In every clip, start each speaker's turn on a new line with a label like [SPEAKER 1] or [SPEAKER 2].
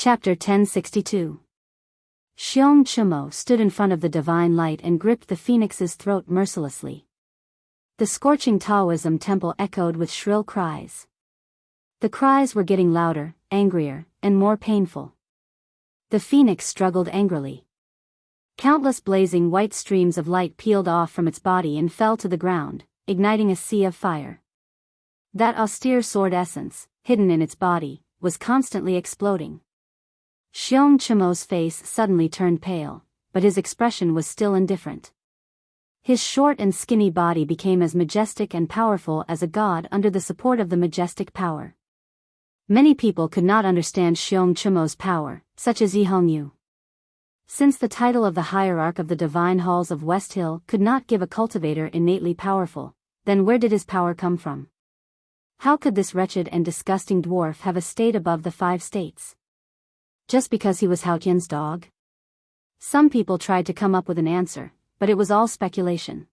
[SPEAKER 1] Chapter 1062. Xiong Chumo stood in front of the divine light and gripped the phoenix's throat mercilessly. The scorching Taoism temple echoed with shrill cries. The cries were getting louder, angrier, and more painful. The phoenix struggled angrily. Countless blazing white streams of light peeled off from its body and fell to the ground, igniting a sea of fire. That austere sword essence, hidden in its body, was constantly exploding. Xiong Chumo's face suddenly turned pale, but his expression was still indifferent. His short and skinny body became as majestic and powerful as a god under the support of the majestic power. Many people could not understand Xiong Chumo's power, such as Yi Hongyu. Since the title of the hierarch of the divine halls of West Hill could not give a cultivator innately powerful, then where did his power come from? How could this wretched and disgusting dwarf have a state above the 5 states? Just because he was Hao Qian's dog? Some people tried to come up with an answer, but it was all speculation.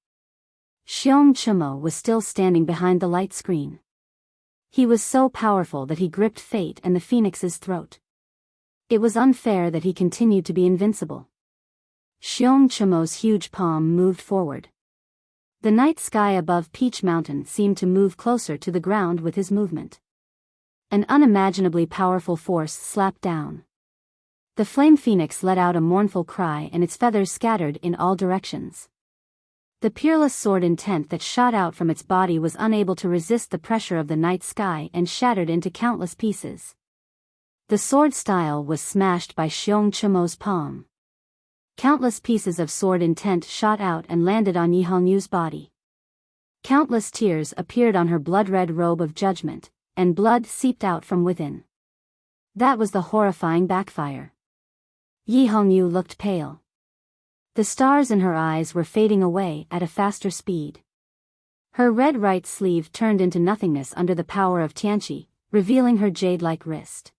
[SPEAKER 1] Xiong Chumo was still standing behind the light screen. He was so powerful that he gripped fate and the phoenix's throat. It was unfair that he continued to be invincible. Xiong Chumo's huge palm moved forward. The night sky above Peach Mountain seemed to move closer to the ground with his movement. An unimaginably powerful force slapped down. The flame phoenix let out a mournful cry and its feathers scattered in all directions. The peerless sword intent that shot out from its body was unable to resist the pressure of the night sky and shattered into countless pieces. The sword style was smashed by Xiong Chumo's palm. Countless pieces of sword intent shot out and landed on Yi Hongyu's body. Countless tears appeared on her blood-red robe of judgment, and blood seeped out from within. That was the horrifying backfire. Yi Hongyu looked pale. The stars in her eyes were fading away at a faster speed. Her red right sleeve turned into nothingness under the power of Tianqi, revealing her jade-like wrist.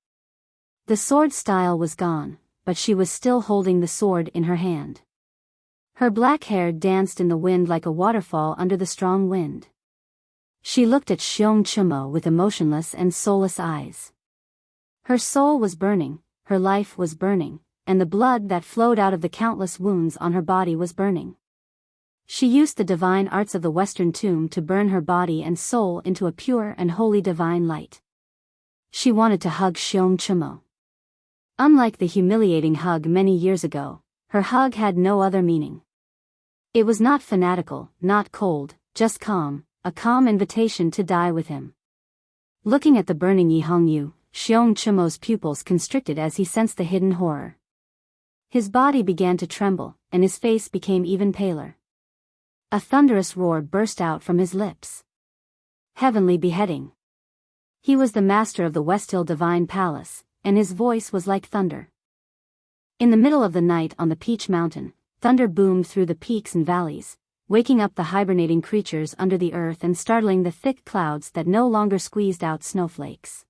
[SPEAKER 1] The sword style was gone, but she was still holding the sword in her hand. Her black hair danced in the wind like a waterfall under the strong wind. She looked at Xiong Chumo with emotionless and soulless eyes. Her soul was burning, her life was burning, and the blood that flowed out of the countless wounds on her body was burning. She used the divine arts of the Western tomb to burn her body and soul into a pure and holy divine light. She wanted to hug Xiong Chumo. Unlike the humiliating hug many years ago, her hug had no other meaning. It was not fanatical, not cold, just calm, a calm invitation to die with him. Looking at the burning Yi Hongyu, Xiong Chumo's pupils constricted as he sensed the hidden horror. His body began to tremble, and his face became even paler. A thunderous roar burst out from his lips. Heavenly beheading. He was the master of the West Hill Divine Palace, and his voice was like thunder. In the middle of the night on the Peach Mountain, thunder boomed through the peaks and valleys, waking up the hibernating creatures under the earth and startling the thick clouds that no longer squeezed out snowflakes.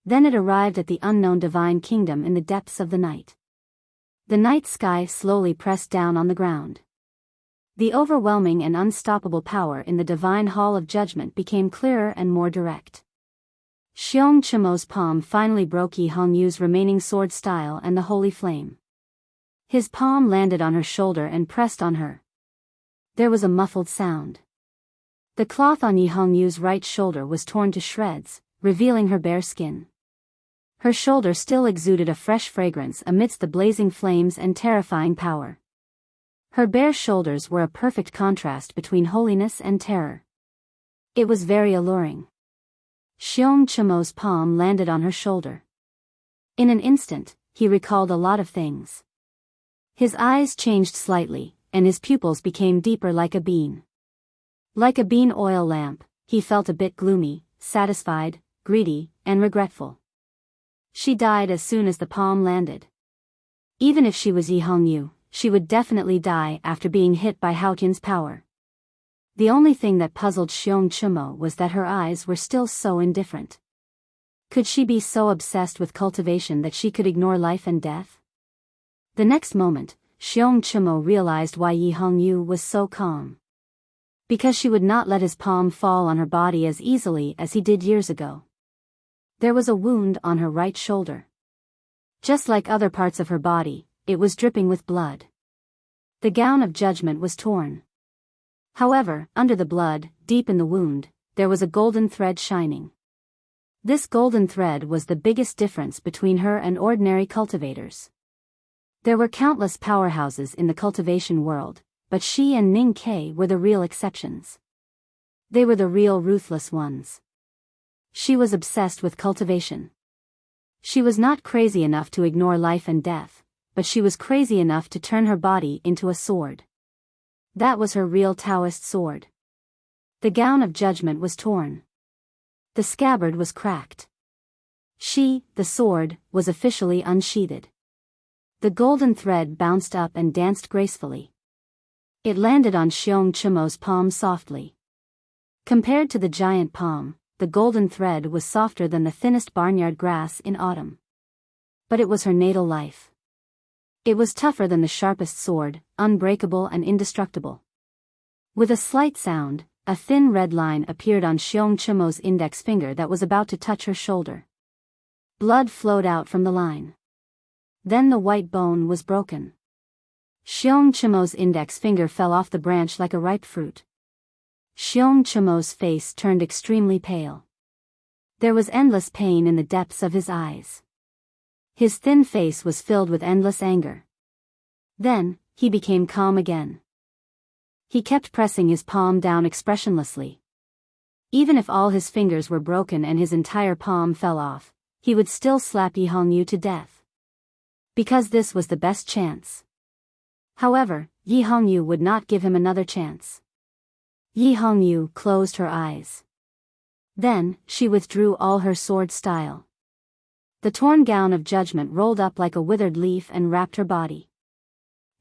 [SPEAKER 1] Then it arrived at the unknown divine kingdom in the depths of the night. The night sky slowly pressed down on the ground. The overwhelming and unstoppable power in the divine hall of judgment became clearer and more direct. Xiong Chumo's palm finally broke Yi Hongyu's remaining sword style and the holy flame. His palm landed on her shoulder and pressed on her. There was a muffled sound. The cloth on Yi Hongyu's right shoulder was torn to shreds, revealing her bare skin. Her shoulder still exuded a fresh fragrance amidst the blazing flames and terrifying power. Her bare shoulders were a perfect contrast between holiness and terror. It was very alluring. Xiong Chumo's palm landed on her shoulder. In an instant, he recalled a lot of things. His eyes changed slightly, and his pupils became deeper like a bean. Like a bean oil lamp, he felt a bit gloomy, satisfied, greedy, and regretful. She died as soon as the palm landed. Even if she was Yi Hongyu, she would definitely die after being hit by Hao Qian's power. The only thing that puzzled Xiong Chumo was that her eyes were still so indifferent. Could she be so obsessed with cultivation that she could ignore life and death? The next moment, Xiong Chumo realized why Yi Hongyu was so calm. Because she would not let his palm fall on her body as easily as he did years ago. There was a wound on her right shoulder. Just like other parts of her body, it was dripping with blood. The gown of judgment was torn. However, under the blood, deep in the wound, there was a golden thread shining. This golden thread was the biggest difference between her and ordinary cultivators. There were countless powerhouses in the cultivation world, but she and Ning Ke were the real exceptions. They were the real ruthless ones. She was obsessed with cultivation. She was not crazy enough to ignore life and death, but she was crazy enough to turn her body into a sword. That was her real Taoist sword. The gown of judgment was torn. The scabbard was cracked. She, the sword, was officially unsheathed. The golden thread bounced up and danced gracefully. It landed on Xiong Chimo's palm softly. Compared to the giant palm, the golden thread was softer than the thinnest barnyard grass in autumn. But it was her natal life. It was tougher than the sharpest sword, unbreakable and indestructible. With a slight sound, a thin red line appeared on Xiong Chimo's index finger that was about to touch her shoulder. Blood flowed out from the line. Then the white bone was broken. Xiong Chimo's index finger fell off the branch like a ripe fruit. Xiong Chimo's face turned extremely pale. There was endless pain in the depths of his eyes. His thin face was filled with endless anger. Then, he became calm again. He kept pressing his palm down expressionlessly. Even if all his fingers were broken and his entire palm fell off, he would still slap Yi Hongyu to death. Because this was the best chance. However, Yi Hongyu would not give him another chance. Yi Hongyu closed her eyes. Then, she withdrew all her sword style. The torn gown of judgment rolled up like a withered leaf and wrapped her body.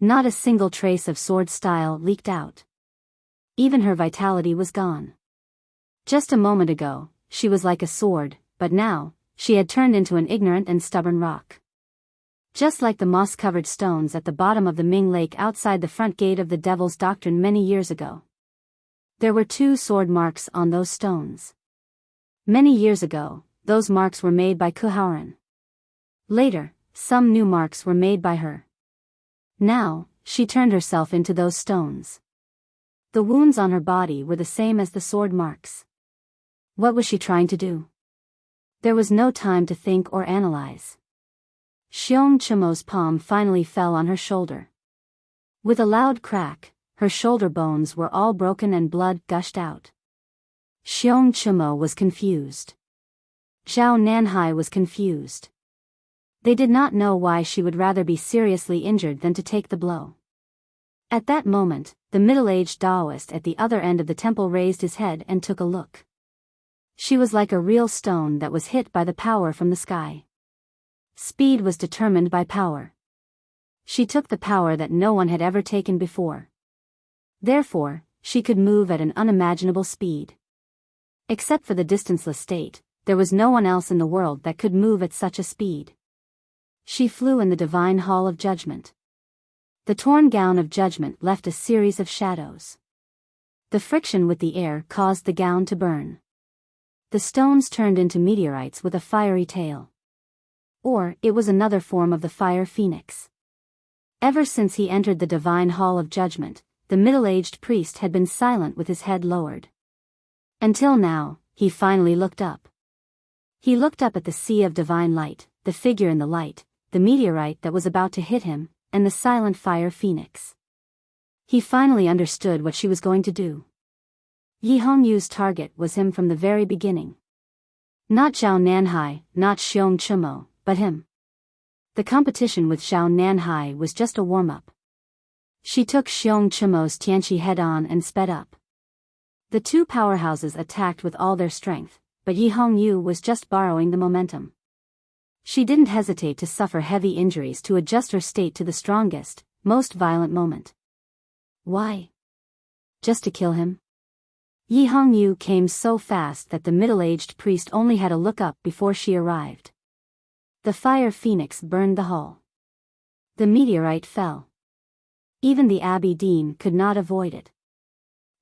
[SPEAKER 1] Not a single trace of sword style leaked out. Even her vitality was gone. Just a moment ago, she was like a sword, but now, she had turned into an ignorant and stubborn rock. Just like the moss-covered stones at the bottom of the Ming Lake outside the front gate of the Devil's Doctrine many years ago. There were 2 sword marks on those stones. Many years ago, those marks were made by Kuhauren. Later, some new marks were made by her. Now, she turned herself into those stones. The wounds on her body were the same as the sword marks. What was she trying to do? There was no time to think or analyze. Xiong Chimo's palm finally fell on her shoulder. With a loud crack, her shoulder bones were all broken and blood gushed out. Xiong Chimo was confused. Zhao Nanhai was confused. They did not know why she would rather be seriously injured than to take the blow. At that moment, the middle-aged Taoist at the other end of the temple raised his head and took a look. She was like a real stone that was hit by the power from the sky. Speed was determined by power. She took the power that no one had ever taken before. Therefore, she could move at an unimaginable speed. Except for the distanceless state, there was no one else in the world that could move at such a speed. She flew in the divine hall of judgment. The torn gown of judgment left a series of shadows. The friction with the air caused the gown to burn. The stones turned into meteorites with a fiery tail. Or, it was another form of the fire phoenix. Ever since he entered the divine hall of judgment, the middle-aged priest had been silent with his head lowered. Until now, he finally looked up. He looked up at the sea of divine light, the figure in the light, the meteorite that was about to hit him, and the silent fire phoenix. He finally understood what she was going to do. Yi Hongyu's target was him from the very beginning. Not Zhao Nanhai, not Xiong Chimo, but him. The competition with Zhao Nanhai was just a warm-up. She took Xiong Chimo's Tianqi head-on and sped up. The 2 powerhouses attacked with all their strength, but Yi Hongyu was just borrowing the momentum. She didn't hesitate to suffer heavy injuries to adjust her state to the strongest, most violent moment. Why? Just to kill him? Yi Hongyu came so fast that the middle-aged priest only had to look up before she arrived. The fire phoenix burned the hall. The meteorite fell. Even the Abbey Dean could not avoid it.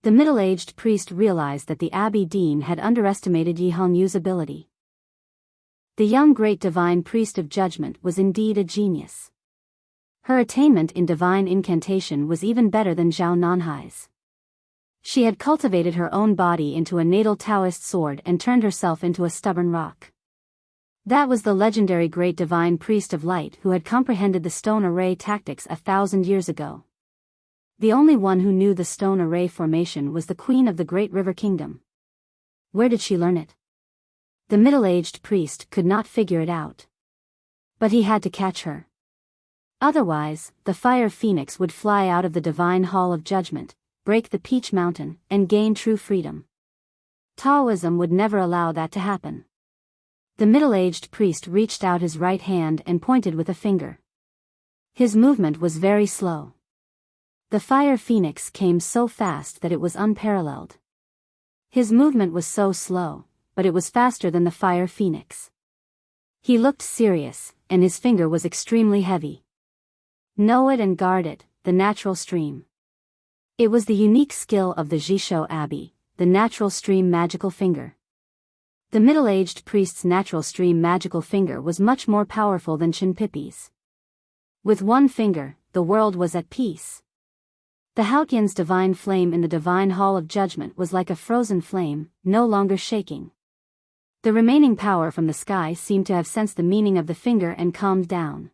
[SPEAKER 1] The middle-aged priest realized that the Abbey Dean had underestimated Yi Hongyu's ability. The young great divine priest of judgment was indeed a genius. Her attainment in divine incantation was even better than Zhao Nanhai's. She had cultivated her own body into a natal Taoist sword and turned herself into a stubborn rock. That was the legendary great divine priest of light who had comprehended the stone array tactics 1,000 years ago. The only one who knew the stone array formation was the queen of the great river kingdom. Where did she learn it? The middle-aged priest could not figure it out. But he had to catch her. Otherwise, the fire phoenix would fly out of the divine hall of judgment, break the Peach Mountain, and gain true freedom. Taoism would never allow that to happen. The middle-aged priest reached out his right hand and pointed with a finger. His movement was very slow. The fire phoenix came so fast that it was unparalleled. His movement was so slow, but it was faster than the fire phoenix. He looked serious, and his finger was extremely heavy. Know it and guard it, the natural stream. It was the unique skill of the Jishou Abbey, the natural stream magical finger. The middle-aged priest's natural stream magical finger was much more powerful than Chinpipi's. With one finger, the world was at peace. The Haotian's divine flame in the divine hall of judgment was like a frozen flame, no longer shaking. The remaining power from the sky seemed to have sensed the meaning of the finger and calmed down.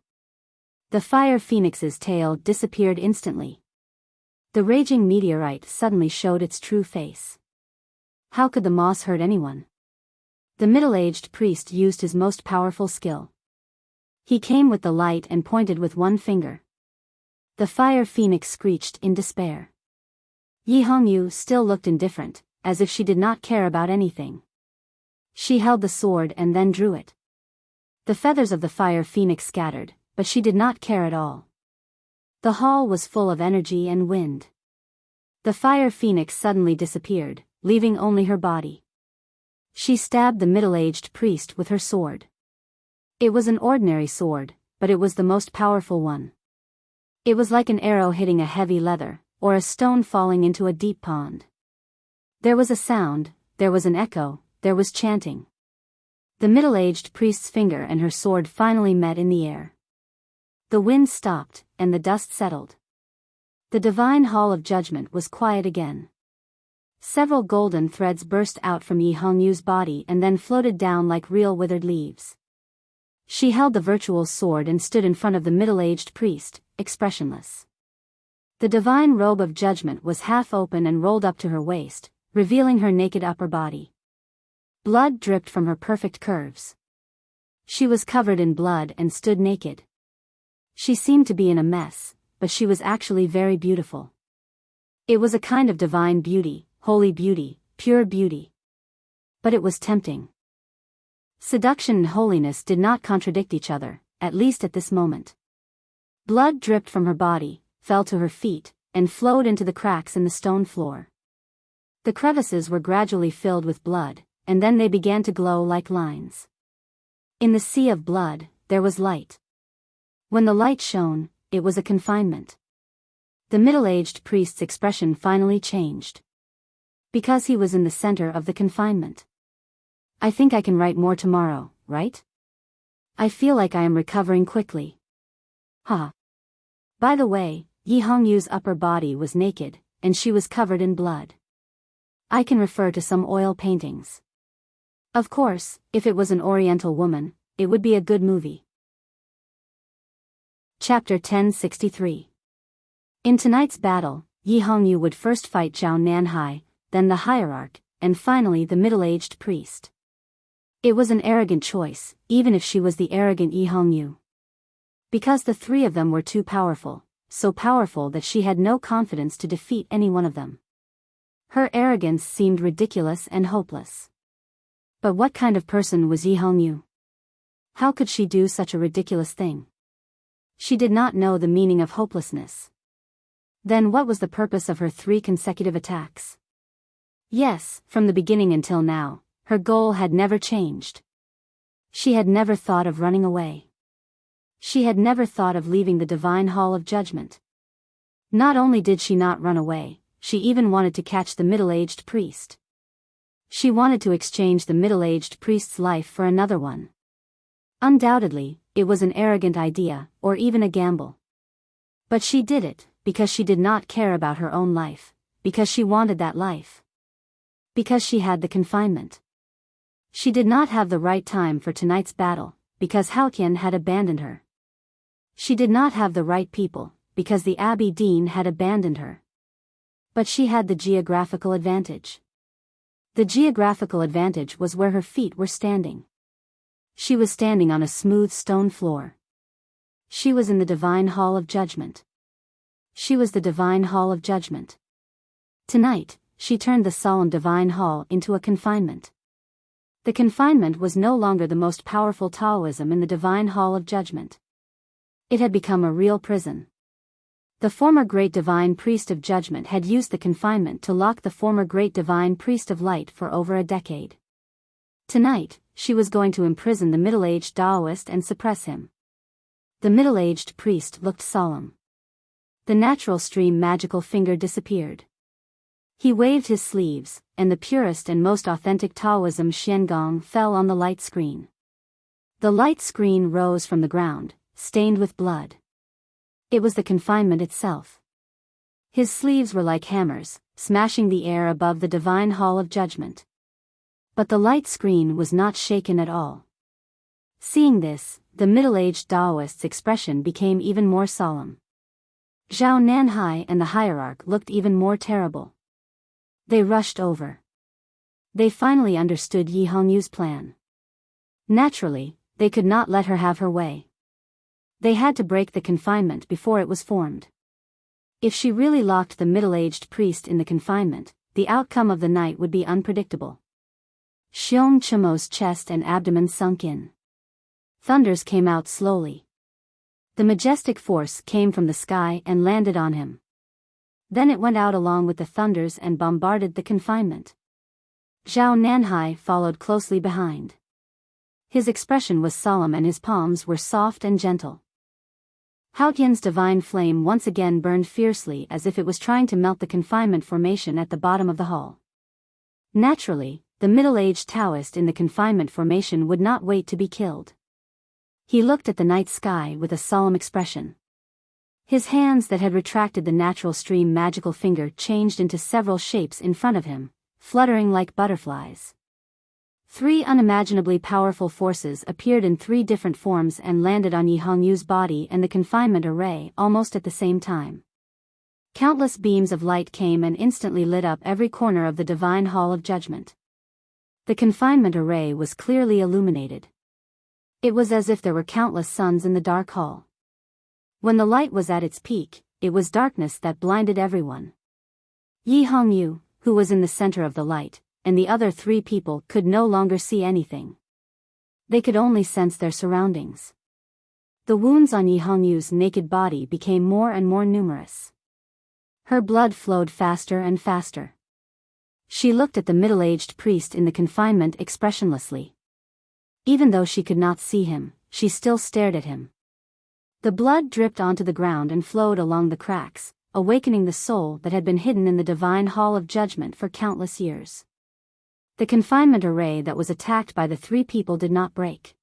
[SPEAKER 1] The fire phoenix's tail disappeared instantly. The raging meteorite suddenly showed its true face. How could the moss hurt anyone? The middle-aged priest used his most powerful skill. He came with the light and pointed with one finger. The fire phoenix screeched in despair. Yi Hongyu still looked indifferent, as if she did not care about anything. She held the sword and then drew it. The feathers of the fire phoenix scattered, but she did not care at all. The hall was full of energy and wind. The fire phoenix suddenly disappeared, leaving only her body. She stabbed the middle-aged priest with her sword. It was an ordinary sword, but it was the most powerful one. It was like an arrow hitting a heavy leather, or a stone falling into a deep pond. There was a sound, there was an echo, there was chanting. The middle-aged priest's finger and her sword finally met in the air. The wind stopped, and the dust settled. The divine hall of judgment was quiet again. Several golden threads burst out from Yi Hongyu's body and then floated down like real withered leaves. She held the virtual sword and stood in front of the middle-aged priest, expressionless. The divine robe of judgment was half open and rolled up to her waist, revealing her naked upper body. Blood dripped from her perfect curves. She was covered in blood and stood naked. She seemed to be in a mess, but she was actually very beautiful. It was a kind of divine beauty, holy beauty, pure beauty. But it was tempting. Seduction and holiness did not contradict each other, at least at this moment. Blood dripped from her body, fell to her feet, and flowed into the cracks in the stone floor. The crevices were gradually filled with blood, and then they began to glow like lines. In the sea of blood, there was light. When the light shone, it was a confinement. The middle-aged priest's expression finally changed. Because he was in the center of the confinement. I think I can write more tomorrow, right? I feel like I am recovering quickly. Ha. By the way, Yi Hongyu's upper body was naked, and she was covered in blood. I can refer to some oil paintings. Of course, if it was an Oriental woman, it would be a good movie. Chapter 1063. In tonight's battle, Yi Hongyu would first fight Zhao Nanhai, then the hierarch, and finally the middle-aged priest. It was an arrogant choice, even if she was the arrogant Yi Hongyu. Because the three of them were too powerful, so powerful that she had no confidence to defeat any one of them. Her arrogance seemed ridiculous and hopeless. But what kind of person was Yi Hongyu? How could she do such a ridiculous thing? She did not know the meaning of hopelessness. Then what was the purpose of her 3 consecutive attacks? Yes, from the beginning until now, her goal had never changed. She had never thought of running away. She had never thought of leaving the divine hall of judgment. Not only did she not run away, she even wanted to catch the middle-aged priest. She wanted to exchange the middle-aged priest's life for another one. Undoubtedly, it was an arrogant idea, or even a gamble. But she did it, because she did not care about her own life, because she wanted that life. Because she had the confinement. She did not have the right time for tonight's battle, because Haotian had abandoned her. She did not have the right people, because the Abbey Dean had abandoned her. But she had the geographical advantage. The geographical advantage was where her feet were standing. She was standing on a smooth stone floor. She was in the divine hall of judgment. She was the divine hall of judgment. Tonight, she turned the solemn divine hall into a confinement. The confinement was no longer the most powerful Taoism in the divine hall of judgment. It had become a real prison. The former great divine priest of judgment had used the confinement to lock the former great divine priest of light for over a decade. Tonight, she was going to imprison the middle-aged Taoist and suppress him. The middle-aged priest looked solemn. The natural stream magical finger disappeared. He waved his sleeves, and the purest and most authentic Taoism Xiangong fell on the light screen. The light screen rose from the ground, stained with blood. It was the confinement itself. His sleeves were like hammers, smashing the air above the divine hall of judgment. But the light screen was not shaken at all. Seeing this, the middle-aged Taoist's expression became even more solemn. Zhao Nanhai and the hierarch looked even more terrible. They rushed over. They finally understood Yi Hongyu's plan. Naturally, they could not let her have her way. They had to break the confinement before it was formed. If she really locked the middle-aged priest in the confinement, the outcome of the night would be unpredictable. Xiong Chimo's chest and abdomen sunk in. Thunders came out slowly. The majestic force came from the sky and landed on him. Then it went out along with the thunders and bombarded the confinement. Zhao Nanhai followed closely behind. His expression was solemn and his palms were soft and gentle. Haotian's divine flame once again burned fiercely as if it was trying to melt the confinement formation at the bottom of the hall. Naturally, the middle-aged Taoist in the confinement formation would not wait to be killed. He looked at the night sky with a solemn expression. His hands that had retracted the natural stream magical finger changed into several shapes in front of him, fluttering like butterflies. 3 unimaginably powerful forces appeared in 3 different forms and landed on Yi Hongyu's body and the confinement array almost at the same time. Countless beams of light came and instantly lit up every corner of the divine hall of judgment. The confinement array was clearly illuminated. It was as if there were countless suns in the dark hall. When the light was at its peak, it was darkness that blinded everyone. Yi Hongyu, who was in the center of the light, and the other 3 people could no longer see anything. They could only sense their surroundings. The wounds on Yi Hongyu's naked body became more and more numerous. Her blood flowed faster and faster. She looked at the middle-aged priest in the confinement expressionlessly. Even though she could not see him, she still stared at him. The blood dripped onto the ground and flowed along the cracks, awakening the soul that had been hidden in the divine hall of judgment for countless years. The confinement array that was attacked by the 3 people did not break.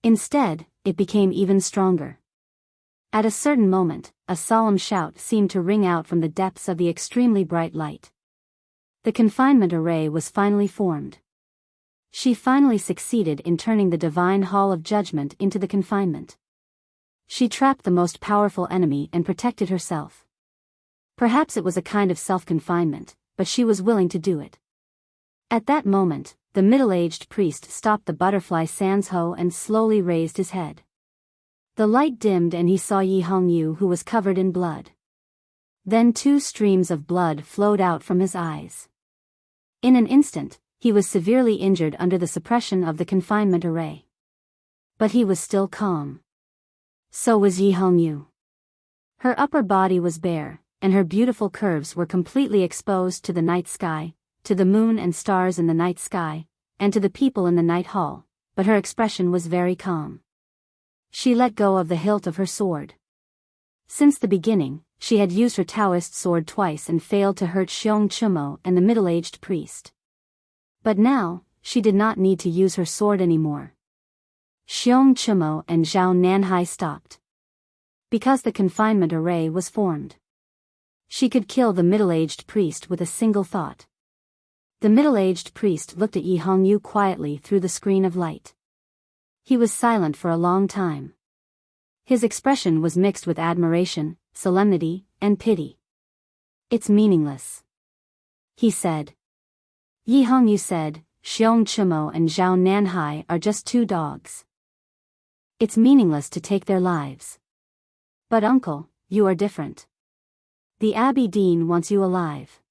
[SPEAKER 1] Instead, it became even stronger. At a certain moment, a solemn shout seemed to ring out from the depths of the extremely bright light. The confinement array was finally formed. She finally succeeded in turning the divine hall of judgment into the confinement. She trapped the most powerful enemy and protected herself. Perhaps it was a kind of self-confinement, but she was willing to do it. At that moment, the middle-aged priest stopped the butterfly Sanzho and slowly raised his head. The light dimmed and he saw Yi Hongyu, who was covered in blood. Then 2 streams of blood flowed out from his eyes. In an instant, he was severely injured under the suppression of the confinement array. But he was still calm. So was Yi Hongyu. Her upper body was bare, and her beautiful curves were completely exposed to the night sky, to the moon and stars in the night sky, and to the people in the night hall, but her expression was very calm. She let go of the hilt of her sword. Since the beginning, she had used her Taoist sword twice and failed to hurt Xiong Chimo and the middle-aged priest. But now, she did not need to use her sword anymore. Xiong Chumo and Zhao Nanhai stopped. Because the confinement array was formed. She could kill the middle-aged priest with a single thought. The middle-aged priest looked at Yi Hongyu quietly through the screen of light. He was silent for a long time. His expression was mixed with admiration, solemnity, and pity. "It's meaningless," he said. Yi Hongyu said, "Xiong Chumo and Zhao Nanhai are just two dogs. It's meaningless to take their lives. But uncle, you are different. The Abbey Dean wants you alive."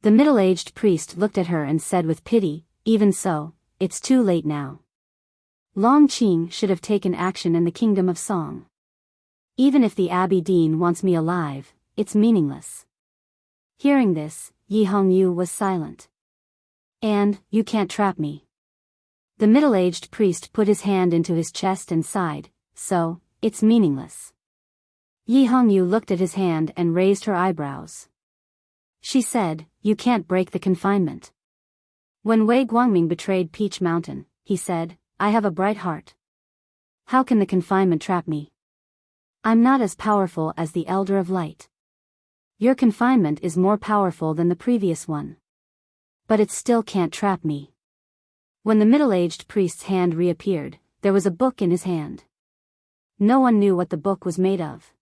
[SPEAKER 1] The middle-aged priest looked at her and said with pity, "Even so, it's too late now. Long Qing should have taken action in the Kingdom of Song. Even if the Abbey Dean wants me alive, it's meaningless." Hearing this, Yi Hongyu was silent. "And, you can't trap me." The middle-aged priest put his hand into his chest and sighed, "So, it's meaningless." Yi Hongyu looked at his hand and raised her eyebrows. She said, "You can't break the confinement." When Wei Guangming betrayed Peach Mountain, he said, "I have a bright heart. How can the confinement trap me? I'm not as powerful as the Elder of Light. Your confinement is more powerful than the previous one. But it still can't trap me." When the middle-aged priest's hand reappeared, there was a book in his hand. No one knew what the book was made of.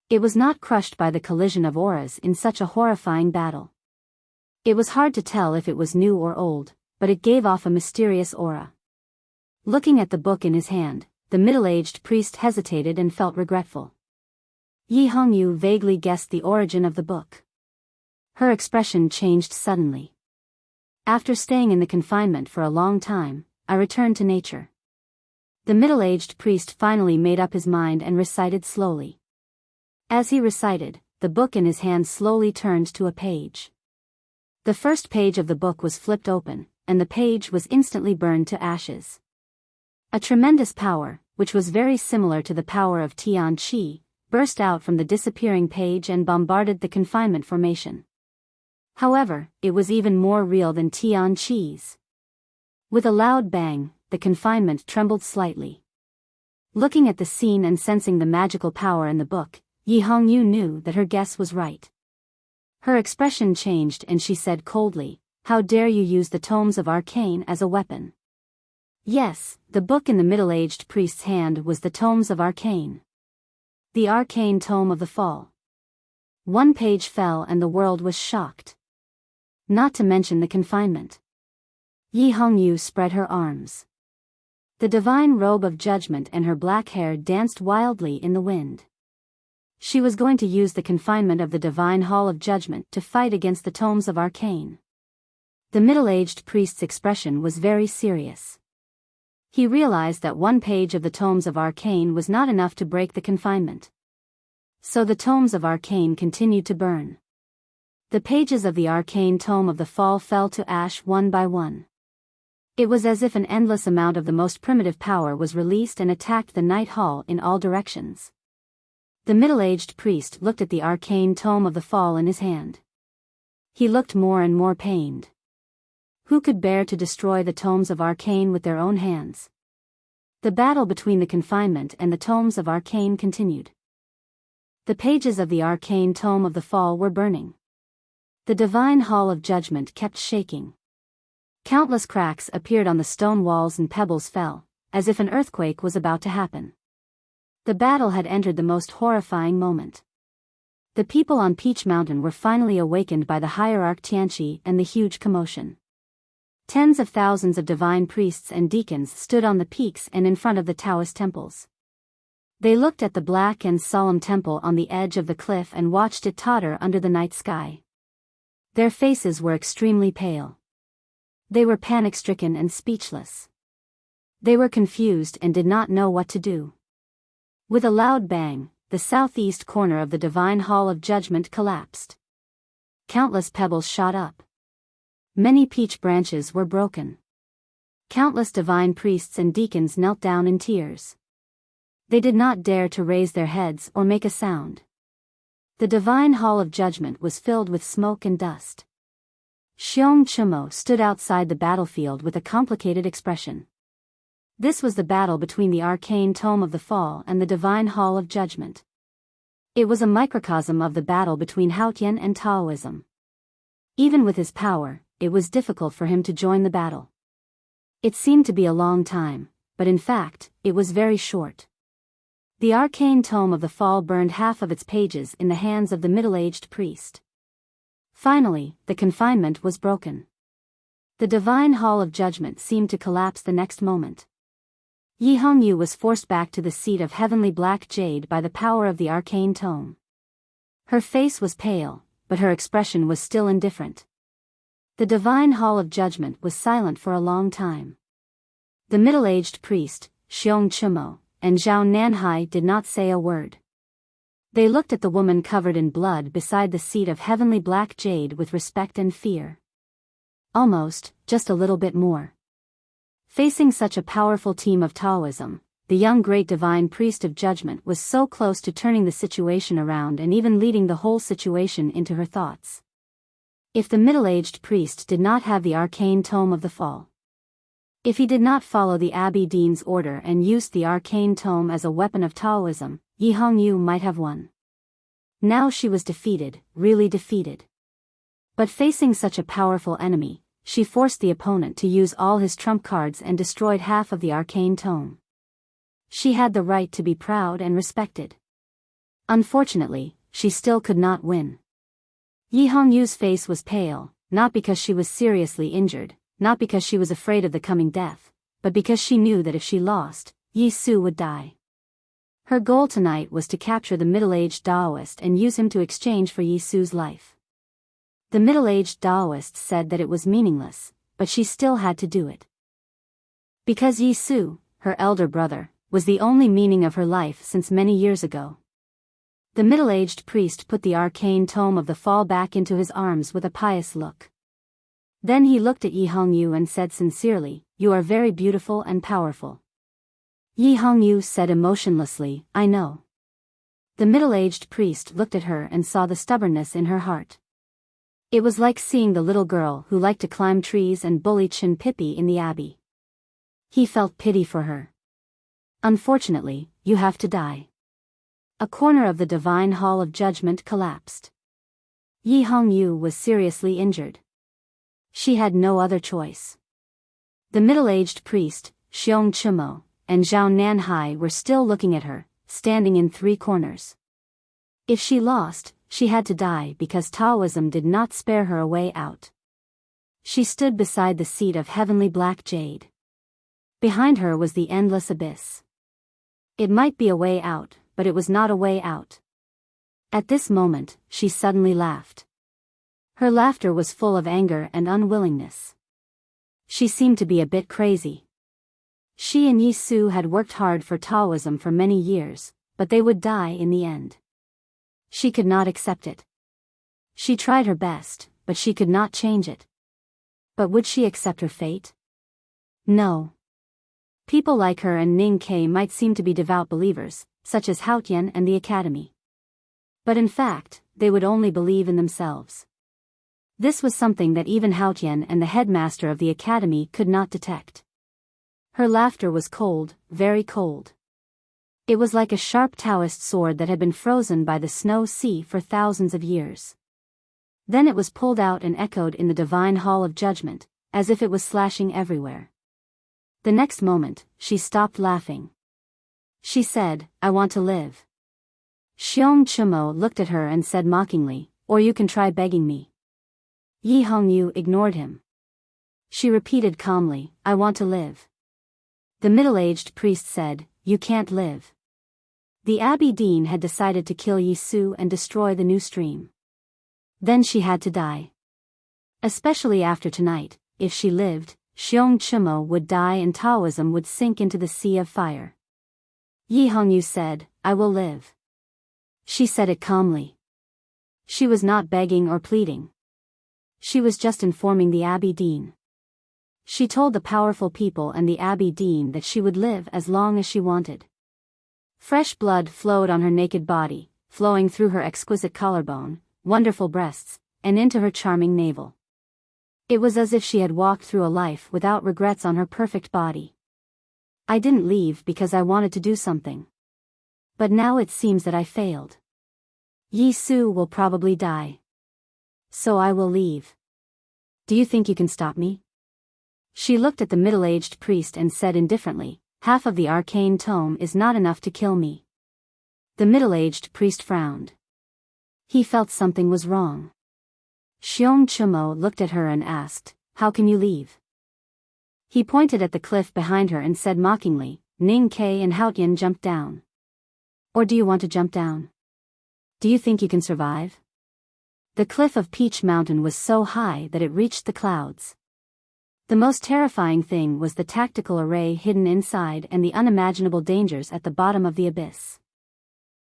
[SPEAKER 1] It was not crushed by the collision of auras in such a horrifying battle. It was hard to tell if it was new or old, but it gave off a mysterious aura. Looking at the book in his hand, the middle-aged priest hesitated and felt regretful. Yi Hongyu vaguely guessed the origin of the book. Her expression changed suddenly. "After staying in the confinement for a long time, I returned to nature." The middle-aged priest finally made up his mind and recited slowly. As he recited, the book in his hand slowly turned to a page. The first page of the book was flipped open, and the page was instantly burned to ashes. A tremendous power, which was very similar to the power of Tian Qi, burst out from the disappearing page and bombarded the confinement formation. However, it was even more real than Tian Qi's. With a loud bang, the confinement trembled slightly. Looking at the scene and sensing the magical power in the book, Yi Hongyu knew that her guess was right. Her expression changed and she said coldly, "How dare you use the tomes of arcane as a weapon?" Yes, the book in the middle-aged priest's hand was the tomes of arcane. The arcane tome of the fall. One page fell and the world was shocked. Not to mention the confinement. Yi Hongyu spread her arms. The divine robe of judgment and her black hair danced wildly in the wind. She was going to use the confinement of the divine hall of judgment to fight against the tomes of arcane. The middle-aged priest's expression was very serious. He realized that one page of the tomes of arcane was not enough to break the confinement. So the tomes of arcane continued to burn. The pages of the arcane tome of the fall fell to ash one by one. It was as if an endless amount of the most primitive power was released and attacked the night hall in all directions. The middle-aged priest looked at the arcane tome of the fall in his hand. He looked more and more pained. Who could bear to destroy the tomes of arcane with their own hands? The battle between the confinement and the tomes of arcane continued. The pages of the arcane tome of the fall were burning. The divine hall of judgment kept shaking. Countless cracks appeared on the stone walls and pebbles fell, as if an earthquake was about to happen. The battle had entered the most horrifying moment. The people on Peach Mountain were finally awakened by the hierarch Tianqi and the huge commotion. Tens of thousands of divine priests and deacons stood on the peaks and in front of the Taoist temples. They looked at the black and solemn temple on the edge of the cliff and watched it totter under the night sky. Their faces were extremely pale. They were panic-stricken and speechless. They were confused and did not know what to do. With a loud bang, the southeast corner of the divine hall of judgment collapsed. Countless pebbles shot up. Many peach branches were broken. Countless divine priests and deacons knelt down in tears. They did not dare to raise their heads or make a sound. The divine hall of judgment was filled with smoke and dust. Xiong Chumo stood outside the battlefield with a complicated expression. This was the battle between the arcane tome of the fall and the divine hall of judgment. It was a microcosm of the battle between Haotian and Taoism. Even with his power, it was difficult for him to join the battle. It seemed to be a long time, but in fact, it was very short. The arcane tome of the fall burned half of its pages in the hands of the middle-aged priest. Finally, the confinement was broken. The divine hall of judgment seemed to collapse the next moment. Yi Hongyu was forced back to the seat of heavenly black jade by the power of the arcane tome. Her face was pale, but her expression was still indifferent. The divine hall of judgment was silent for a long time. The middle-aged priest, Xiong Chumo, and Zhao Nanhai did not say a word. They looked at the woman covered in blood beside the seat of heavenly black jade with respect and fear. Almost, just a little bit more. Facing such a powerful team of Taoism, the young great divine priest of judgment was so close to turning the situation around and even leading the whole situation into her thoughts. If the middle-aged priest did not have the arcane tome of the fall, if he did not follow the Abbey Dean's order and used the arcane tome as a weapon of Taoism, Yi Hongyu might have won. Now she was defeated, really defeated. But facing such a powerful enemy, she forced the opponent to use all his trump cards and destroyed half of the arcane tome. She had the right to be proud and respected. Unfortunately, she still could not win. Yi Hongyu's face was pale, not because she was seriously injured, not because she was afraid of the coming death, but because she knew that if she lost, Yi Su would die. Her goal tonight was to capture the middle-aged Taoist and use him to exchange for Yi Su's life. The middle-aged Taoist said that it was meaningless, but she still had to do it. Because Yi Su, her elder brother, was the only meaning of her life since many years ago. The middle-aged priest put the arcane tome of the fall back into his arms with a pious look. Then he looked at Yi Hongyu and said sincerely, "You are very beautiful and powerful." Yi Hongyu said emotionlessly, "I know." The middle-aged priest looked at her and saw the stubbornness in her heart. It was like seeing the little girl who liked to climb trees and bully Chin Pippi in the abbey. He felt pity for her. "Unfortunately, you have to die." A corner of the divine hall of judgment collapsed. Yi Hongyu was seriously injured. She had no other choice. The middle-aged priest, Xiong Chumo, and Zhao Nanhai were still looking at her, standing in three corners. If she lost, she had to die because Taoism did not spare her a way out. She stood beside the seat of heavenly black jade. Behind her was the endless abyss. It might be a way out, but it was not a way out. At this moment, she suddenly laughed. Her laughter was full of anger and unwillingness. She seemed to be a bit crazy. She and Yi Su had worked hard for Taoism for many years, but they would die in the end. She could not accept it. She tried her best, but she could not change it. But would she accept her fate? No. People like her and Ning Kei might seem to be devout believers, such as Haotian and the Academy. But in fact, they would only believe in themselves. This was something that even Haotian and the headmaster of the Academy could not detect. Her laughter was cold, very cold. It was like a sharp Taoist sword that had been frozen by the snow sea for thousands of years. Then it was pulled out and echoed in the divine hall of judgment, as if it was slashing everywhere. The next moment, she stopped laughing. She said, "I want to live." Xiong Chumo looked at her and said mockingly, "Or you can try begging me." Yi Hongyu ignored him. She repeated calmly, "I want to live." The middle-aged priest said, "You can't live." The Abbey Dean had decided to kill Yi Su and destroy the new stream. Then she had to die. Especially after tonight, if she lived, Xiong Chumo would die and Taoism would sink into the sea of fire. Yi Hongyu said, "I will live." She said it calmly. She was not begging or pleading. She was just informing the Abbey Dean. She told the powerful people and the Abbey Dean that she would live as long as she wanted. Fresh blood flowed on her naked body, flowing through her exquisite collarbone, wonderful breasts, and into her charming navel. It was as if she had walked through a life without regrets on her perfect body. I didn't leave because I wanted to do something. But now it seems that I failed. Yi Su will probably die. So I will leave. Do you think you can stop me? She looked at the middle-aged priest and said indifferently, half of the arcane tome is not enough to kill me. The middle-aged priest frowned. He felt something was wrong. Xiong Chumo looked at her and asked, how can you leave? He pointed at the cliff behind her and said mockingly, Ning Ke and Haotian jumped down. Or do you want to jump down? Do you think you can survive? The cliff of Peach Mountain was so high that it reached the clouds. The most terrifying thing was the tactical array hidden inside and the unimaginable dangers at the bottom of the abyss.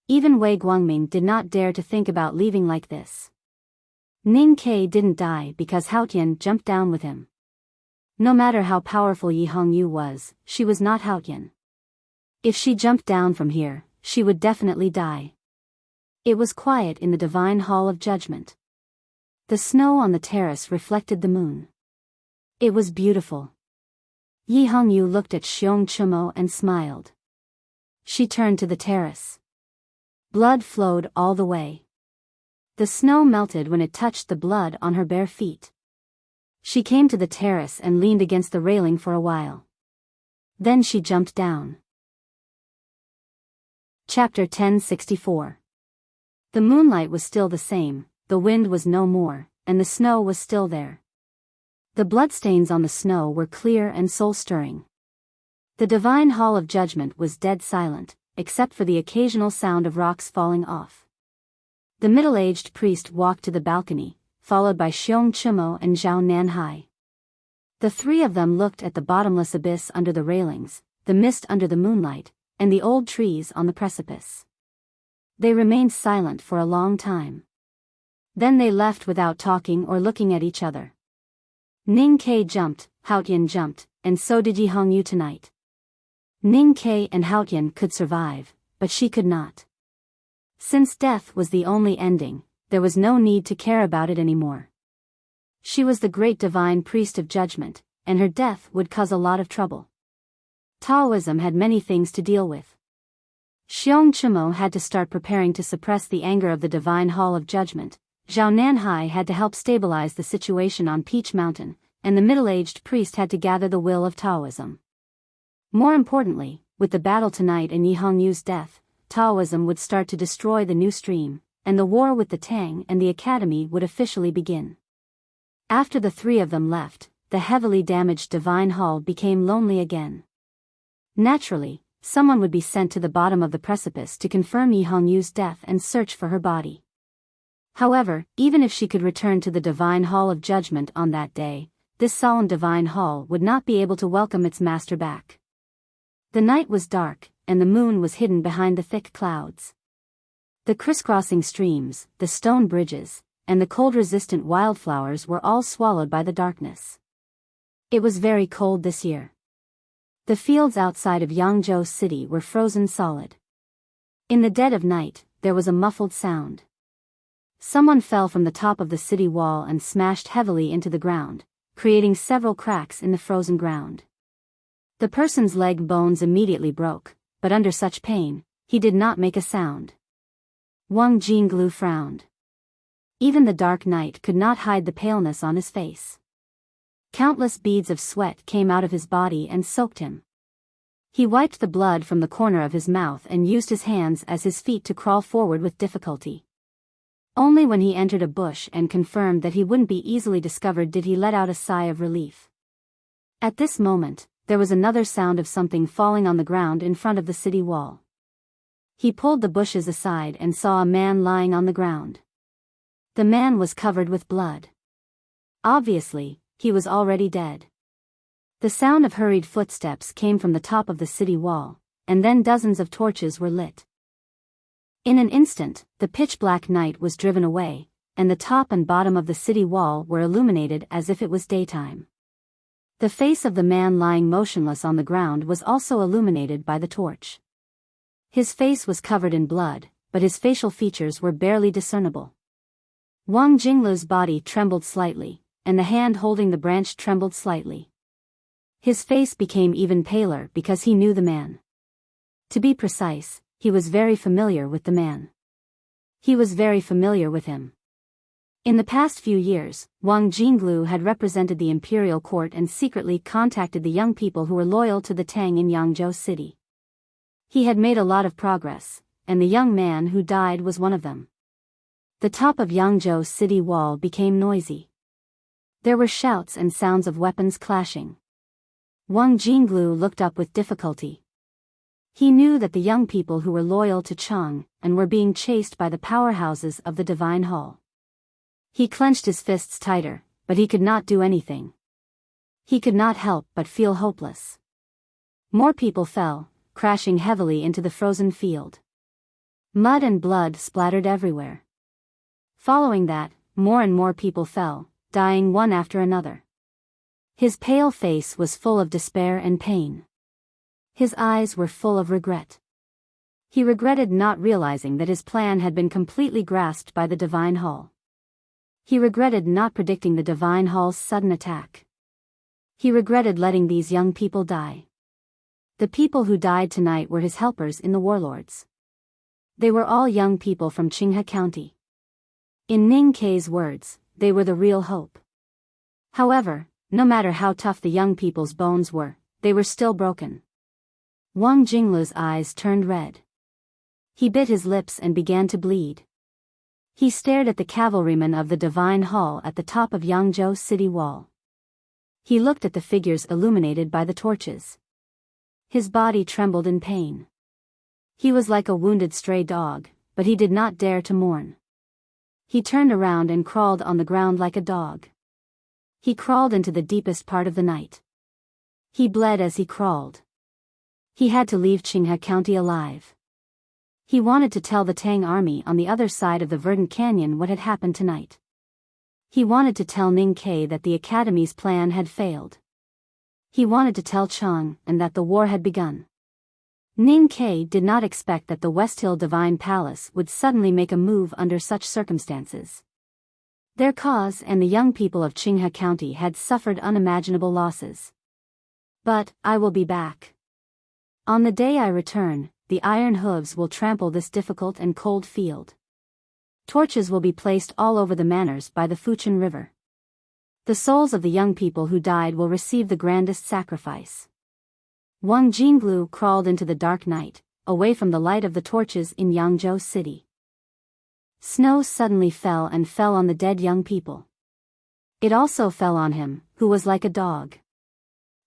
[SPEAKER 1] Even Wei Guangming did not dare to think about leaving like this. Ning Ke didn't die because Haotian jumped down with him. No matter how powerful Yi Hongyu was, she was not Haotian. If she jumped down from here, she would definitely die. It was quiet in the divine hall of judgment. The snow on the terrace reflected the moon. It was beautiful. Yi Hongyu looked at Xiong Chumo and smiled. She turned to the terrace. Blood flowed all the way. The snow melted when it touched the blood on her bare feet. She came to the terrace and leaned against the railing for a while. Then she jumped down. Chapter 1064. The moonlight was still the same, the wind was no more, and the snow was still there. The bloodstains on the snow were clear and soul-stirring. The divine hall of judgment was dead silent, except for the occasional sound of rocks falling off. The middle-aged priest walked to the balcony, followed by Xiong Chumo and Zhao Nanhai. The three of them looked at the bottomless abyss under the railings, the mist under the moonlight, and the old trees on the precipice. They remained silent for a long time. Then they left without talking or looking at each other. Ning Ke jumped, Haotian jumped, and so did Yi Hongyu tonight. Ning Ke and Haotian could survive, but she could not. Since death was the only ending, there was no need to care about it anymore. She was the great divine priest of judgment, and her death would cause a lot of trouble. Taoism had many things to deal with. Xiong Chumo had to start preparing to suppress the anger of the divine hall of judgment, Zhao Nanhai had to help stabilize the situation on Peach Mountain, and the middle-aged priest had to gather the will of Taoism. More importantly, with the battle tonight and Yi Hongyu's death, Taoism would start to destroy the new stream, and the war with the Tang and the academy would officially begin. After the three of them left, the heavily damaged divine hall became lonely again. Naturally, someone would be sent to the bottom of the precipice to confirm Yi Hongyu's death and search for her body. However, even if she could return to the divine hall of judgment on that day, this solemn divine hall would not be able to welcome its master back. The night was dark, and the moon was hidden behind the thick clouds. The crisscrossing streams, the stone bridges, and the cold-resistant wildflowers were all swallowed by the darkness. It was very cold this year. The fields outside of Yangzhou City were frozen solid. In the dead of night, there was a muffled sound. Someone fell from the top of the city wall and smashed heavily into the ground, creating several cracks in the frozen ground. The person's leg bones immediately broke, but under such pain, he did not make a sound. Wang Jinglu frowned. Even the dark night could not hide the paleness on his face. Countless beads of sweat came out of his body and soaked him. He wiped the blood from the corner of his mouth and used his hands as his feet to crawl forward with difficulty. Only when he entered a bush and confirmed that he wouldn't be easily discovered did he let out a sigh of relief. At this moment, there was another sound of something falling on the ground in front of the city wall. He pulled the bushes aside and saw a man lying on the ground. The man was covered with blood. Obviously, he was already dead. The sound of hurried footsteps came from the top of the city wall, and then dozens of torches were lit. In an instant, the pitch-black night was driven away, and the top and bottom of the city wall were illuminated as if it was daytime. The face of the man lying motionless on the ground was also illuminated by the torch. His face was covered in blood, but his facial features were barely discernible. Wang Jinglu's body trembled slightly, and the hand holding the branch trembled slightly. His face became even paler because he knew the man. To be precise, he was very familiar with the man. He was very familiar with him. In the past few years, Wang Jinglu had represented the imperial court and secretly contacted the young people who were loyal to the Tang in Yangzhou City. He had made a lot of progress, and the young man who died was one of them. The top of Yangzhou City wall became noisy. There were shouts and sounds of weapons clashing. Wang Jinglu looked up with difficulty. He knew that the young people who were loyal to Chang and were being chased by the powerhouses of the Divine Hall. He clenched his fists tighter, but he could not do anything. He could not help but feel hopeless. More people fell, crashing heavily into the frozen field. Mud and blood splattered everywhere. Following that, more and more people fell, dying one after another. His pale face was full of despair and pain. His eyes were full of regret. He regretted not realizing that his plan had been completely grasped by the Divine Hall. He regretted not predicting the Divine Hall's sudden attack. He regretted letting these young people die. The people who died tonight were his helpers in the warlords. They were all young people from Qinghe County. In Ning Kei's words, they were the real hope. However, no matter how tough the young people's bones were, they were still broken. Wang Jinglu's eyes turned red. He bit his lips and began to bleed. He stared at the cavalrymen of the Divine Hall at the top of Yangzhou City wall. He looked at the figures illuminated by the torches. His body trembled in pain. He was like a wounded stray dog, but he did not dare to mourn. He turned around and crawled on the ground like a dog. He crawled into the deepest part of the night. He bled as he crawled. He had to leave Qinghe County alive. He wanted to tell the Tang army on the other side of the verdant canyon what had happened tonight. He wanted to tell Ning Kei that the Academy's plan had failed. He wanted to tell Chang and that the war had begun. Ning Kei did not expect that the West Hill Divine Palace would suddenly make a move under such circumstances. Their cause and the young people of Qinghe County had suffered unimaginable losses. But, I will be back. On the day I return, the iron hooves will trample this difficult and cold field. Torches will be placed all over the manors by the Fuchin River. The souls of the young people who died will receive the grandest sacrifice. Wang Jinglu crawled into the dark night, away from the light of the torches in Yangzhou City. Snow suddenly fell on the dead young people. It also fell on him, who was like a dog.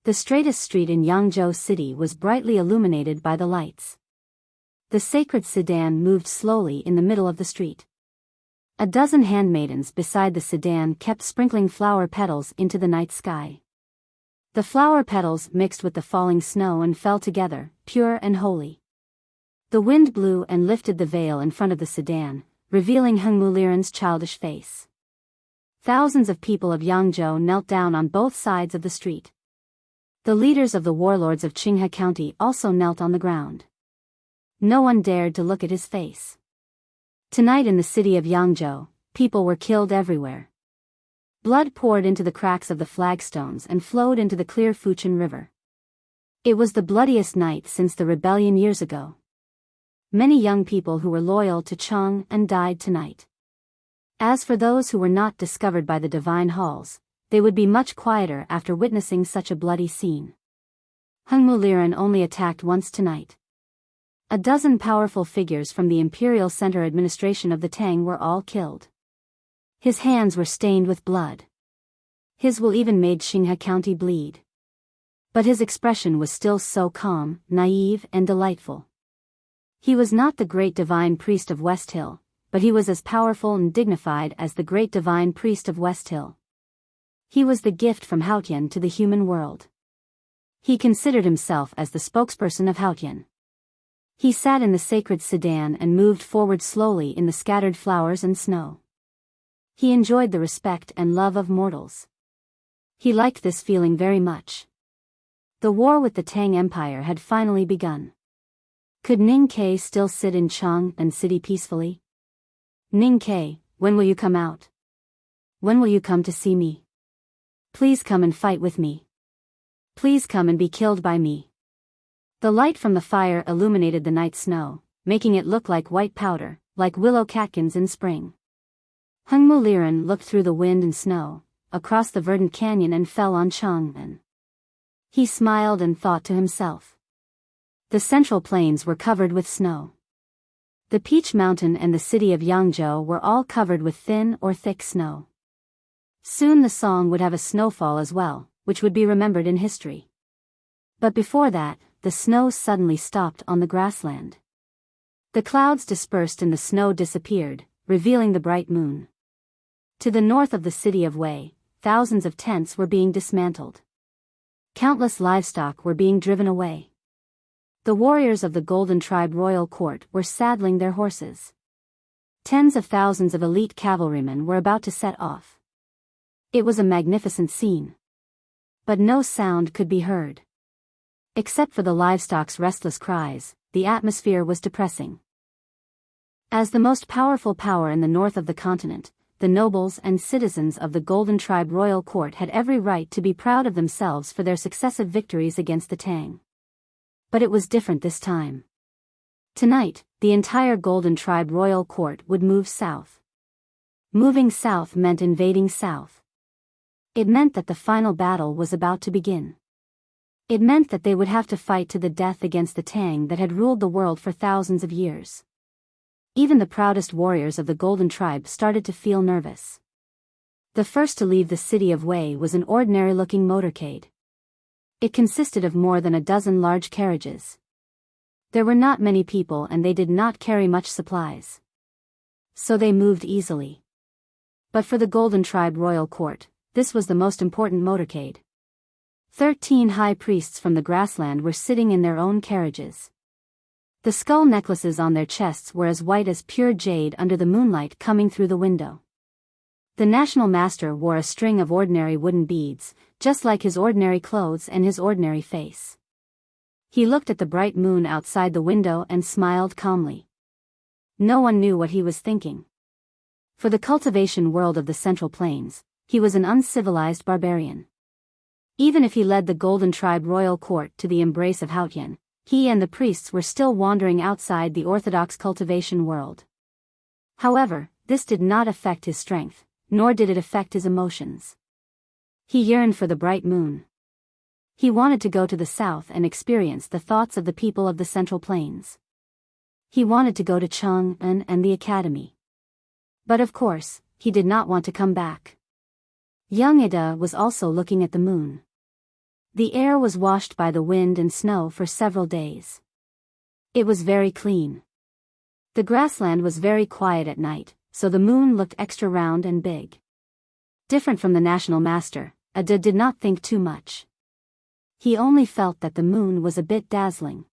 [SPEAKER 1] The straightest street in Yangzhou City was brightly illuminated by the lights. The sacred sedan moved slowly in the middle of the street. A dozen handmaidens beside the sedan kept sprinkling flower petals into the night sky. The flower petals mixed with the falling snow and fell together, pure and holy. The wind blew and lifted the veil in front of the sedan, revealing Heng Muliran's childish face. Thousands of people of Yangzhou knelt down on both sides of the street. The leaders of the warlords of Qinghe County also knelt on the ground. No one dared to look at his face. Tonight in the city of Yangzhou, people were killed everywhere. Blood poured into the cracks of the flagstones and flowed into the clear Fuchin River. It was the bloodiest night since the rebellion years ago. Many young people who were loyal to Chang and died tonight. As for those who were not discovered by the Divine Halls, they would be much quieter after witnessing such a bloody scene. Heng Muliran only attacked once tonight. A dozen powerful figures from the Imperial Center administration of the Tang were all killed. His hands were stained with blood. His will even made Qinghe County bleed. But his expression was still so calm, naive, and delightful. He was not the great divine priest of West Hill, but he was as powerful and dignified as the great divine priest of West Hill. He was the gift from Haotian to the human world. He considered himself as the spokesperson of Haotian. He sat in the sacred sedan and moved forward slowly in the scattered flowers and snow. He enjoyed the respect and love of mortals. He liked this feeling very much. The war with the Tang Empire had finally begun. Could Ning Kei still sit in Chang and City peacefully? Ning Kei, when will you come out? When will you come to see me? Please come and fight with me. Please come and be killed by me." The light from the fire illuminated the night snow, making it look like white powder, like willow catkins in spring. Hungmu Liren looked through the wind and snow, across the verdant canyon and fell on Chang'an. He smiled and thought to himself. The central plains were covered with snow. The Peach Mountain and the city of Yangzhou were all covered with thin or thick snow. Soon the song would have a snowfall as well, which would be remembered in history. But before that, the snow suddenly stopped on the grassland. The clouds dispersed and the snow disappeared, revealing the bright moon. To the north of the city of Wei, thousands of tents were being dismantled. Countless livestock were being driven away. The warriors of the Golden Tribe Royal Court were saddling their horses. Tens of thousands of elite cavalrymen were about to set off. It was a magnificent scene. But no sound could be heard. Except for the livestock's restless cries, the atmosphere was depressing. As the most powerful power in the north of the continent, the nobles and citizens of the Golden Tribe Royal Court had every right to be proud of themselves for their successive victories against the Tang. But it was different this time. Tonight, the entire Golden Tribe Royal Court would move south. Moving south meant invading south. It meant that the final battle was about to begin. It meant that they would have to fight to the death against the Tang that had ruled the world for thousands of years. Even the proudest warriors of the Golden Tribe started to feel nervous. The first to leave the city of Wei was an ordinary-looking motorcade. It consisted of more than a dozen large carriages. There were not many people and they did not carry much supplies. So they moved easily. But for the Golden Tribe Royal Court, this was the most important motorcade. 13 high priests from the grassland were sitting in their own carriages. The skull necklaces on their chests were as white as pure jade under the moonlight coming through the window. The national master wore a string of ordinary wooden beads, just like his ordinary clothes and his ordinary face. He looked at the bright moon outside the window and smiled calmly. No one knew what he was thinking. For the cultivation world of the Central Plains, he was an uncivilized barbarian. Even if he led the Golden Tribe Royal Court to the embrace of Haotian, he and the priests were still wandering outside the orthodox cultivation world. However, this did not affect his strength, nor did it affect his emotions. He yearned for the bright moon. He wanted to go to the south and experience the thoughts of the people of the Central Plains. He wanted to go to Chang'an and the academy. But of course, he did not want to come back. Young Ida was also looking at the moon. The air was washed by the wind and snow for several days. It was very clean. The grassland was very quiet at night, so the moon looked extra round and big. Different from the national master, Ada did not think too much. He only felt that the moon was a bit dazzling.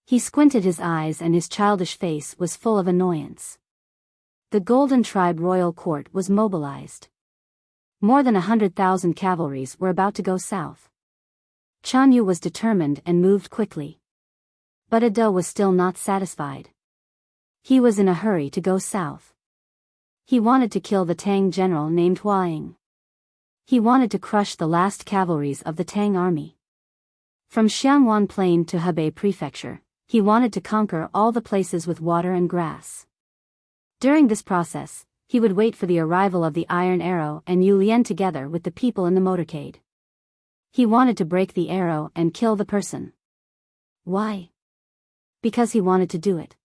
[SPEAKER 1] He squinted his eyes and his childish face was full of annoyance. The Golden Tribe Royal Court was mobilized. More than 100,000 cavalries were about to go south. Chanyu was determined and moved quickly. But Ada was still not satisfied. He was in a hurry to go south. He wanted to kill the Tang general named Huaying. He wanted to crush the last cavalries of the Tang army. From Xianwan Plain to Hebei Prefecture, he wanted to conquer all the places with water and grass. During this process, he would wait for the arrival of the Iron Arrow and Yu Lian together with the people in the motorcade. He wanted to break the arrow and kill the person. Why? Because he wanted to do it.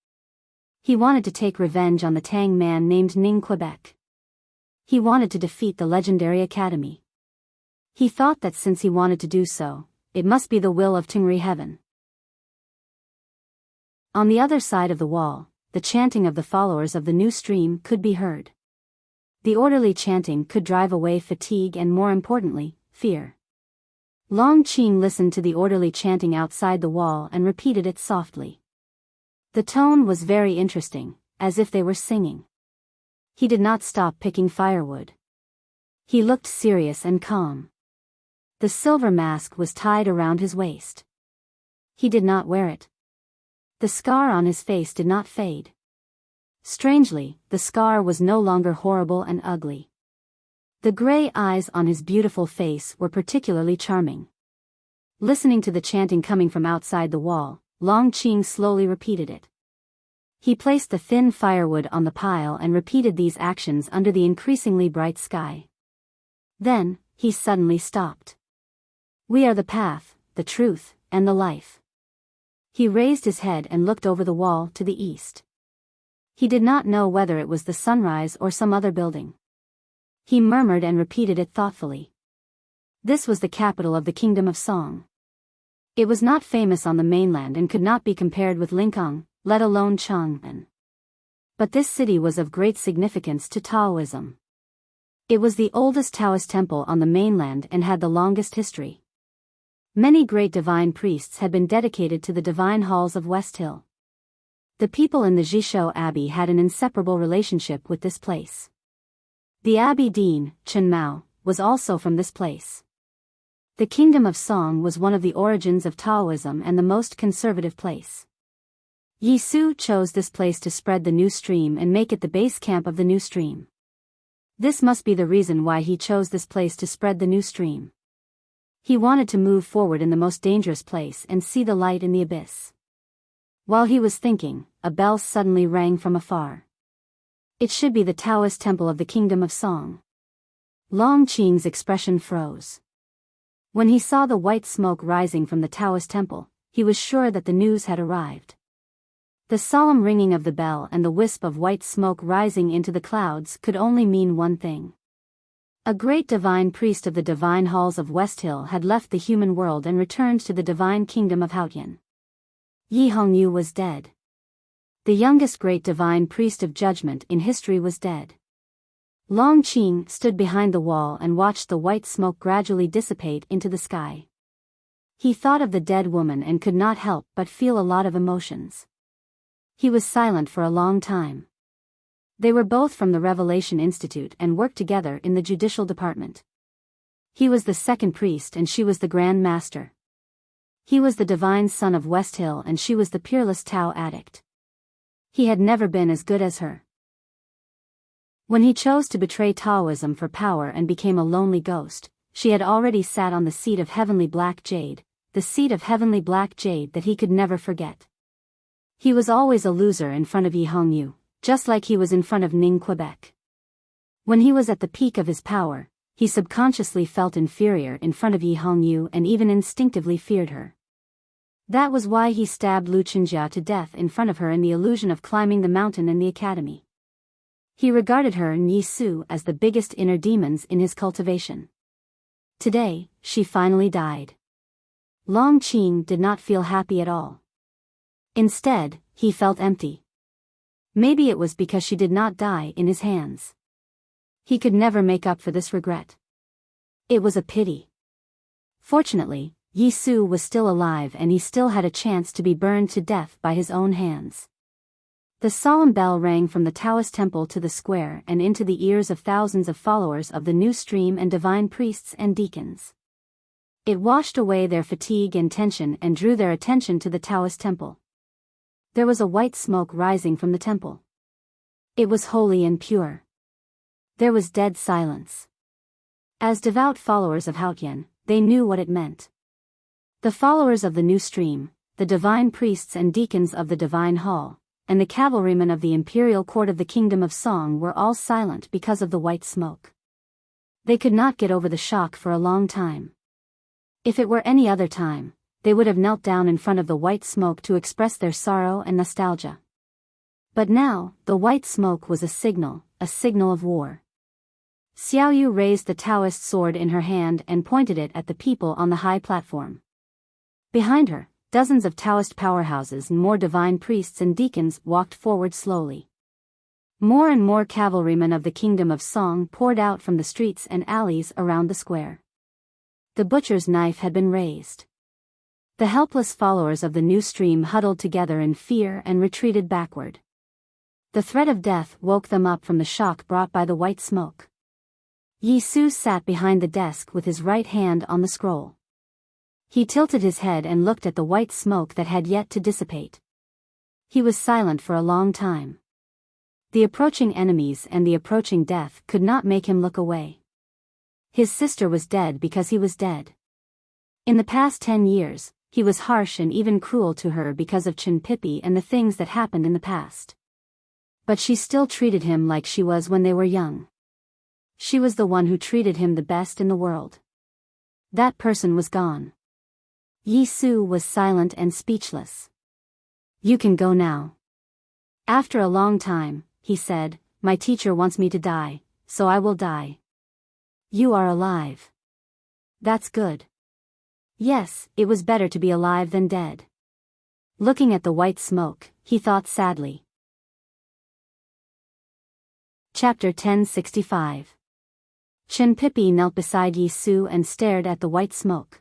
[SPEAKER 1] He wanted to take revenge on the Tang man named Ning Quebec. He wanted to defeat the legendary academy. He thought that since he wanted to do so, it must be the will of Tungri Heaven. On the other side of the wall, the chanting of the followers of the new stream could be heard. The orderly chanting could drive away fatigue and, more importantly, fear. Long Qing listened to the orderly chanting outside the wall and repeated it softly. The tone was very interesting, as if they were singing. He did not stop picking firewood. He looked serious and calm. The silver mask was tied around his waist. He did not wear it. The scar on his face did not fade. Strangely, the scar was no longer horrible and ugly. The gray eyes on his beautiful face were particularly charming. Listening to the chanting coming from outside the wall, Long Qing slowly repeated it. He placed the thin firewood on the pile and repeated these actions under the increasingly bright sky. Then, he suddenly stopped. We are the path, the truth, and the life. He raised his head and looked over the wall to the east. He did not know whether it was the sunrise or some other building. He murmured and repeated it thoughtfully. This was the capital of the Kingdom of Song. It was not famous on the mainland and could not be compared with Lingang, let alone Chang'an. But this city was of great significance to Taoism. It was the oldest Taoist temple on the mainland and had the longest history. Many great divine priests had been dedicated to the divine halls of West Hill. The people in the Jishou Abbey had an inseparable relationship with this place. The Abbey Dean, Chen Mao, was also from this place. The Kingdom of Song was one of the origins of Taoism and the most conservative place. Yi Su chose this place to spread the new stream and make it the base camp of the new stream. This must be the reason why he chose this place to spread the new stream. He wanted to move forward in the most dangerous place and see the light in the abyss. While he was thinking, a bell suddenly rang from afar. It should be the Taoist temple of the Kingdom of Song. Long Qing's expression froze. When he saw the white smoke rising from the Taoist temple, he was sure that the news had arrived. The solemn ringing of the bell and the wisp of white smoke rising into the clouds could only mean one thing. A great divine priest of the divine halls of West Hill had left the human world and returned to the divine kingdom of Haotian. Yi Hongyu was dead. The youngest great divine priest of judgment in history was dead. Long Qing stood behind the wall and watched the white smoke gradually dissipate into the sky. He thought of the dead woman and could not help but feel a lot of emotions. He was silent for a long time. They were both from the Revelation Institute and worked together in the judicial department. He was the second priest and she was the Grand Master. He was the divine son of West Hill and she was the peerless Tao addict. He had never been as good as her. When he chose to betray Taoism for power and became a lonely ghost, she had already sat on the seat of heavenly black jade, the seat of heavenly black jade that he could never forget. He was always a loser in front of Yi Hongyu, just like he was in front of Ning Quebec. When he was at the peak of his power, he subconsciously felt inferior in front of Yi Hongyu and even instinctively feared her. That was why he stabbed Lu Chenjia to death in front of her in the illusion of climbing the mountain in the academy. He regarded her and Yi Su as the biggest inner demons in his cultivation. Today, she finally died. Long Qing did not feel happy at all. Instead, he felt empty. Maybe it was because she did not die in his hands. He could never make up for this regret. It was a pity. Fortunately, Yi Su was still alive and he still had a chance to be burned to death by his own hands. The solemn bell rang from the Taoist temple to the square and into the ears of thousands of followers of the new stream and divine priests and deacons. It washed away their fatigue and tension and drew their attention to the Taoist temple. There was a white smoke rising from the temple. It was holy and pure. There was dead silence. As devout followers of Haotian, they knew what it meant. The followers of the new stream, the divine priests and deacons of the divine hall, and the cavalrymen of the imperial court of the Kingdom of Song were all silent because of the white smoke. They could not get over the shock for a long time. If it were any other time, they would have knelt down in front of the white smoke to express their sorrow and nostalgia. But now, the white smoke was a signal of war. Xiaoyu raised the Taoist sword in her hand and pointed it at the people on the high platform. Behind her, dozens of Taoist powerhouses and more divine priests and deacons walked forward slowly. More and more cavalrymen of the Kingdom of Song poured out from the streets and alleys around the square. The butcher's knife had been raised. The helpless followers of the new stream huddled together in fear and retreated backward. The threat of death woke them up from the shock brought by the white smoke. Yi Su sat behind the desk with his right hand on the scroll. He tilted his head and looked at the white smoke that had yet to dissipate. He was silent for a long time. The approaching enemies and the approaching death could not make him look away. His sister was dead because he was dead. In the past 10 years, he was harsh and even cruel to her because of Chinpipi and the things that happened in the past. But she still treated him like she was when they were young. She was the one who treated him the best in the world. That person was gone. Yi Su was silent and speechless. You can go now. After a long time, he said, my teacher wants me to die, so I will die. You are alive. That's good. Yes, it was better to be alive than dead. Looking at the white smoke, he thought sadly. Chapter 1065. Chinpipi knelt beside Yi Su and stared at the white smoke.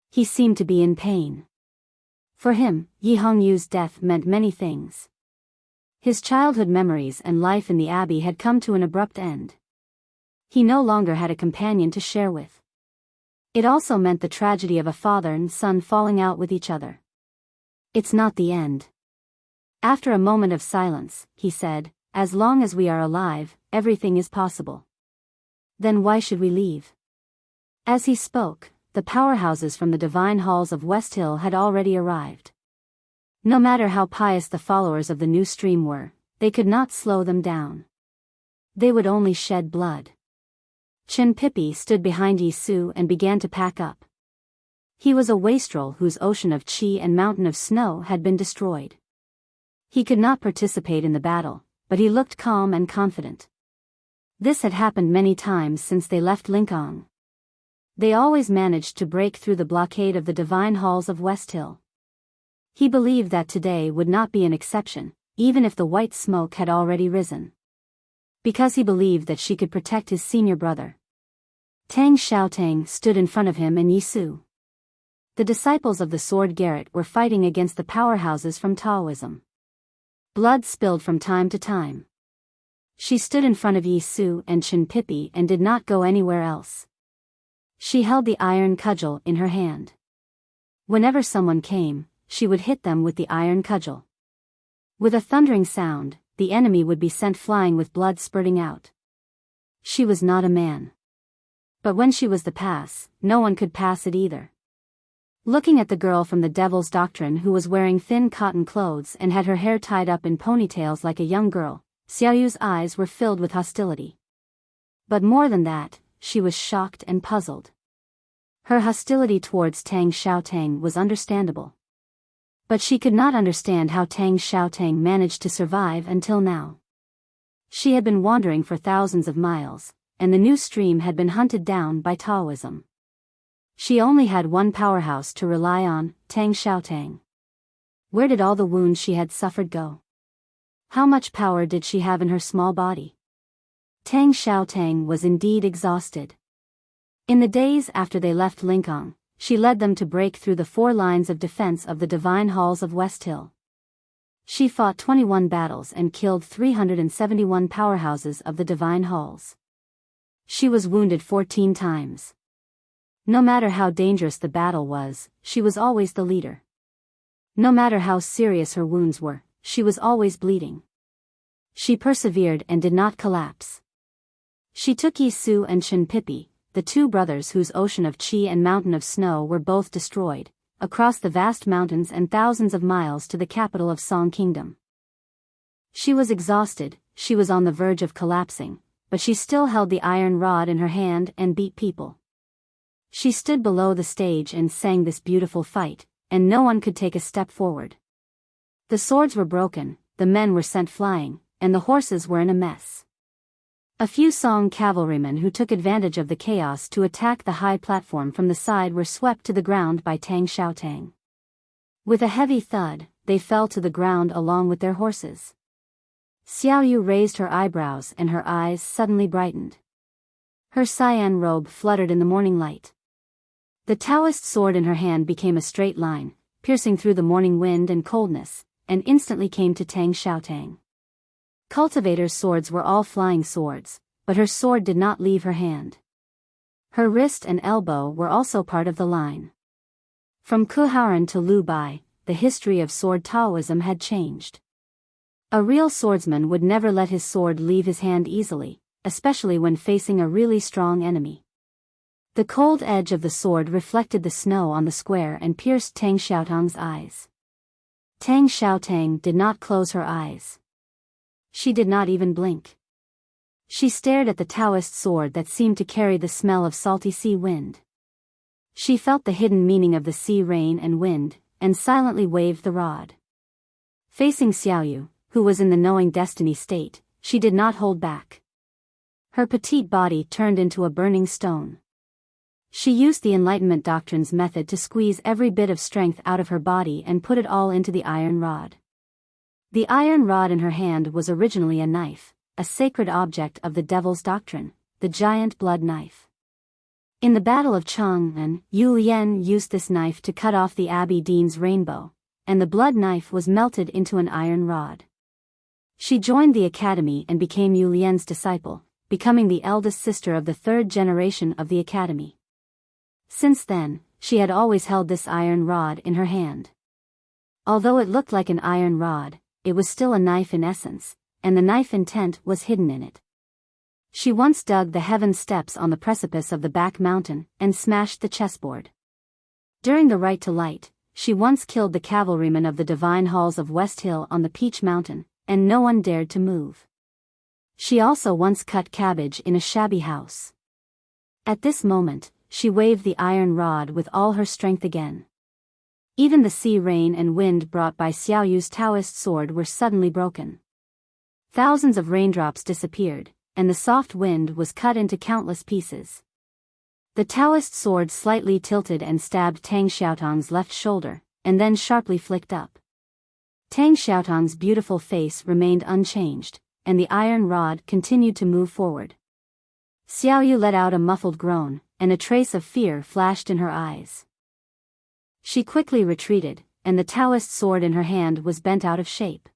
[SPEAKER 1] He seemed to be in pain. For him, Yi Hongyu's death meant many things. His childhood memories and life in the abbey had come to an abrupt end. He no longer had a companion to share with. It also meant the tragedy of a father and son falling out with each other. It's not the end. After a moment of silence, he said, as long as we are alive, everything is possible. Then why should we leave? As he spoke, the powerhouses from the divine halls of West Hill had already arrived. No matter how pious the followers of the new stream were, they could not slow them down. They would only shed blood. Chinpipi stood behind Yi Su and began to pack up. He was a wastrel whose ocean of qi and mountain of snow had been destroyed. He could not participate in the battle, but he looked calm and confident. This had happened many times since they left Lingang. They always managed to break through the blockade of the divine halls of West Hill. He believed that today would not be an exception, even if the white smoke had already risen. Because he believed that she could protect his senior brother. Tang Xiaotang stood in front of him and Yi Su. The disciples of the Sword Garret were fighting against the powerhouses from Taoism. Blood spilled from time to time. She stood in front of Yi Su and Chinpipi and did not go anywhere else. She held the iron cudgel in her hand. Whenever someone came, she would hit them with the iron cudgel. With a thundering sound, the enemy would be sent flying with blood spurting out. She was not a man. But when she was the pass, no one could pass it either. Looking at the girl from the Devil's Doctrine who was wearing thin cotton clothes and had her hair tied up in ponytails like a young girl, Xiaoyu's eyes were filled with hostility. But more than that, she was shocked and puzzled. Her hostility towards Tang Xiaotang was understandable. But she could not understand how Tang Xiaotang managed to survive until now. She had been wandering for thousands of miles, and the new stream had been hunted down by Taoism. She only had one powerhouse to rely on, Tang Xiaotang. Where did all the wounds she had suffered go? How much power did she have in her small body? Tang Xiaotang was indeed exhausted. In the days after they left Lingang, she led them to break through the 4 lines of defense of the divine halls of West Hill. She fought 21 battles and killed 371 powerhouses of the divine halls. She was wounded 14 times. No matter how dangerous the battle was, she was always the leader. No matter how serious her wounds were, she was always bleeding. She persevered and did not collapse. She took Yi Su and Chinpipi, the 2 brothers whose ocean of qi and mountain of snow were both destroyed, across the vast mountains and thousands of miles to the capital of Song Kingdom. She was exhausted, she was on the verge of collapsing, but she still held the iron rod in her hand and beat people. She stood below the stage and sang this beautiful fight, and no one could take a step forward. The swords were broken, the men were sent flying, and the horses were in a mess. A few Song cavalrymen who took advantage of the chaos to attack the high platform from the side were swept to the ground by Tang Xiaotang. With a heavy thud, they fell to the ground along with their horses. Xiaoyu raised her eyebrows and her eyes suddenly brightened. Her cyan robe fluttered in the morning light. The Taoist sword in her hand became a straight line, piercing through the morning wind and coldness, and instantly came to Tang Xiaotang. Cultivators' swords were all flying swords, but her sword did not leave her hand. Her wrist and elbow were also part of the line. From Kuharan to Lu Bai, the history of sword Taoism had changed. A real swordsman would never let his sword leave his hand easily, especially when facing a really strong enemy. The cold edge of the sword reflected the snow on the square and pierced Tang Xiaotang's eyes. Tang Xiaotang did not close her eyes. She did not even blink. She stared at the Taoist sword that seemed to carry the smell of salty sea wind. She felt the hidden meaning of the sea rain and wind, and silently waved the rod. Facing Xiaoyu, who was in the knowing destiny state, she did not hold back. Her petite body turned into a burning stone. She used the Enlightenment Doctrine's method to squeeze every bit of strength out of her body and put it all into the iron rod. The iron rod in her hand was originally a knife, a sacred object of the Devil's Doctrine, the giant blood knife. In the Battle of Chang'an, Yu Lian used this knife to cut off the Abbey Dean's rainbow, and the blood knife was melted into an iron rod. She joined the academy and became Yu Lian's disciple, becoming the eldest sister of the third generation of the academy. Since then, she had always held this iron rod in her hand. Although it looked like an iron rod, it was still a knife in essence, and the knife intent was hidden in it. She once dug the heaven steps on the precipice of the back mountain and smashed the chessboard. During the Right to Light, she once killed the cavalrymen of the divine halls of West Hill on the Peach Mountain, and no one dared to move. She also once cut cabbage in a shabby house. At this moment, she waved the iron rod with all her strength again. Even the sea rain and wind brought by Xiaoyu's Taoist sword were suddenly broken. Thousands of raindrops disappeared, and the soft wind was cut into countless pieces. The Taoist sword slightly tilted and stabbed Tang Xiaotang's left shoulder, and then sharply flicked up. Tang Xiaotang's beautiful face remained unchanged, and the iron rod continued to move forward. Xiaoyu let out a muffled groan, and a trace of fear flashed in her eyes. She quickly retreated, and the Taoist sword in her hand was bent out of shape.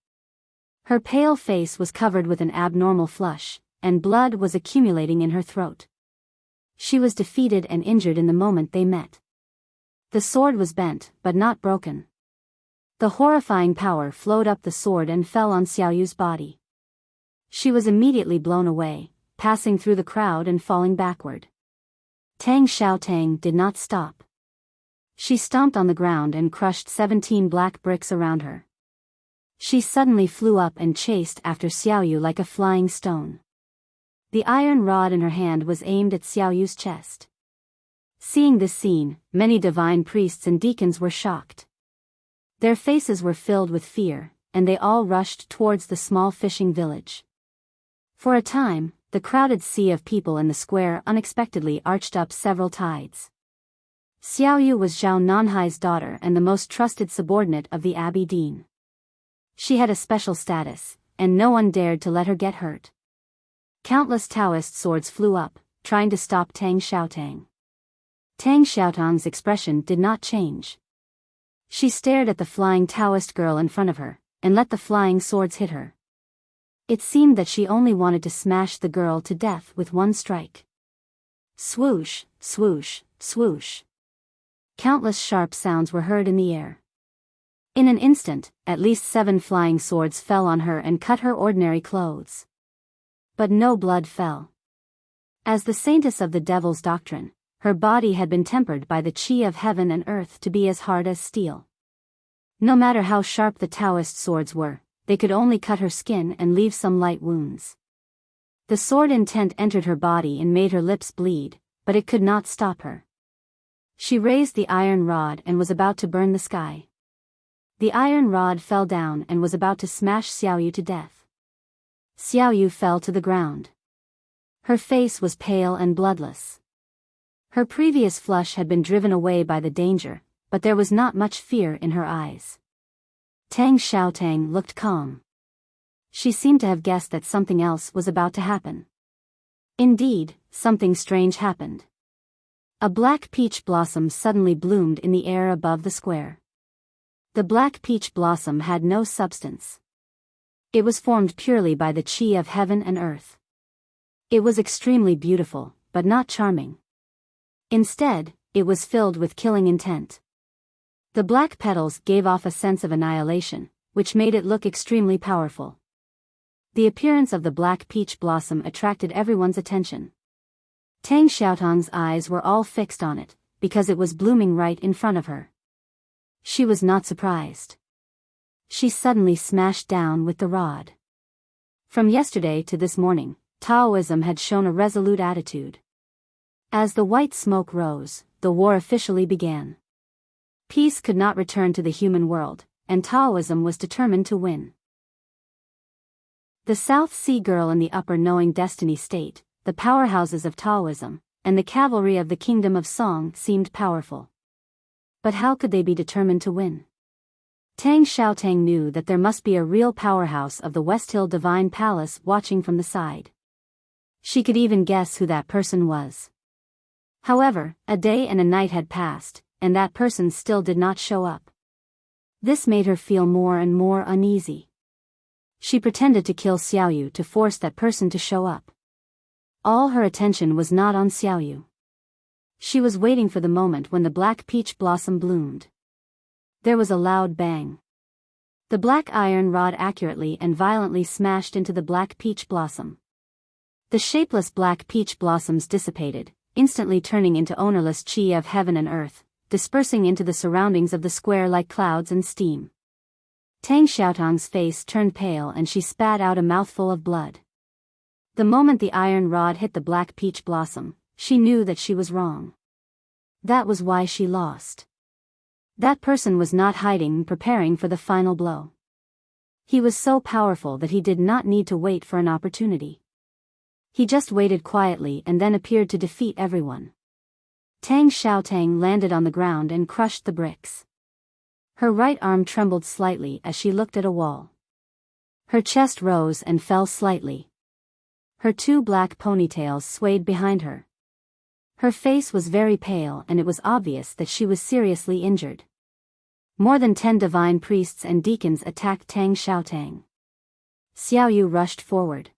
[SPEAKER 1] Her pale face was covered with an abnormal flush, and blood was accumulating in her throat. She was defeated and injured in the moment they met. The sword was bent, but not broken. The horrifying power flowed up the sword and fell on Xiaoyu's body. She was immediately blown away, passing through the crowd and falling backward. Tang Xiaotang did not stop. She stomped on the ground and crushed 17 black bricks around her. She suddenly flew up and chased after Xiaoyu like a flying stone. The iron rod in her hand was aimed at Xiaoyu's chest. Seeing this scene, many divine priests and deacons were shocked. Their faces were filled with fear, and they all rushed towards the small fishing village. For a time, the crowded sea of people in the square unexpectedly arched up several tides. Xiaoyu was Zhao Nanhai's daughter and the most trusted subordinate of the Abbey Dean. She had a special status, and no one dared to let her get hurt. Countless Taoist swords flew up, trying to stop Tang Xiaotang. Tang Xiaotang's expression did not change. She stared at the flying Taoist girl in front of her, and let the flying swords hit her. It seemed that she only wanted to smash the girl to death with one strike. Swoosh, swoosh, swoosh. Countless sharp sounds were heard in the air. In an instant, at least 7 flying swords fell on her and cut her ordinary clothes. But no blood fell. As the saintess of the Devil's Doctrine, her body had been tempered by the qi of heaven and earth to be as hard as steel. No matter how sharp the Taoist swords were, they could only cut her skin and leave some light wounds. The sword intent entered her body and made her lips bleed, but it could not stop her. She raised the iron rod and was about to burn the sky. The iron rod fell down and was about to smash Xiaoyu to death. Xiaoyu fell to the ground. Her face was pale and bloodless. Her previous flush had been driven away by the danger, but there was not much fear in her eyes. Tang Xiaotang looked calm. She seemed to have guessed that something else was about to happen. Indeed, something strange happened. A black peach blossom suddenly bloomed in the air above the square. The black peach blossom had no substance. It was formed purely by the qi of heaven and earth. It was extremely beautiful, but not charming. Instead, it was filled with killing intent. The black petals gave off a sense of annihilation, which made it look extremely powerful. The appearance of the black peach blossom attracted everyone's attention. Tang Xiaotong's eyes were all fixed on it, because it was blooming right in front of her. She was not surprised. She suddenly smashed down with the rod. From yesterday to this morning, Taoism had shown a resolute attitude. As the white smoke rose, the war officially began. Peace could not return to the human world, and Taoism was determined to win. The South Sea Girl in the Upper Knowing Destiny state, the powerhouses of Taoism, and the cavalry of the Kingdom of Song seemed powerful. But how could they be determined to win? Tang Xiaotang knew that there must be a real powerhouse of the West Hill Divine Palace watching from the side. She could even guess who that person was. However, a day and a night had passed, and that person still did not show up. This made her feel more and more uneasy. She pretended to kill Xiaoyu to force that person to show up. All her attention was not on Xiaoyu. She was waiting for the moment when the black peach blossom bloomed. There was a loud bang. The black iron rod accurately and violently smashed into the black peach blossom. The shapeless black peach blossoms dissipated, instantly turning into ownerless chi of heaven and earth, dispersing into the surroundings of the square like clouds and steam. Tang Xiaotong's face turned pale and she spat out a mouthful of blood. The moment the iron rod hit the black peach blossom, she knew that she was wrong. That was why she lost. That person was not hiding, preparing for the final blow. He was so powerful that he did not need to wait for an opportunity. He just waited quietly and then appeared to defeat everyone. Tang Xiaotang landed on the ground and crushed the bricks. Her right arm trembled slightly as she looked at a wall. Her chest rose and fell slightly. Her two black ponytails swayed behind her. Her face was very pale and it was obvious that she was seriously injured. More than 10 divine priests and deacons attacked Tang Xiaotang. Xiaoyu rushed forward.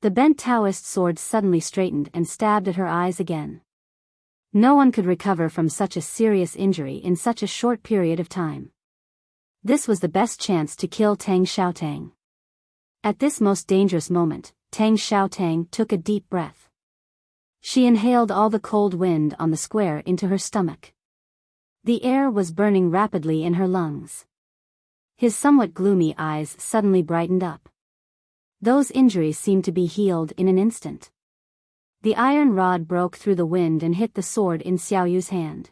[SPEAKER 1] The bent Taoist sword suddenly straightened and stabbed at her eyes again. No one could recover from such a serious injury in such a short period of time. This was the best chance to kill Tang Xiaotang. At this most dangerous moment, Tang Xiaotang took a deep breath. She inhaled all the cold wind on the square into her stomach. The air was burning rapidly in her lungs. His somewhat gloomy eyes suddenly brightened up. Those injuries seemed to be healed in an instant. The iron rod broke through the wind and hit the sword in Xiaoyu's hand.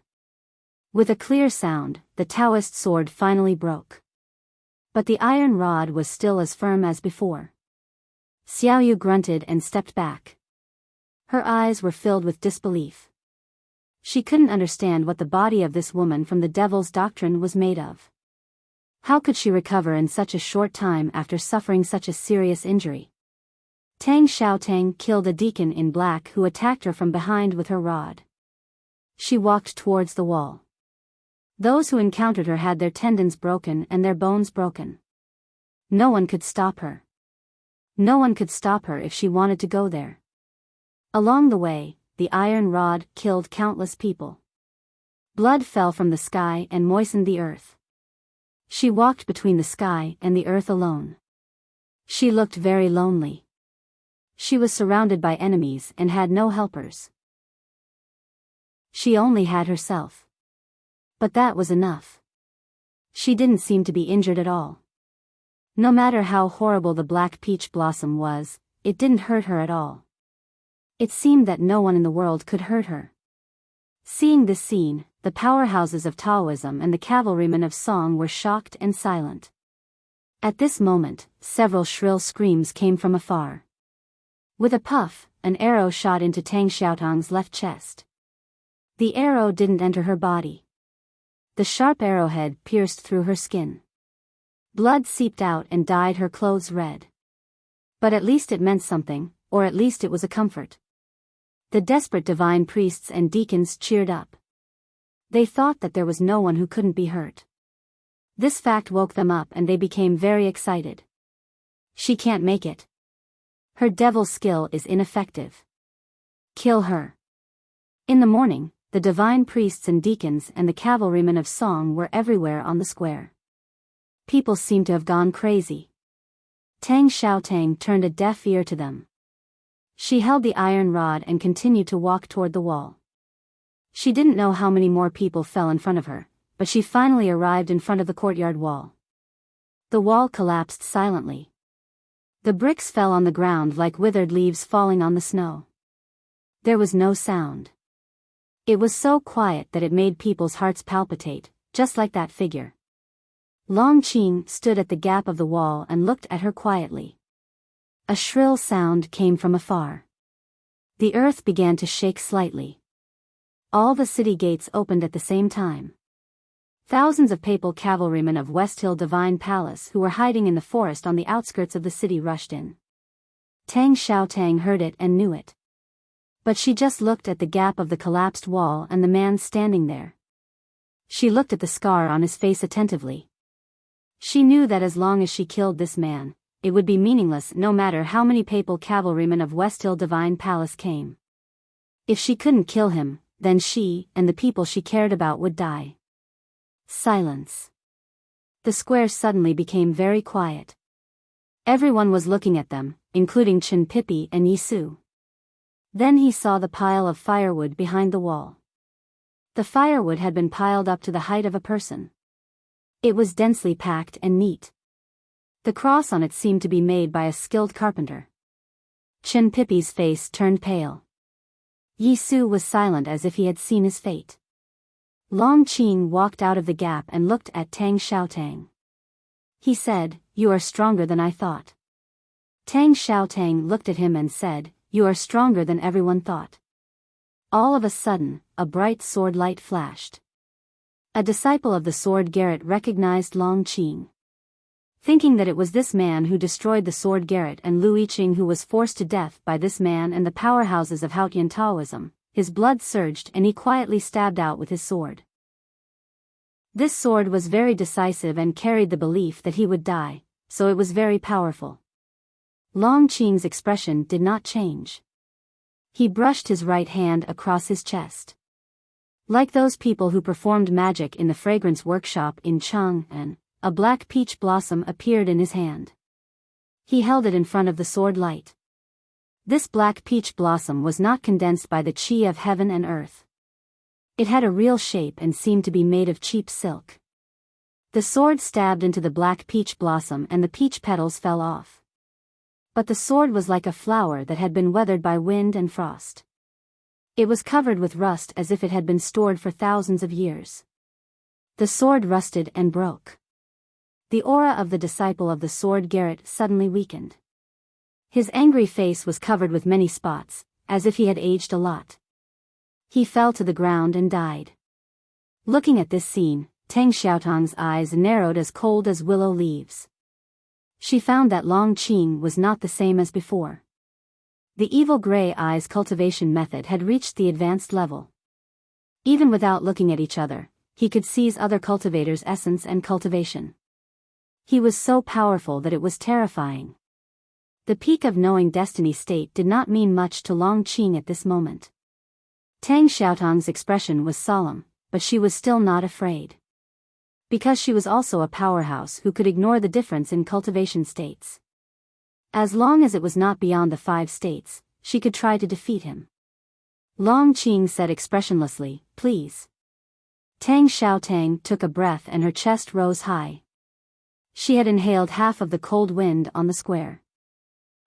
[SPEAKER 1] With a clear sound, the Taoist sword finally broke. But the iron rod was still as firm as before. Xiaoyu grunted and stepped back. Her eyes were filled with disbelief. She couldn't understand what the body of this woman from the devil's doctrine was made of. How could she recover in such a short time after suffering such a serious injury? Tang Xiaotang killed a deacon in black who attacked her from behind with her rod. She walked towards the wall. Those who encountered her had their tendons broken and their bones broken. No one could stop her. No one could stop her if she wanted to go there. Along the way, the iron rod killed countless people. Blood fell from the sky and moistened the earth. She walked between the sky and the earth alone. She looked very lonely. She was surrounded by enemies and had no helpers. She only had herself. But that was enough. She didn't seem to be injured at all. No matter how horrible the black peach blossom was, it didn't hurt her at all. It seemed that no one in the world could hurt her. Seeing this scene, the powerhouses of Taoism and the cavalrymen of Song were shocked and silent. At this moment, several shrill screams came from afar. With a puff, an arrow shot into Tang Xiaotang's left chest. The arrow didn't enter her body. The sharp arrowhead pierced through her skin. Blood seeped out and dyed her clothes red. But at least it meant something, or at least it was a comfort. The desperate divine priests and deacons cheered up. They thought that there was no one who couldn't be hurt. This fact woke them up and they became very excited. She can't make it. Her devil skill is ineffective. Kill her. In the morning, the divine priests and deacons and the cavalrymen of Song were everywhere on the square. People seemed to have gone crazy. Tang Xiaotang turned a deaf ear to them. She held the iron rod and continued to walk toward the wall. She didn't know how many more people fell in front of her, but she finally arrived in front of the courtyard wall. The wall collapsed silently. The bricks fell on the ground like withered leaves falling on the snow. There was no sound. It was so quiet that it made people's hearts palpitate, just like that figure. Long Qing stood at the gap of the wall and looked at her quietly. A shrill sound came from afar. The earth began to shake slightly. All the city gates opened at the same time. Thousands of papal cavalrymen of West Hill Divine Palace who were hiding in the forest on the outskirts of the city rushed in. Tang Xiaotang heard it and knew it. But she just looked at the gap of the collapsed wall and the man standing there. She looked at the scar on his face attentively. She knew that as long as she killed this man, it would be meaningless no matter how many papal cavalrymen of West Hill Divine Palace came. If she couldn't kill him, then she and the people she cared about would die. Silence. The square suddenly became very quiet. Everyone was looking at them, including Chen Pipi and Yisu. Then he saw the pile of firewood behind the wall. The firewood had been piled up to the height of a person. It was densely packed and neat. The cross on it seemed to be made by a skilled carpenter. Chen Pipi's face turned pale. Yisu was silent as if he had seen his fate. Long Qing walked out of the gap and looked at Tang Xiaotang. He said, "You are stronger than I thought." Tang Xiaotang looked at him and said, "You are stronger than everyone thought." All of a sudden, a bright sword light flashed. A disciple of the sword Garrett recognized Long Qing. Thinking that it was this man who destroyed the sword Garrett and Lu Yiqing who was forced to death by this man and the powerhouses of Haotian Taoism, his blood surged and he quietly stabbed out with his sword. This sword was very decisive and carried the belief that he would die, so it was very powerful. Long Qing's expression did not change. He brushed his right hand across his chest. Like those people who performed magic in the fragrance workshop in Chang'an, a black peach blossom appeared in his hand. He held it in front of the sword light. This black peach blossom was not condensed by the qi of heaven and earth. It had a real shape and seemed to be made of cheap silk. The sword stabbed into the black peach blossom and the peach petals fell off. But the sword was like a flower that had been weathered by wind and frost. It was covered with rust as if it had been stored for thousands of years. The sword rusted and broke. The aura of the disciple of the sword Garrett suddenly weakened. His angry face was covered with many spots, as if he had aged a lot. He fell to the ground and died. Looking at this scene, Tang Xiaotang's eyes narrowed as cold as willow leaves. She found that Long Qing was not the same as before. The evil gray eyes cultivation method had reached the advanced level. Even without looking at each other, he could seize other cultivators' essence and cultivation. He was so powerful that it was terrifying. The peak of knowing destiny state did not mean much to Long Qing at this moment. Tang Xiaotang's expression was solemn, but she was still not afraid. Because she was also a powerhouse who could ignore the difference in cultivation states. As long as it was not beyond the 5 states, she could try to defeat him. Long Qing said expressionlessly, "Please." Tang Xiaotang took a breath and her chest rose high. She had inhaled half of the cold wind on the square.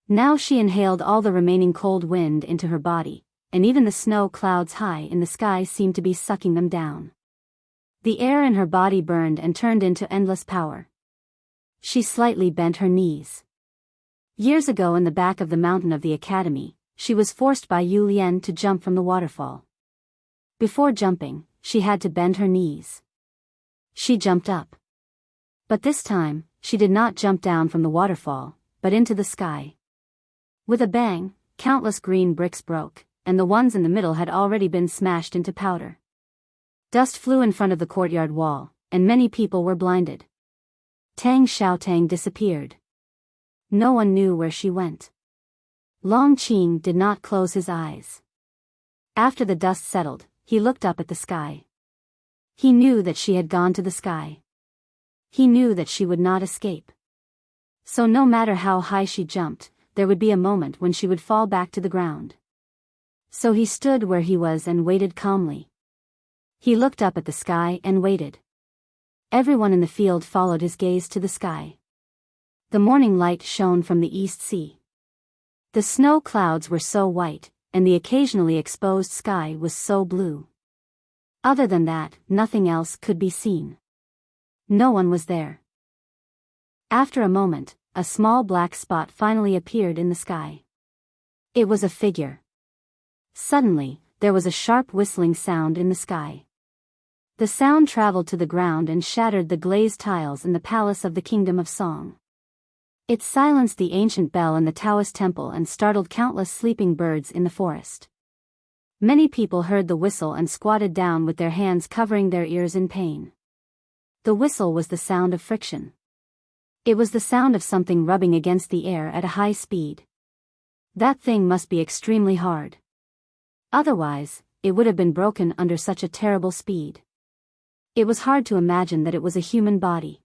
[SPEAKER 1] Now she inhaled all the remaining cold wind into her body, and even the snow clouds high in the sky seemed to be sucking them down. The air in her body burned and turned into endless power. She slightly bent her knees. Years ago in the back of the mountain of the academy, she was forced by Yu Lian to jump from the waterfall. Before jumping, she had to bend her knees. She jumped up. But this time, she did not jump down from the waterfall, but into the sky. With a bang, countless green bricks broke, and the ones in the middle had already been smashed into powder. Dust flew in front of the courtyard wall, and many people were blinded. Tang Xiaotang disappeared. No one knew where she went. Long Qing did not close his eyes. After the dust settled, he looked up at the sky. He knew that she had gone to the sky. He knew that she would not escape. So no matter how high she jumped, there would be a moment when she would fall back to the ground. So he stood where he was and waited calmly. He looked up at the sky and waited. Everyone in the field followed his gaze to the sky. The morning light shone from the east sea. The snow clouds were so white, and the occasionally exposed sky was so blue. Other than that, nothing else could be seen. No one was there. After a moment, a small black spot finally appeared in the sky. It was a figure. Suddenly, there was a sharp whistling sound in the sky. The sound traveled to the ground and shattered the glazed tiles in the palace of the Kingdom of Song. It silenced the ancient bell in the Taoist temple and startled countless sleeping birds in the forest. Many people heard the whistle and squatted down with their hands covering their ears in pain. The whistle was the sound of friction. It was the sound of something rubbing against the air at a high speed. That thing must be extremely hard. Otherwise, it would have been broken under such a terrible speed. It was hard to imagine that it was a human body.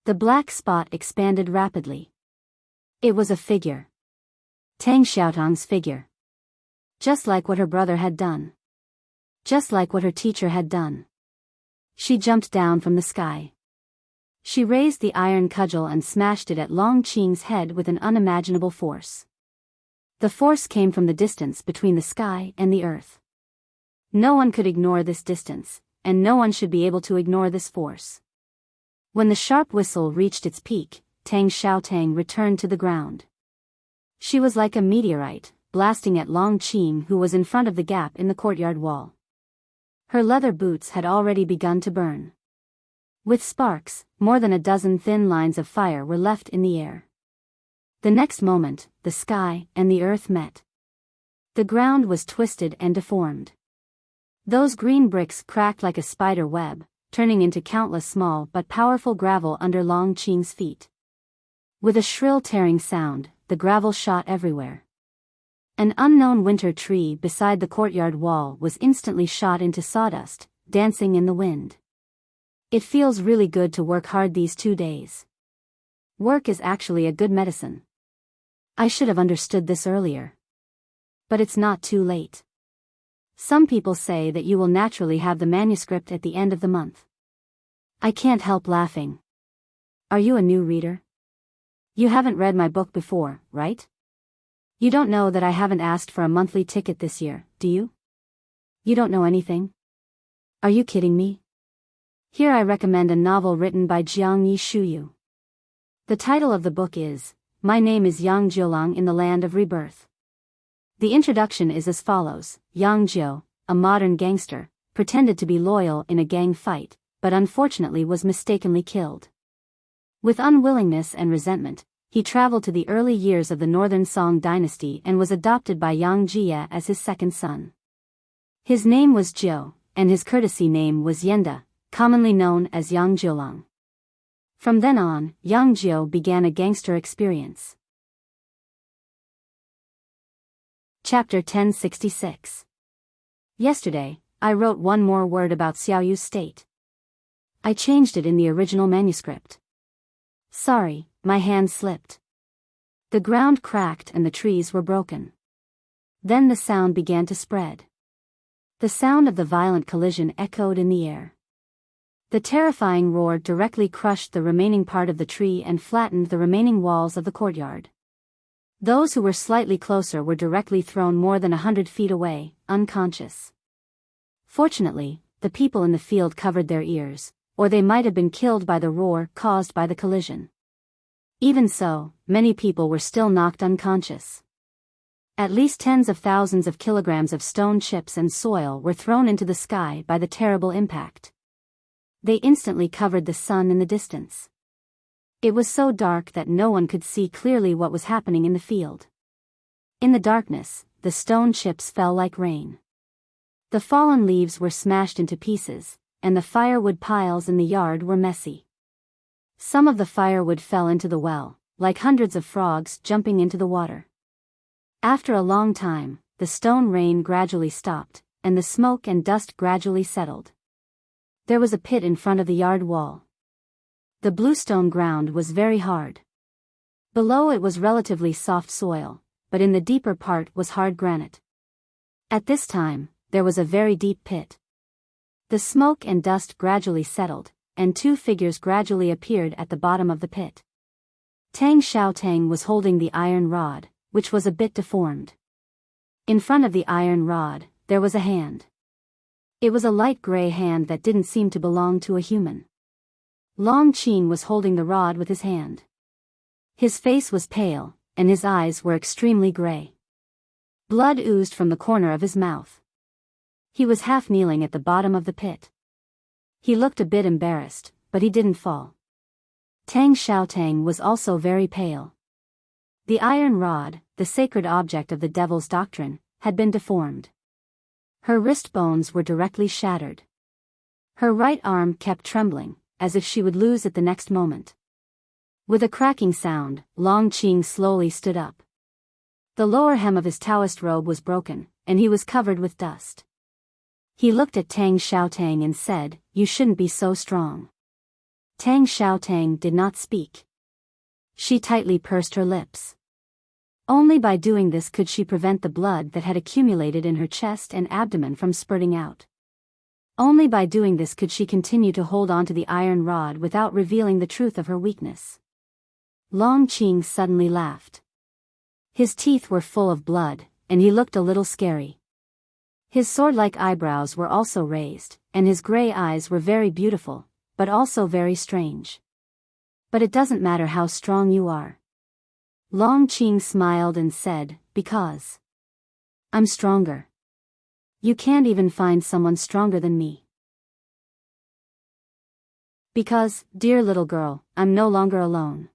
[SPEAKER 1] The black spot expanded rapidly. It was a figure. Tang Xiaotong's figure. Just like what her brother had done. Just like what her teacher had done. She jumped down from the sky. She raised the iron cudgel and smashed it at Long Qing's head with an unimaginable force. The force came from the distance between the sky and the earth. No one could ignore this distance, and no one should be able to ignore this force. When the sharp whistle reached its peak, Tang Xiaotang returned to the ground. She was like a meteorite, blasting at Long Qing, who was in front of the gap in the courtyard wall. Her leather boots had already begun to burn. With sparks, more than a dozen thin lines of fire were left in the air. The next moment, the sky and the earth met. The ground was twisted and deformed. Those green bricks cracked like a spider web, turning into countless small but powerful gravel under Long Qing's feet. With a shrill tearing sound, the gravel shot everywhere. An unknown winter tree beside the courtyard wall was instantly shot into sawdust, dancing in the wind. It feels really good to work hard these 2 days. Work is actually a good medicine. I should have understood this earlier. But it's not too late. Some people say that you will naturally have the manuscript at the end of the month. I can't help laughing. Are you a new reader? You haven't read my book before, right? You don't know that I haven't asked for a monthly ticket this year, do you? You don't know anything? Are you kidding me? Here I recommend a novel written by Jiang Yi Shuyu. The title of the book is, My Name is Yang Jiulang in the Land of Rebirth. The introduction is as follows: Yang Jiu, a modern gangster, pretended to be loyal in a gang fight, but unfortunately was mistakenly killed. With unwillingness and resentment, he traveled to the early years of the Northern Song dynasty and was adopted by Yang Jie as his second son. His name was Jiu, and his courtesy name was Yenda, commonly known as Yang Jiulang. From then on, Yang Jiu began a gangster experience. Chapter 1066. Yesterday, I wrote one more word about Xiaoyu's state. I changed it in the original manuscript. Sorry, my hand slipped. The ground cracked and the trees were broken. Then the sound began to spread. The sound of the violent collision echoed in the air. The terrifying roar directly crushed the remaining part of the tree and flattened the remaining walls of the courtyard. Those who were slightly closer were directly thrown more than 100 feet away, unconscious. Fortunately, the people in the field covered their ears, or they might have been killed by the roar caused by the collision. Even so, many people were still knocked unconscious. At least tens of thousands of kilograms of stone chips and soil were thrown into the sky by the terrible impact. They instantly covered the sun in the distance. It was so dark that no one could see clearly what was happening in the field. In the darkness, the stone chips fell like rain. The fallen leaves were smashed into pieces, and the firewood piles in the yard were messy. Some of the firewood fell into the well, like hundreds of frogs jumping into the water. After a long time, the stone rain gradually stopped, and the smoke and dust gradually settled. There was a pit in front of the yard wall. The bluestone ground was very hard. Below it was relatively soft soil, but in the deeper part was hard granite. At this time, there was a very deep pit. The smoke and dust gradually settled, and two figures gradually appeared at the bottom of the pit. Tang Xiaotang was holding the iron rod, which was a bit deformed. In front of the iron rod, there was a hand. It was a light gray hand that didn't seem to belong to a human. Long Qing was holding the rod with his hand. His face was pale, and his eyes were extremely gray. Blood oozed from the corner of his mouth. He was half kneeling at the bottom of the pit. He looked a bit embarrassed, but he didn't fall. Tang Xiaotang was also very pale. The iron rod, the sacred object of the devil's doctrine, had been deformed. Her wrist bones were directly shattered. Her right arm kept trembling, as if she would lose it the next moment. With a cracking sound, Long Qing slowly stood up. The lower hem of his Taoist robe was broken, and he was covered with dust. He looked at Tang Xiaotang and said, "You shouldn't be so strong." Tang Xiaotang did not speak. She tightly pursed her lips. Only by doing this could she prevent the blood that had accumulated in her chest and abdomen from spurting out. Only by doing this could she continue to hold on to the iron rod without revealing the truth of her weakness. Long Qing suddenly laughed. His teeth were full of blood, and he looked a little scary. His sword-like eyebrows were also raised, and his gray eyes were very beautiful, but also very strange. "But it doesn't matter how strong you are." Long Qing smiled and said, "Because I'm stronger. You can't even find someone stronger than me. Because, dear little girl, I'm no longer alone."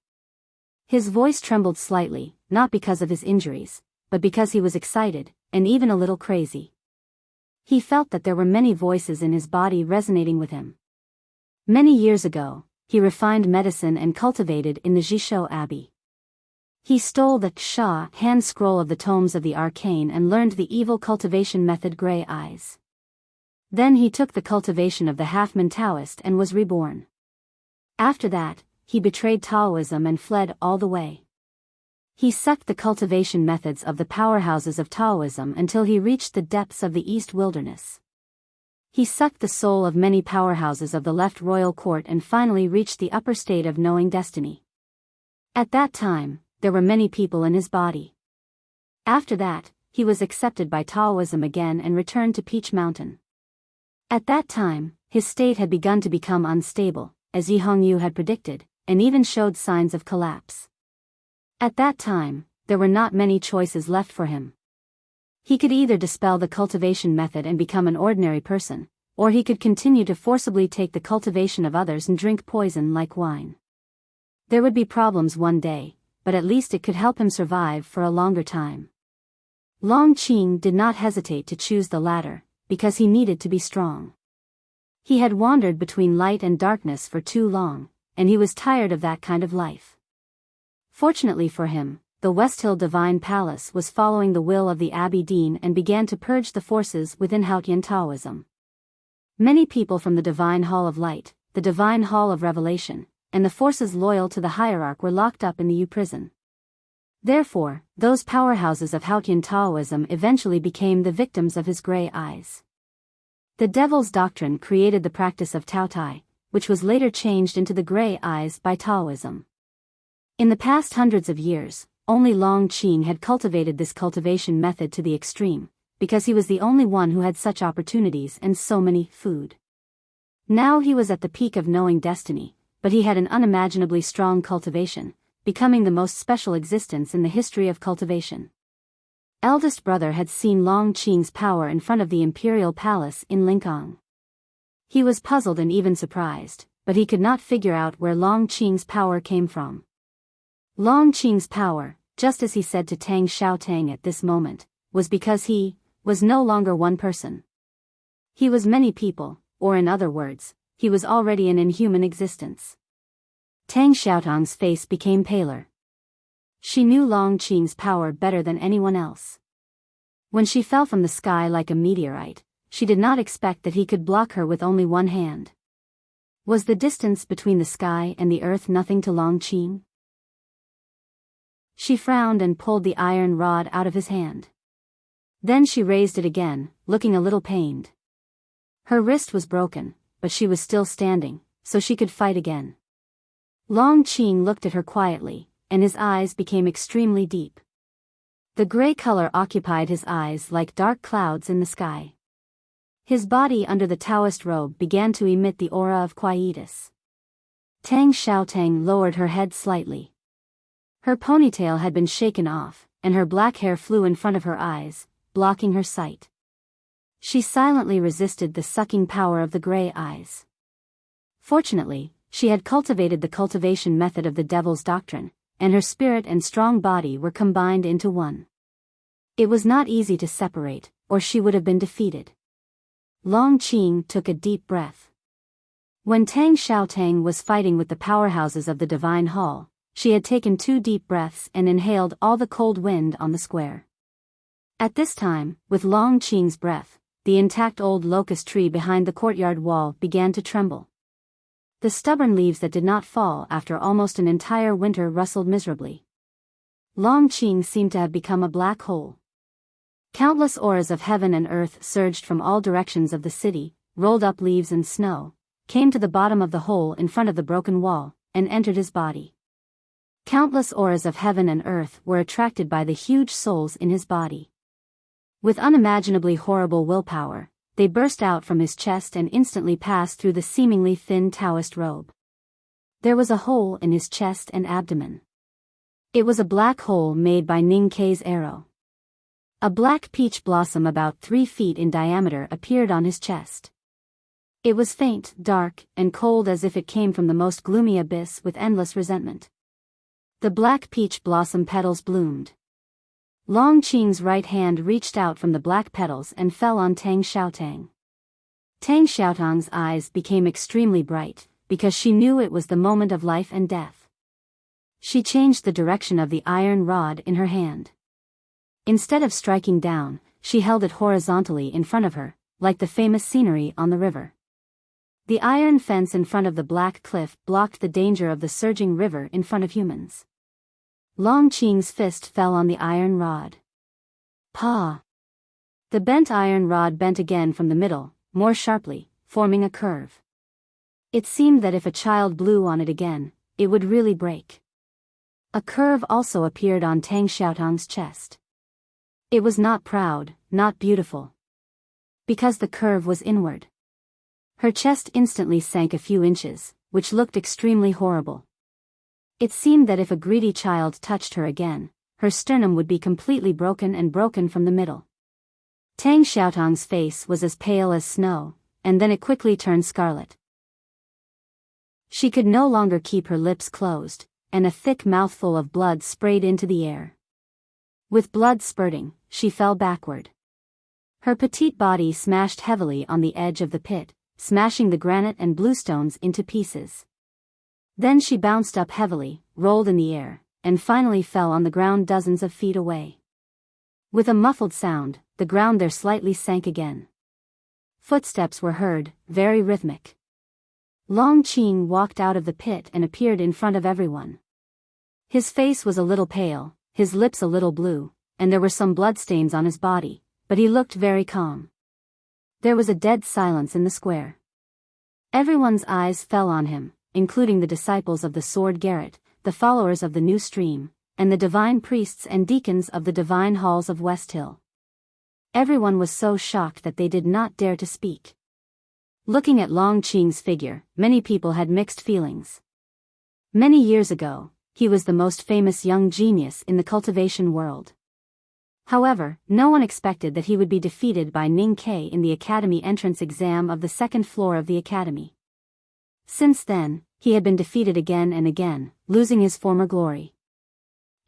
[SPEAKER 1] His voice trembled slightly, not because of his injuries, but because he was excited, and even a little crazy. He felt that there were many voices in his body resonating with him. Many years ago, he refined medicine and cultivated in the Jishou Abbey. He stole the Xia hand scroll of the tomes of the arcane and learned the evil cultivation method Gray Eyes. Then he took the cultivation of the half-man Taoist and was reborn. After that, he betrayed Taoism and fled all the way. He sucked the cultivation methods of the powerhouses of Taoism until he reached the depths of the East Wilderness. He sucked the soul of many powerhouses of the left royal court and finally reached the upper state of knowing destiny. At that time, there were many people in his body. After that, he was accepted by Taoism again and returned to Peach Mountain. At that time, his state had begun to become unstable, as Yi Hongyu had predicted, and even showed signs of collapse. At that time, there were not many choices left for him. He could either dispel the cultivation method and become an ordinary person, or he could continue to forcibly take the cultivation of others and drink poison like wine. There would be problems one day, but at least it could help him survive for a longer time. Long Qing did not hesitate to choose the latter, because he needed to be strong. He had wandered between light and darkness for too long, and he was tired of that kind of life. Fortunately for him, the West Hill Divine Palace was following the will of the Abbey Dean and began to purge the forces within Haotian Taoism. Many people from the Divine Hall of Light, the Divine Hall of Revelation, and the forces loyal to the hierarch were locked up in the U prison. Therefore, those powerhouses of Haotian Taoism eventually became the victims of his Gray Eyes. The Devil's Doctrine created the practice of Tao Tai, which was later changed into the Gray Eyes by Taoism. In the past hundreds of years, only Long Qing had cultivated this cultivation method to the extreme, because he was the only one who had such opportunities and so many food. Now he was at the peak of knowing destiny, but he had an unimaginably strong cultivation, becoming the most special existence in the history of cultivation. Eldest brother had seen Long Qing's power in front of the imperial palace in Lingang. He was puzzled and even surprised, but he could not figure out where Long Qing's power came from. Long Qing's power, just as he said to Tang Xiaotang at this moment, was because he was no longer one person. He was many people, or in other words, he was already an inhuman existence. Tang Xiaotang's face became paler. She knew Long Qing's power better than anyone else. When she fell from the sky like a meteorite, she did not expect that he could block her with only one hand. Was the distance between the sky and the earth nothing to Long Qing? She frowned and pulled the iron rod out of his hand. Then she raised it again, looking a little pained. Her wrist was broken, but she was still standing, so she could fight again. Long Qing looked at her quietly, and his eyes became extremely deep. The gray color occupied his eyes like dark clouds in the sky. His body under the Taoist robe began to emit the aura of quietus. Tang Xiaotang lowered her head slightly. Her ponytail had been shaken off, and her black hair flew in front of her eyes, blocking her sight. She silently resisted the sucking power of the gray eyes. Fortunately, she had cultivated the cultivation method of the devil's doctrine, and her spirit and strong body were combined into one. It was not easy to separate, or she would have been defeated. Long Qing took a deep breath. When Tang Xiaotang was fighting with the powerhouses of the Divine Hall, she had taken 2 deep breaths and inhaled all the cold wind on the square. At this time, with Long Qing's breath, the intact old locust tree behind the courtyard wall began to tremble. The stubborn leaves that did not fall after almost an entire winter rustled miserably. Long Qing seemed to have become a black hole. Countless auras of heaven and earth surged from all directions of the city, rolled up leaves and snow, came to the bottom of the hole in front of the broken wall, and entered his body. Countless auras of heaven and earth were attracted by the huge souls in his body. With unimaginably horrible willpower, they burst out from his chest and instantly passed through the seemingly thin Taoist robe. There was a hole in his chest and abdomen. It was a black hole made by Ning Kei's arrow. A black peach blossom about 3 feet in diameter appeared on his chest. It was faint, dark, and cold as if it came from the most gloomy abyss with endless resentment. The black peach blossom petals bloomed. Long Qing's right hand reached out from the black petals and fell on Tang Xiaotang. Tang Xiaotang's eyes became extremely bright, because she knew it was the moment of life and death. She changed the direction of the iron rod in her hand. Instead of striking down, she held it horizontally in front of her, like the famous scenery on the river. The iron fence in front of the black cliff blocked the danger of the surging river in front of humans. Long Qing's fist fell on the iron rod. Pa! The bent iron rod bent again from the middle, more sharply, forming a curve. It seemed that if a child blew on it again, it would really break. A curve also appeared on Tang Xiaotang's chest. It was not proud, not beautiful. Because the curve was inward. Her chest instantly sank a few inches, which looked extremely horrible. It seemed that if a greedy child touched her again, her sternum would be completely broken and broken from the middle. Tang Xiaotang's face was as pale as snow, and then it quickly turned scarlet. She could no longer keep her lips closed, and a thick mouthful of blood sprayed into the air. With blood spurting, she fell backward. Her petite body smashed heavily on the edge of the pit, smashing the granite and bluestones into pieces. Then she bounced up heavily, rolled in the air, and finally fell on the ground dozens of feet away. With a muffled sound, the ground there slightly sank again. Footsteps were heard, very rhythmic. Long Qing walked out of the pit and appeared in front of everyone. His face was a little pale, his lips a little blue, and there were some bloodstains on his body, but he looked very calm. There was a dead silence in the square. Everyone's eyes fell on him, including the disciples of the Sword Garret, the followers of the New Stream, and the divine priests and deacons of the divine halls of West Hill. Everyone was so shocked that they did not dare to speak. Looking at Long Qing's figure, many people had mixed feelings. Many years ago, he was the most famous young genius in the cultivation world. However, no one expected that he would be defeated by Ning Kei in the academy entrance exam of the 2nd floor of the academy. Since then, he had been defeated again and again, losing his former glory.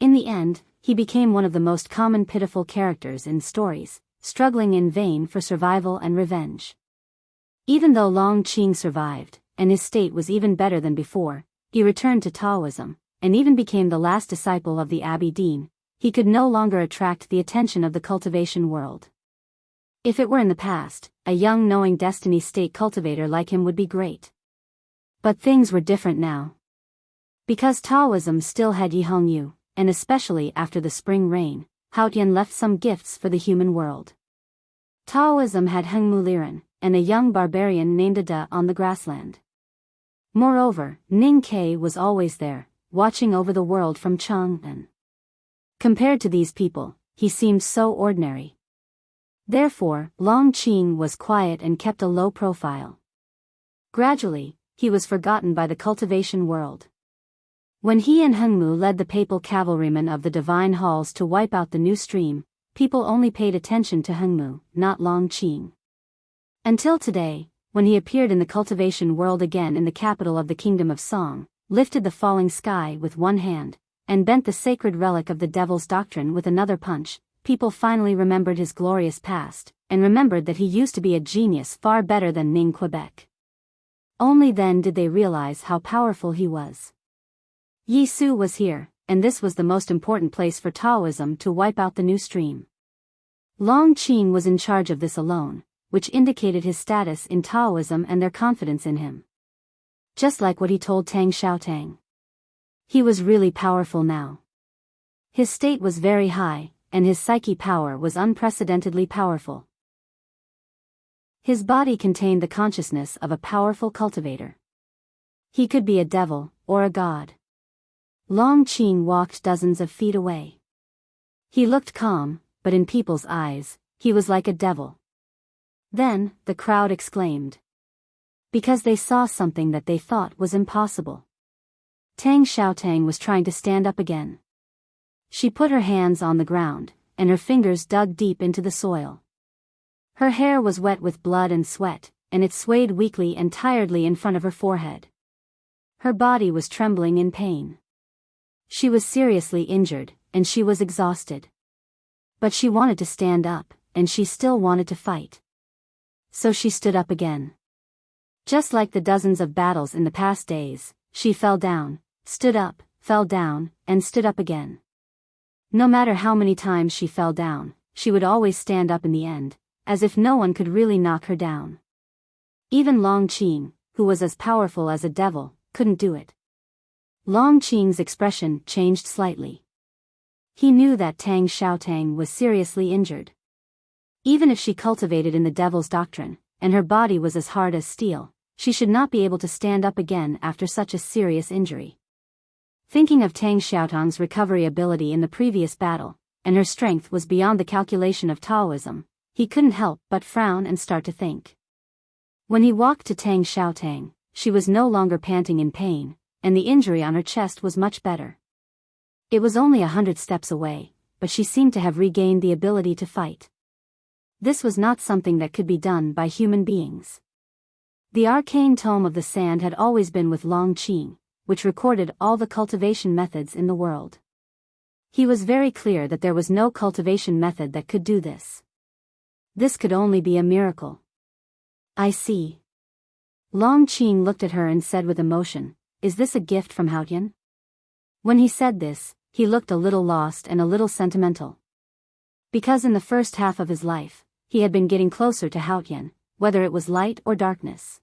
[SPEAKER 1] In the end, he became one of the most common pitiful characters in stories, struggling in vain for survival and revenge. Even though Long Qing survived, and his state was even better than before, he returned to Taoism, and even became the last disciple of the Abbey Dean. He could no longer attract the attention of the cultivation world. If it were in the past, a young knowing destiny state cultivator like him would be great. But things were different now. Because Taoism still had Yi Hongyu, and especially after the spring rain, Haotian left some gifts for the human world. Taoism had Hengmu Liren, and a young barbarian named Ada on the grassland. Moreover, Ning Ke was always there, watching over the world from Chang'an. Compared to these people, he seemed so ordinary. Therefore, Long Qing was quiet and kept a low profile. Gradually, he was forgotten by the cultivation world. When he and Hengmu led the papal cavalrymen of the divine halls to wipe out the new stream, people only paid attention to Hengmu, not Long Qing. Until today, when he appeared in the cultivation world again in the capital of the kingdom of Song, lifted the falling sky with one hand, and bent the sacred relic of the devil's doctrine with another punch, people finally remembered his glorious past, and remembered that he used to be a genius far better than Ning Quebec. Only then did they realize how powerful he was. Yi Su was here, and this was the most important place for Taoism to wipe out the new stream. Long Qing was in charge of this alone, which indicated his status in Taoism and their confidence in him. Just like what he told Tang Xiaotang. He was really powerful now. His state was very high, and his psyche power was unprecedentedly powerful. His body contained the consciousness of a powerful cultivator. He could be a devil, or a god. Long Qing walked dozens of feet away. He looked calm, but in people's eyes, he was like a devil. Then, the crowd exclaimed. Because they saw something that they thought was impossible. Tang Xiaotang was trying to stand up again. She put her hands on the ground, and her fingers dug deep into the soil. Her hair was wet with blood and sweat, and it swayed weakly and tiredly in front of her forehead. Her body was trembling in pain. She was seriously injured, and she was exhausted. But she wanted to stand up, and she still wanted to fight. So she stood up again. Just like the dozens of battles in the past days, she fell down, stood up, fell down, and stood up again. No matter how many times she fell down, she would always stand up in the end, as if no one could really knock her down. Even Long Qing, who was as powerful as a devil, couldn't do it. Long Qing's expression changed slightly. He knew that Tang Xiaotang was seriously injured. Even if she cultivated in the devil's doctrine, and her body was as hard as steel, she should not be able to stand up again after such a serious injury. Thinking of Tang Xiaotang's recovery ability in the previous battle, and her strength was beyond the calculation of Taoism, he couldn't help but frown and start to think. When he walked to Tang Xiaotang, she was no longer panting in pain, and the injury on her chest was much better. It was only 100 steps away, but she seemed to have regained the ability to fight. This was not something that could be done by human beings. The arcane tome of the sand had always been with Long Qing, which recorded all the cultivation methods in the world. He was very clear that there was no cultivation method that could do this. This could only be a miracle. I see. Long Qing looked at her and said with emotion, "Is this a gift from Haotian?" When he said this, he looked a little lost and a little sentimental. Because in the first half of his life, he had been getting closer to Haotian, whether it was light or darkness.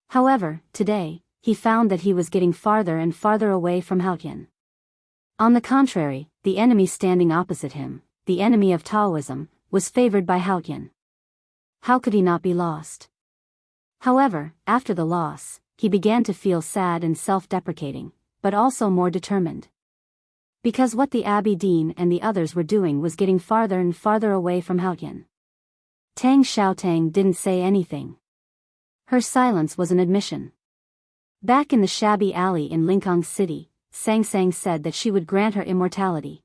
[SPEAKER 1] However, today, he found that he was getting farther and farther away from Haotian. On the contrary, the enemy standing opposite him, the enemy of Taoism, was favored by Haotian. How could he not be lost? However, after the loss, he began to feel sad and self-deprecating, but also more determined. Because what the Abbé Dean and the others were doing was getting farther and farther away from Haotian. Tang Xiaotang didn't say anything. Her silence was an admission. Back in the shabby alley in Lingang City, Sang Sang said that she would grant her immortality.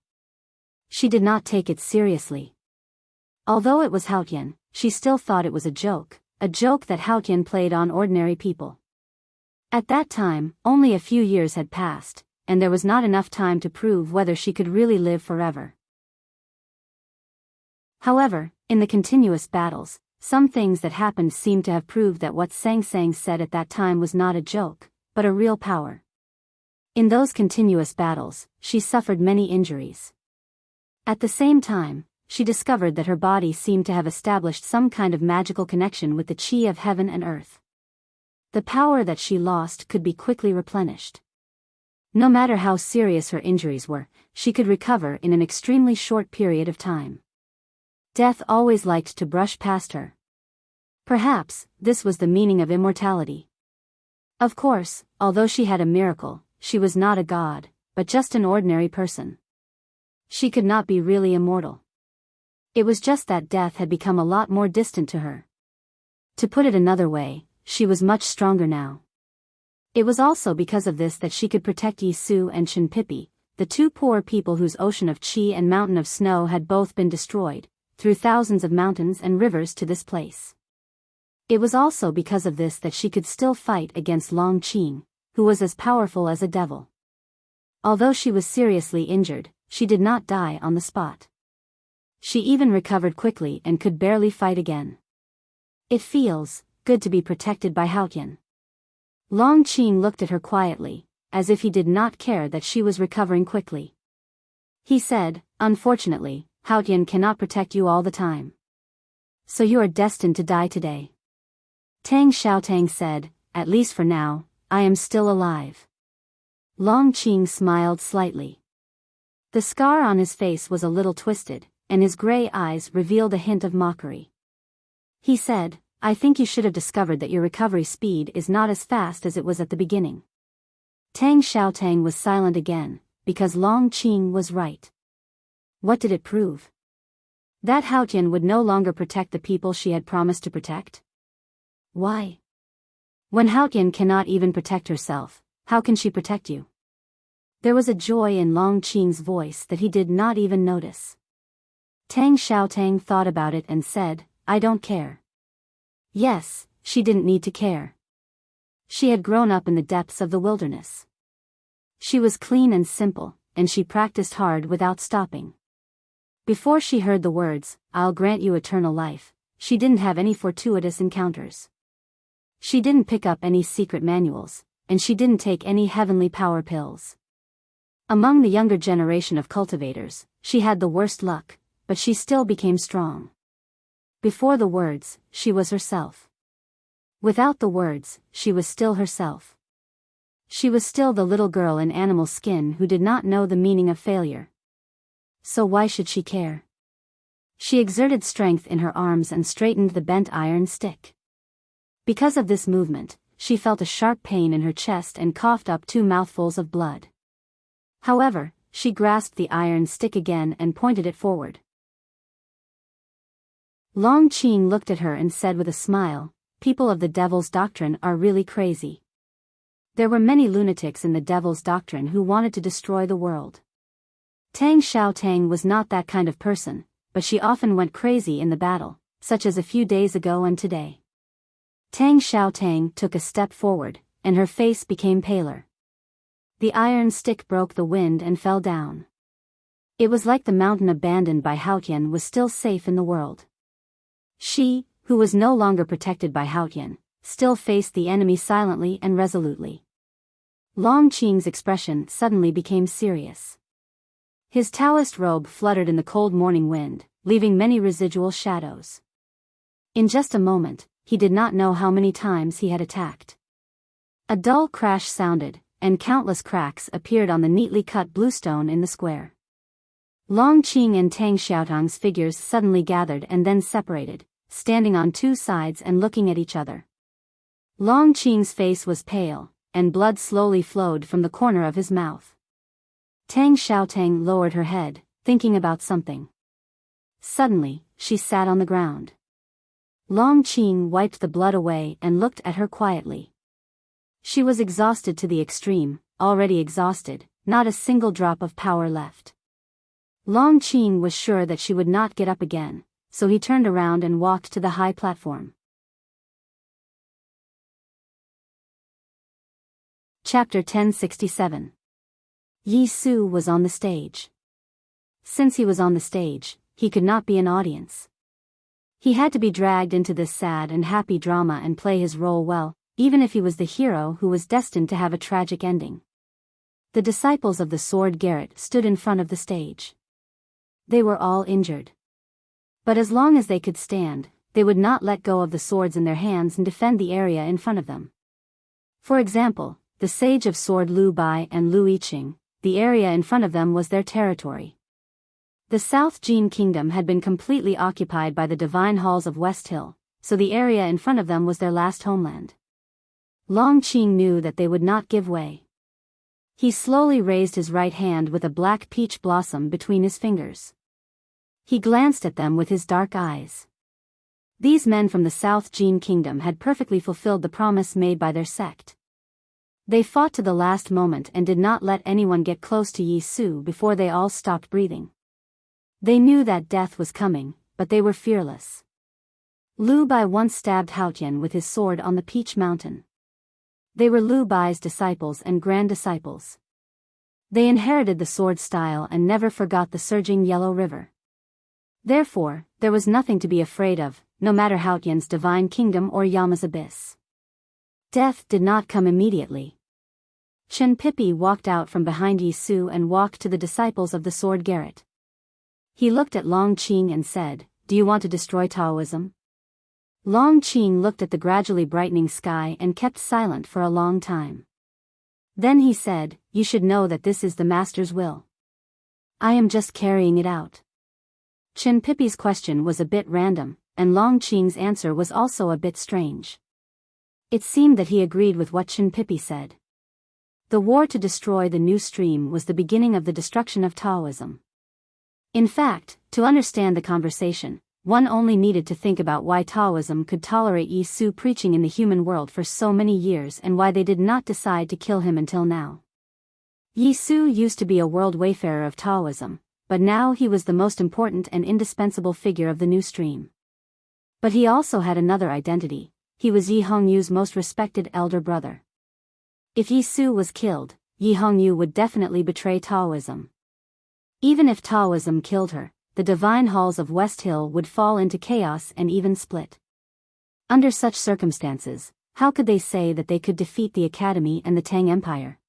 [SPEAKER 1] She did not take it seriously. Although it was Haotian, she still thought it was a joke that Haotian played on ordinary people. At that time, only a few years had passed, and there was not enough time to prove whether she could really live forever. However, in the continuous battles, some things that happened seemed to have proved that what Sang Sang said at that time was not a joke, but a real power. In those continuous battles, she suffered many injuries. At the same time, she discovered that her body seemed to have established some kind of magical connection with the qi of heaven and earth. The power that she lost could be quickly replenished. No matter how serious her injuries were, she could recover in an extremely short period of time. Death always liked to brush past her. Perhaps, this was the meaning of immortality. Of course, although she had a miracle, she was not a god, but just an ordinary person. She could not be really immortal. It was just that death had become a lot more distant to her. To put it another way, she was much stronger now. It was also because of this that she could protect Yisu and Shinpipi, the two poor people whose ocean of chi and mountain of snow had both been destroyed, through thousands of mountains and rivers to this place. It was also because of this that she could still fight against Long Qing, who was as powerful as a devil. Although she was seriously injured, she did not die on the spot. She even recovered quickly and could barely fight again. It feels good to be protected by Haotian. Long Qing looked at her quietly, as if he did not care that she was recovering quickly. He said, "Unfortunately, Haotian cannot protect you all the time. So you are destined to die today." Tang Xiaotang said, "At least for now, I am still alive." Long Qing smiled slightly. The scar on his face was a little twisted, and his gray eyes revealed a hint of mockery. He said, "I think you should have discovered that your recovery speed is not as fast as it was at the beginning." Tang Xiaotang was silent again, because Long Qing was right. What did it prove? That Haotian would no longer protect the people she had promised to protect? Why? When Haotian cannot even protect herself, how can she protect you? There was a joy in Long Qing's voice that he did not even notice. Tang Xiaotang thought about it and said, "I don't care." Yes, she didn't need to care. She had grown up in the depths of the wilderness. She was clean and simple, and she practiced hard without stopping. Before she heard the words, "I'll grant you eternal life," she didn't have any fortuitous encounters. She didn't pick up any secret manuals, and she didn't take any heavenly power pills. Among the younger generation of cultivators, she had the worst luck, but she still became strong. Before the words, she was herself. Without the words, she was still herself. She was still the little girl in animal skin who did not know the meaning of failure. So why should she care? She exerted strength in her arms and straightened the bent iron stick. Because of this movement, she felt a sharp pain in her chest and coughed up 2 mouthfuls of blood. However, she grasped the iron stick again and pointed it forward. Long Qing looked at her and said with a smile, "People of the Devil's Doctrine are really crazy." There were many lunatics in the Devil's Doctrine who wanted to destroy the world. Tang Xiaotang was not that kind of person, but she often went crazy in the battle, such as a few days ago and today. Tang Xiaotang took a step forward, and her face became paler. The iron stick broke the wind and fell down. It was like the mountain abandoned by Haotian was still safe in the world. She, who was no longer protected by Haotian, still faced the enemy silently and resolutely. Long Qing's expression suddenly became serious. His Taoist robe fluttered in the cold morning wind, leaving many residual shadows. In just a moment, he did not know how many times he had attacked. A dull crash sounded, and countless cracks appeared on the neatly cut bluestone in the square. Long Qing and Tang Xiaotang's figures suddenly gathered and then separated, standing on 2 sides and looking at each other. Long Qing's face was pale, and blood slowly flowed from the corner of his mouth. Tang Xiaotang lowered her head, thinking about something. Suddenly, she sat on the ground. Long Qing wiped the blood away and looked at her quietly. She was exhausted to the extreme, already exhausted, not a single drop of power left. Long Qing was sure that she would not get up again, so he turned around and walked to the high platform. Chapter 1067. Yi Su was on the stage. Since he was on the stage, he could not be an audience. He had to be dragged into this sad and happy drama and play his role well, even if he was the hero who was destined to have a tragic ending. The disciples of the Sword Garret stood in front of the stage. They were all injured. But as long as they could stand, they would not let go of the swords in their hands and defend the area in front of them. For example, the sage of sword Lu Bai and Lu Yiqing, the area in front of them was their territory. The South Jin Kingdom had been completely occupied by the divine halls of West Hill, so the area in front of them was their last homeland. Long Qing knew that they would not give way. He slowly raised his right hand with a black peach blossom between his fingers. He glanced at them with his dark eyes. These men from the South Jin Kingdom had perfectly fulfilled the promise made by their sect. They fought to the last moment and did not let anyone get close to Yi Su before they all stopped breathing. They knew that death was coming, but they were fearless. Lu Bai once stabbed Haotian with his sword on the Peach Mountain. They were Lu Bai's disciples and grand disciples. They inherited the sword style and never forgot the surging Yellow River. Therefore, there was nothing to be afraid of, no matter Haotian's divine kingdom or Yama's abyss. Death did not come immediately. Chen Pipi walked out from behind Yi Su and walked to the disciples of the sword Garrett. He looked at Long Qing and said, "Do you want to destroy Taoism?" Long Qing looked at the gradually brightening sky and kept silent for a long time. Then he said, "You should know that this is the Master's will. I am just carrying it out." Chen Pipi's question was a bit random, and Long Qing's answer was also a bit strange. It seemed that he agreed with what Chen Pipi said. The war to destroy the new stream was the beginning of the destruction of Taoism. In fact, to understand the conversation, one only needed to think about why Taoism could tolerate Yi Su preaching in the human world for so many years and why they did not decide to kill him until now. Yi Su used to be a world wayfarer of Taoism, but now he was the most important and indispensable figure of the new stream. But he also had another identity. He was Yi Hongyu's most respected elder brother. If Yi Su was killed, Yi Hongyu would definitely betray Taoism. Even if Taoism killed her, the divine halls of West Hill would fall into chaos and even split. Under such circumstances, how could they say that they could defeat the Academy and the Tang Empire?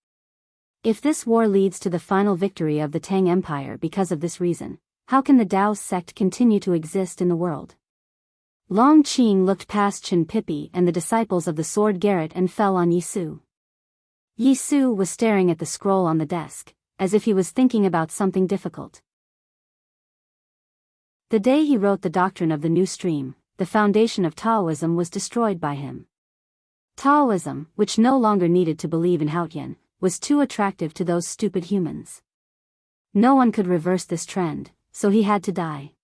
[SPEAKER 1] If this war leads to the final victory of the Tang Empire because of this reason, how can the Dao sect continue to exist in the world? Long Qing looked past Chen Pipi and the disciples of the sword Garrett and fell on Yi Su. Yi Su was staring at the scroll on the desk, as if he was thinking about something difficult. The day he wrote the doctrine of the new stream, the foundation of Taoism was destroyed by him. Taoism, which no longer needed to believe in Haotian, was too attractive to those stupid humans. No one could reverse this trend, so he had to die.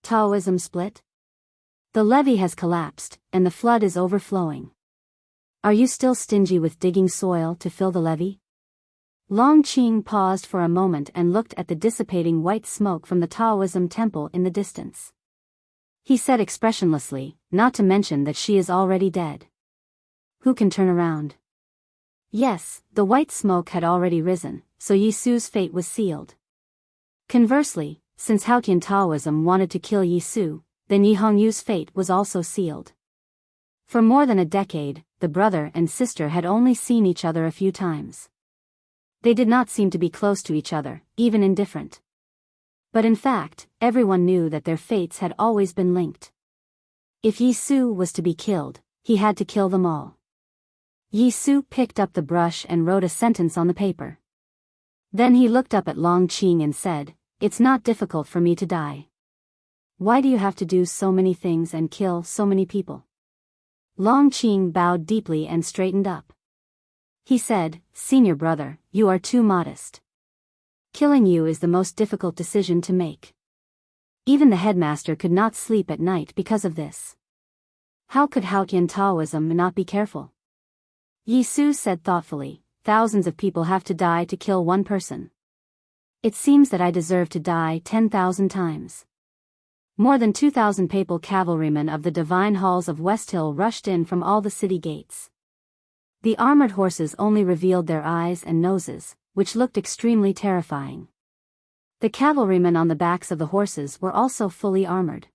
[SPEAKER 1] Taoism split? The levee has collapsed, and the flood is overflowing. Are you still stingy with digging soil to fill the levee? Long Qing paused for a moment and looked at the dissipating white smoke from the Taoism temple in the distance. He said expressionlessly, "Not to mention that she is already dead. Who can turn around?" Yes, the white smoke had already risen, so Yi Su's fate was sealed. Conversely, since Haotian Taoism wanted to kill Yi Su, then Yi Hongyu's fate was also sealed. For more than a decade, the brother and sister had only seen each other a few times. They did not seem to be close to each other, even indifferent. But in fact, everyone knew that their fates had always been linked. If Yi Su was to be killed, he had to kill them all. Yi Su picked up the brush and wrote a sentence on the paper. Then he looked up at Long Qing and said, "It's not difficult for me to die. Why do you have to do so many things and kill so many people?" Long Qing bowed deeply and straightened up. He said, "Senior brother, you are too modest. Killing you is the most difficult decision to make. Even the headmaster could not sleep at night because of this. How could Haotian Taoism not be careful?" Yi Su said thoughtfully, "Thousands of people have to die to kill one person. It seems that I deserve to die 10,000 times." More than 2,000 papal cavalrymen of the divine halls of West Hill rushed in from all the city gates. The armored horses only revealed their eyes and noses, which looked extremely terrifying. The cavalrymen on the backs of the horses were also fully armored.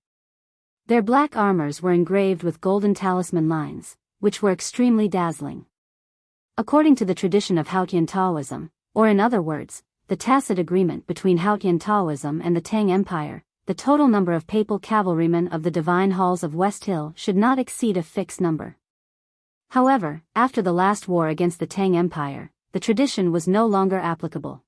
[SPEAKER 1] Their black armors were engraved with golden talisman lines, which were extremely dazzling. According to the tradition of Haotian Taoism, or in other words, the tacit agreement between Haotian Taoism and the Tang Empire, the total number of papal cavalrymen of the divine halls of West Hill should not exceed a fixed number. However, after the last war against the Tang Empire, the tradition was no longer applicable.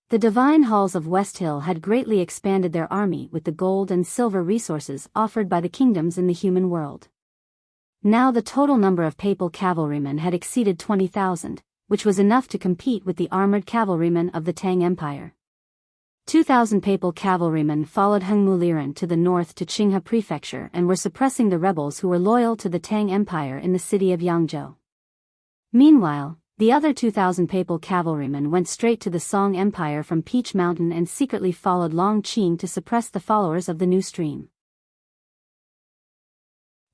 [SPEAKER 1] The divine halls of West Hill had greatly expanded their army with the gold and silver resources offered by the kingdoms in the human world. Now the total number of papal cavalrymen had exceeded 20,000, which was enough to compete with the armored cavalrymen of the Tang Empire. 2,000 papal cavalrymen followed Heng Muliran to the north to Qinghe Prefecture and were suppressing the rebels who were loyal to the Tang Empire in the city of Yangzhou. Meanwhile, the other 2,000 papal cavalrymen went straight to the Song Empire from Peach Mountain and secretly followed Long Qing to suppress the followers of the new stream.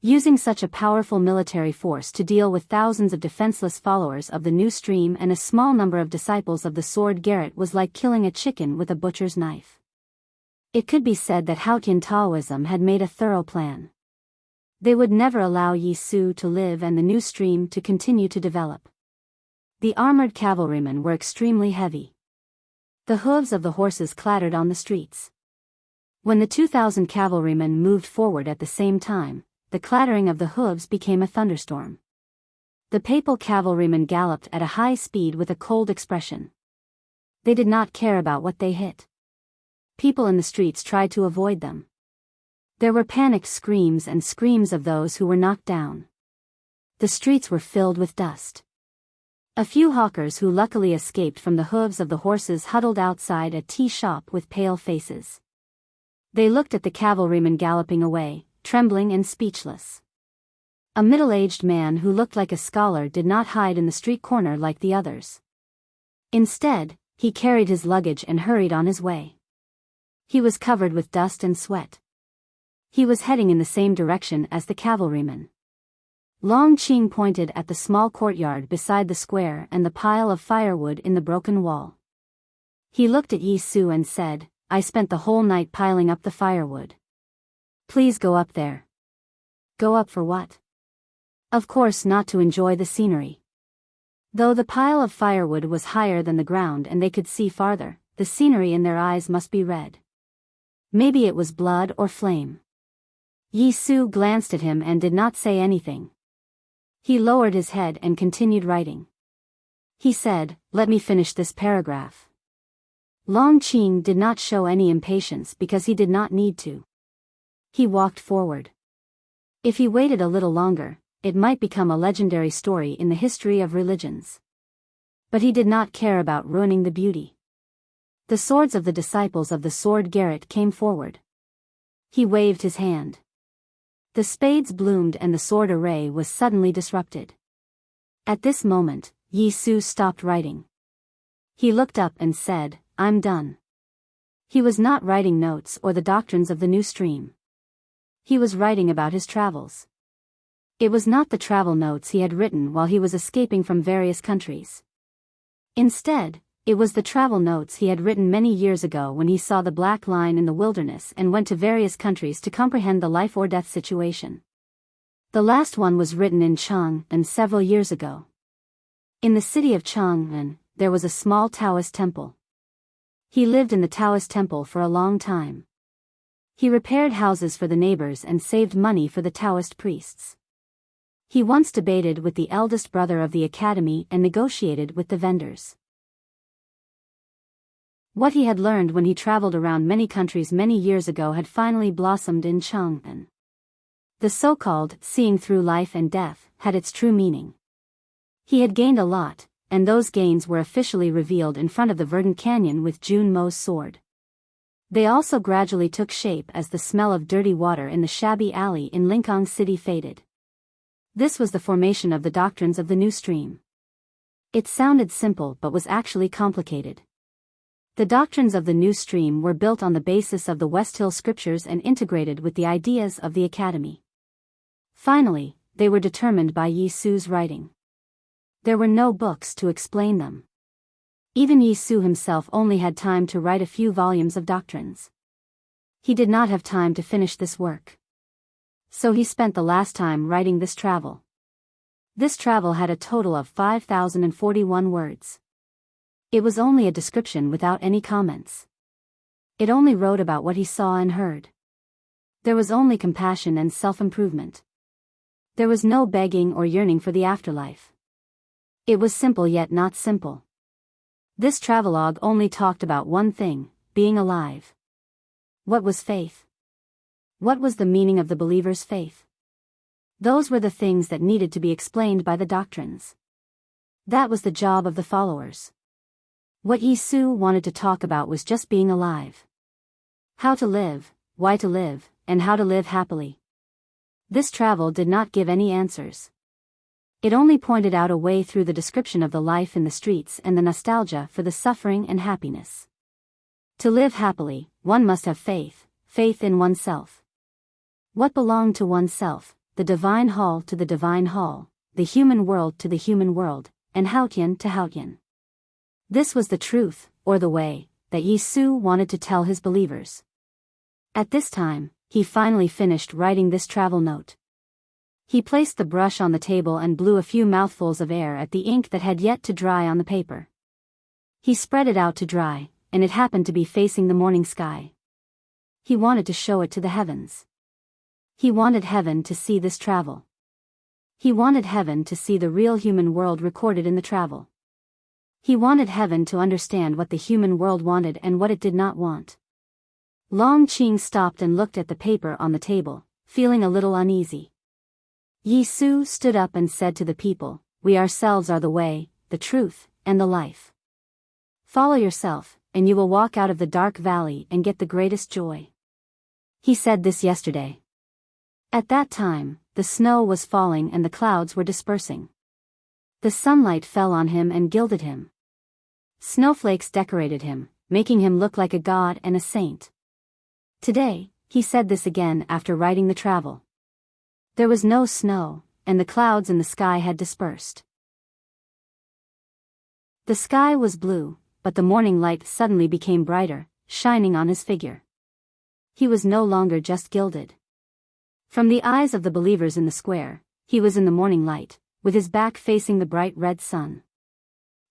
[SPEAKER 1] Using such a powerful military force to deal with thousands of defenseless followers of the new stream and a small number of disciples of the sword Garrett was like killing a chicken with a butcher's knife. It could be said that Haotian Taoism had made a thorough plan. They would never allow Yi Su to live and the new stream to continue to develop. The armored cavalrymen were extremely heavy. The hooves of the horses clattered on the streets. When the 2,000 cavalrymen moved forward at the same time, the clattering of the hooves became a thunderstorm. The papal cavalrymen galloped at a high speed with a cold expression. They did not care about what they hit. People in the streets tried to avoid them. There were panicked screams and screams of those who were knocked down. The streets were filled with dust. A few hawkers who luckily escaped from the hooves of the horses huddled outside a tea shop with pale faces. They looked at the cavalrymen galloping away, trembling and speechless. A middle-aged man who looked like a scholar did not hide in the street corner like the others. Instead, he carried his luggage and hurried on his way. He was covered with dust and sweat. He was heading in the same direction as the cavalrymen. Long Qing pointed at the small courtyard beside the square and the pile of firewood in the broken wall. He looked at Yi Su and said, "I spent the whole night piling up the firewood. Please go up there." Go up for what? Of course not to enjoy the scenery. Though the pile of firewood was higher than the ground and they could see farther, the scenery in their eyes must be red. Maybe it was blood or flame. Yi Su glanced at him and did not say anything. He lowered his head and continued writing. He said, "Let me finish this paragraph." Long Qing did not show any impatience because he did not need to. He walked forward. If he waited a little longer, it might become a legendary story in the history of religions. But he did not care about ruining the beauty. The swords of the disciples of the sword Garrett came forward. He waved his hand. The spades bloomed and the sword array was suddenly disrupted. At this moment, Yi Su stopped writing. He looked up and said, "I'm done." He was not writing notes or the doctrines of the new stream. He was writing about his travels. It was not the travel notes he had written while he was escaping from various countries. Instead, it was the travel notes he had written many years ago when he saw the black line in the wilderness and went to various countries to comprehend the life or death situation. The last one was written in Chang'an several years ago. In the city of Chang'an, there was a small Taoist temple. He lived in the Taoist temple for a long time. He repaired houses for the neighbors and saved money for the Taoist priests. He once debated with the eldest brother of the academy and negotiated with the vendors. What he had learned when he traveled around many countries many years ago had finally blossomed in Chang'an. The so-called seeing through life and death had its true meaning. He had gained a lot, and those gains were officially revealed in front of the verdant canyon with Jun Mo's sword. They also gradually took shape as the smell of dirty water in the shabby alley in Lingang City faded. This was the formation of the doctrines of the new stream. It sounded simple but was actually complicated. The doctrines of the new stream were built on the basis of the West Hill scriptures and integrated with the ideas of the academy. Finally, they were determined by Yi Su's writing. There were no books to explain them. Even Yi Su himself only had time to write a few volumes of doctrines. He did not have time to finish this work. So he spent the last time writing this travel. This travel had a total of 5,041 words. It was only a description without any comments. It only wrote about what he saw and heard. There was only compassion and self-improvement. There was no begging or yearning for the afterlife. It was simple yet not simple. This travelogue only talked about one thing: being alive. What was faith? What was the meaning of the believer's faith? Those were the things that needed to be explained by the doctrines. That was the job of the followers. What Yisu wanted to talk about was just being alive. How to live, why to live, and how to live happily. This travel did not give any answers. It only pointed out a way through the description of the life in the streets and the nostalgia for the suffering and happiness. To live happily, one must have faith, faith in oneself. What belonged to oneself, the divine hall to the divine hall, the human world to the human world, and Haotian to Haotian. This was the truth, or the way, that Yisu wanted to tell his believers. At this time, he finally finished writing this travel note. He placed the brush on the table and blew a few mouthfuls of air at the ink that had yet to dry on the paper. He spread it out to dry, and it happened to be facing the morning sky. He wanted to show it to the heavens. He wanted heaven to see this travel. He wanted heaven to see the real human world recorded in the travel. He wanted heaven to understand what the human world wanted and what it did not want. Long Qing stopped and looked at the paper on the table, feeling a little uneasy. Yisu stood up and said to the people, "We ourselves are the way, the truth, and the life. Follow yourself, and you will walk out of the dark valley and get the greatest joy." He said this yesterday. At that time, the snow was falling and the clouds were dispersing. The sunlight fell on him and gilded him. Snowflakes decorated him, making him look like a god and a saint. Today, he said this again after writing the travel. There was no snow, and the clouds in the sky had dispersed. The sky was blue, but the morning light suddenly became brighter, shining on his figure. He was no longer just gilded. From the eyes of the believers in the square, he was in the morning light, with his back facing the bright red sun.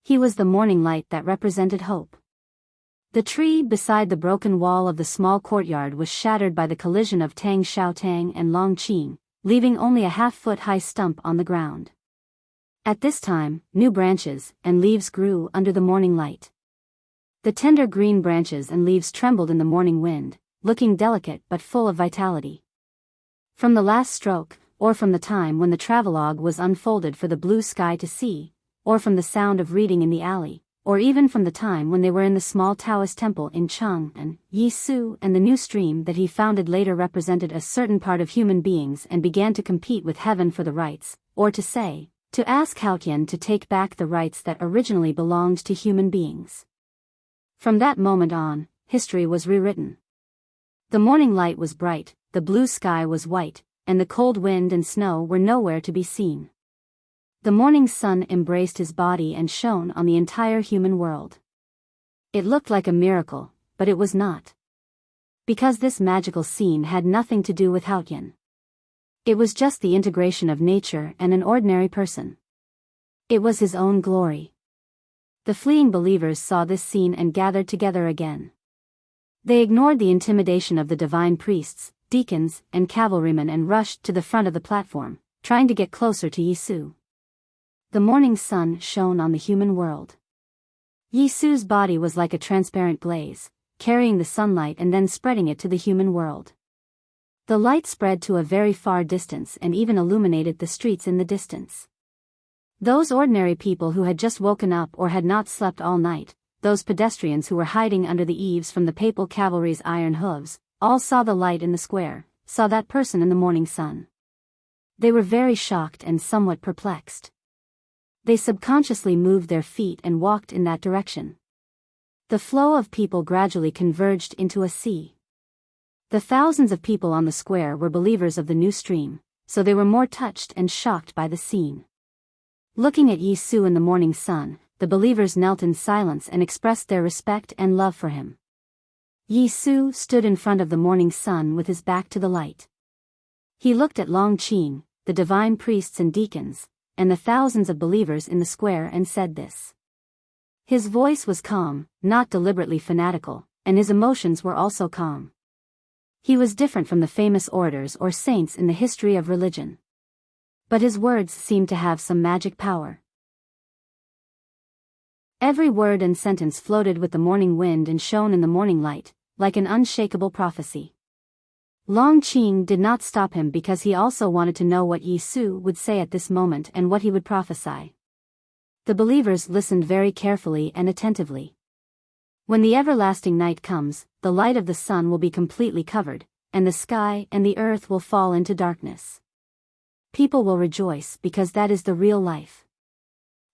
[SPEAKER 1] He was the morning light that represented hope. The tree beside the broken wall of the small courtyard was shattered by the collision of Tang Xiaotang and Long Qing, leaving only a half-foot-high stump on the ground. At this time, new branches and leaves grew under the morning light. The tender green branches and leaves trembled in the morning wind, looking delicate but full of vitality. From the last stroke, or from the time when the travelogue was unfolded for the blue sky to see, or from the sound of reading in the alley, or even from the time when they were in the small Taoist temple in Chang'an, Yisu and the new stream that he founded later represented a certain part of human beings and began to compete with heaven for the rights, or to ask Haotian to take back the rights that originally belonged to human beings. From that moment on, history was rewritten. The morning light was bright, the blue sky was white, and the cold wind and snow were nowhere to be seen. The morning sun embraced his body and shone on the entire human world. It looked like a miracle, but it was not. Because this magical scene had nothing to do with Haotian. It was just the integration of nature and an ordinary person. It was his own glory. The fleeing believers saw this scene and gathered together again. They ignored the intimidation of the divine priests, deacons, and cavalrymen and rushed to the front of the platform, trying to get closer to Yisu. The morning sun shone on the human world. Yisu's body was like a transparent glaze, carrying the sunlight and then spreading it to the human world. The light spread to a very far distance and even illuminated the streets in the distance. Those ordinary people who had just woken up or had not slept all night, those pedestrians who were hiding under the eaves from the papal cavalry's iron hooves, all saw the light in the square, saw that person in the morning sun. They were very shocked and somewhat perplexed. They subconsciously moved their feet and walked in that direction. The flow of people gradually converged into a sea. The thousands of people on the square were believers of the new stream, so they were more touched and shocked by the scene. Looking at Yisu in the morning sun, the believers knelt in silence and expressed their respect and love for him. Yisu stood in front of the morning sun with his back to the light. He looked at Long Qing, the divine priests and deacons, and the thousands of believers in the square and said this. His voice was calm, not deliberately fanatical, and his emotions were also calm. He was different from the famous orators or saints in the history of religion. But his words seemed to have some magic power. Every word and sentence floated with the morning wind and shone in the morning light, like an unshakable prophecy. Long Qing did not stop him because he also wanted to know what Yi Su would say at this moment and what he would prophesy. The believers listened very carefully and attentively. When the everlasting night comes, the light of the sun will be completely covered, and the sky and the earth will fall into darkness. People will rejoice because that is the real life.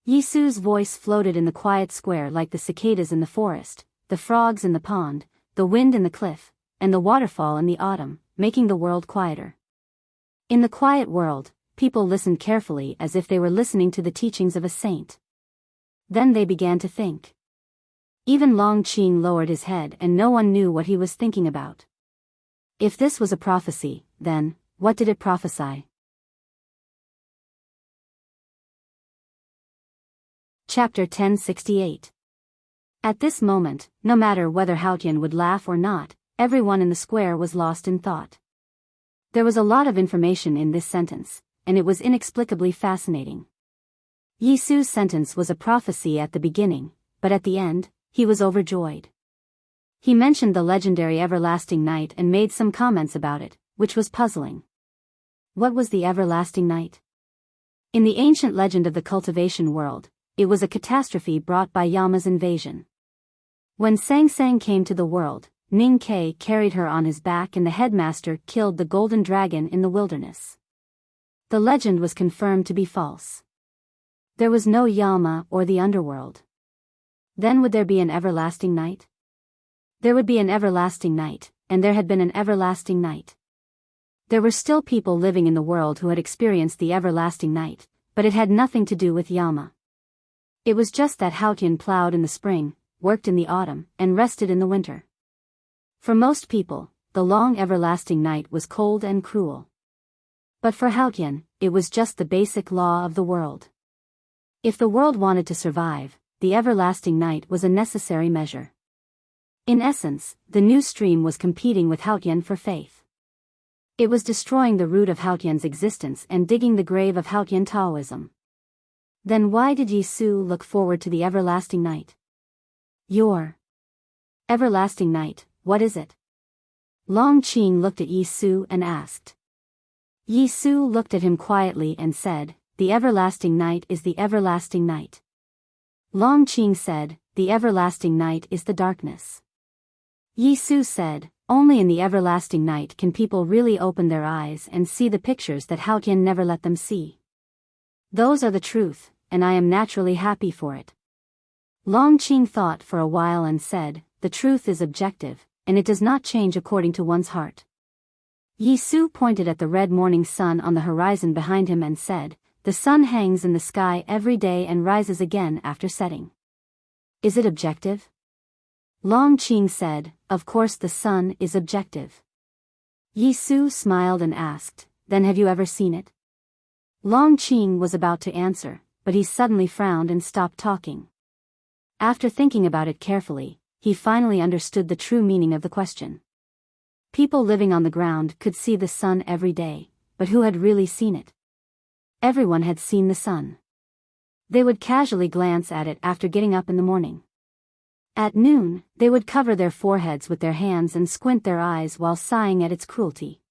[SPEAKER 1] Yi Su's voice floated in the quiet square like the cicadas in the forest, the frogs in the pond, the wind in the cliff, and the waterfall in the autumn, making the world quieter. In the quiet world, people listened carefully as if they were listening to the teachings of a saint. Then they began to think. Even Long Qing lowered his head and no one knew what he was thinking about. If this was a prophecy, then, what did it prophesy? Chapter 1068. At this moment, no matter whether Haotian would laugh or not, everyone in the square was lost in thought. There was a lot of information in this sentence, and it was inexplicably fascinating. Yi Su's sentence was a prophecy at the beginning, but at the end, he was overjoyed. He mentioned the legendary everlasting night and made some comments about it, which was puzzling. What was the everlasting night? In the ancient legend of the cultivation world, it was a catastrophe brought by Yama's invasion. When Sang Sang came to the world, Ning Kai carried her on his back and the headmaster killed the golden dragon in the wilderness. The legend was confirmed to be false. There was no Yama or the underworld. Then would there be an everlasting night? There would be an everlasting night, and there had been an everlasting night. There were still people living in the world who had experienced the everlasting night, but it had nothing to do with Yama. It was just that Haotian plowed in the spring, worked in the autumn, and rested in the winter. For most people, the long everlasting night was cold and cruel. But for Haotian, it was just the basic law of the world. If the world wanted to survive, the everlasting night was a necessary measure. In essence, the new stream was competing with Haotian for faith. It was destroying the root of Haotian's existence and digging the grave of Haotian Taoism. Then why did Yi Su look forward to the everlasting night? Your everlasting night, what is it? Long Qing looked at Yi Su and asked. Yi Su looked at him quietly and said, "The everlasting night is the everlasting night." Long Qing said, "The everlasting night is the darkness." Yi Su said, "Only in the everlasting night can people really open their eyes and see the pictures that Haotian never let them see. Those are the truth, and I am naturally happy for it." Long Qing thought for a while and said, "The truth is objective, and it does not change according to one's heart." Yi Su pointed at the red morning sun on the horizon behind him and said, "The sun hangs in the sky every day and rises again after setting. Is it objective?" Long Qing said, "Of course the sun is objective." Yi Su smiled and asked, "Then have you ever seen it?" Long Qing was about to answer, but he suddenly frowned and stopped talking. After thinking about it carefully, he finally understood the true meaning of the question. People living on the ground could see the sun every day, but who had really seen it? Everyone had seen the sun. They would casually glance at it after getting up in the morning. At noon, they would cover their foreheads with their hands and squint their eyes while sighing at its cruelty.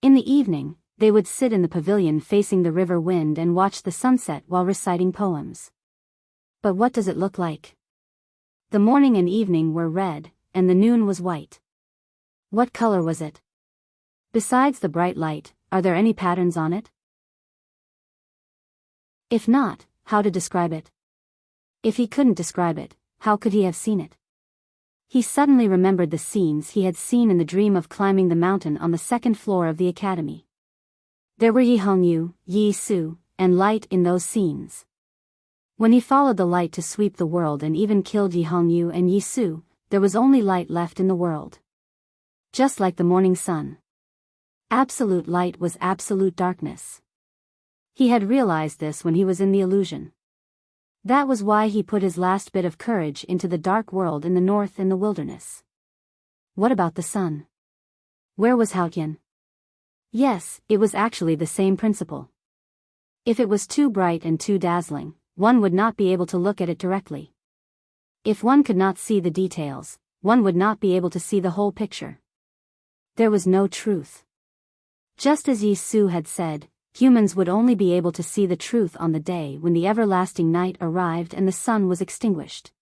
[SPEAKER 1] In the evening, they would sit in the pavilion facing the river wind and watch the sunset while reciting poems. But what does it look like? The morning and evening were red, and the noon was white. What color was it? Besides the bright light, are there any patterns on it? If not, how to describe it? If he couldn't describe it, how could he have seen it? He suddenly remembered the scenes he had seen in the dream of climbing the mountain on the second floor of the academy. There were Yi Hongyu, Yi Su, and light in those scenes. When he followed the light to sweep the world and even killed Yi Hongyu and Yi Su, there was only light left in the world. Just like the morning sun. Absolute light was absolute darkness. He had realized this when he was in the illusion. That was why he put his last bit of courage into the dark world in the north in the wilderness. What about the sun? Where was Haotian? Yes, it was actually the same principle. If it was too bright and too dazzling, one would not be able to look at it directly. If one could not see the details, one would not be able to see the whole picture. There was no truth. Just as Yi Su had said, humans would only be able to see the truth on the day when the everlasting night arrived and the sun was extinguished.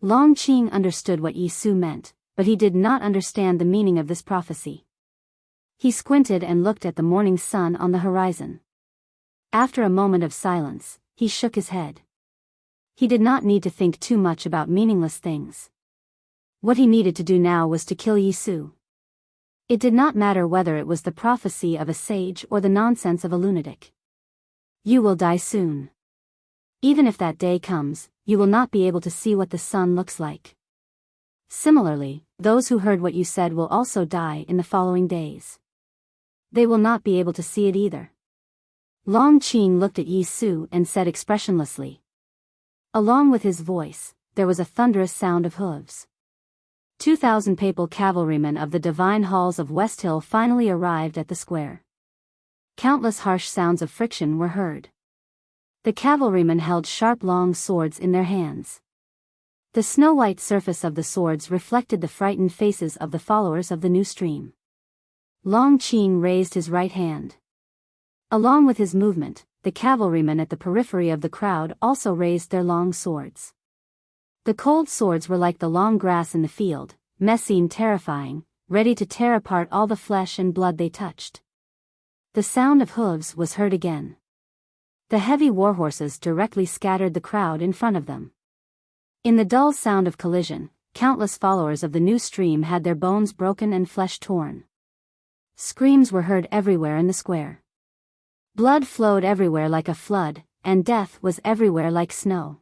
[SPEAKER 1] Long Qing understood what Yi Su meant, but he did not understand the meaning of this prophecy. He squinted and looked at the morning sun on the horizon. After a moment of silence, he shook his head. He did not need to think too much about meaningless things. What he needed to do now was to kill Yi Su. It did not matter whether it was the prophecy of a sage or the nonsense of a lunatic. You will die soon. Even if that day comes, you will not be able to see what the sun looks like. Similarly, those who heard what you said will also die in the following days. They will not be able to see it either. Long Qing looked at Yi Su and said expressionlessly. Along with his voice, there was a thunderous sound of hooves. 2,000 papal cavalrymen of the divine halls of West Hill finally arrived at the square. Countless harsh sounds of friction were heard. The cavalrymen held sharp long swords in their hands. The snow-white surface of the swords reflected the frightened faces of the followers of the new stream. Long Qing raised his right hand. Along with his movement, the cavalrymen at the periphery of the crowd also raised their long swords. The cold swords were like the long grass in the field, messy and terrifying, ready to tear apart all the flesh and blood they touched. The sound of hooves was heard again. The heavy warhorses directly scattered the crowd in front of them. In the dull sound of collision, countless followers of the new stream had their bones broken and flesh torn. Screams were heard everywhere in the square. Blood flowed everywhere like a flood, and death was everywhere like snow.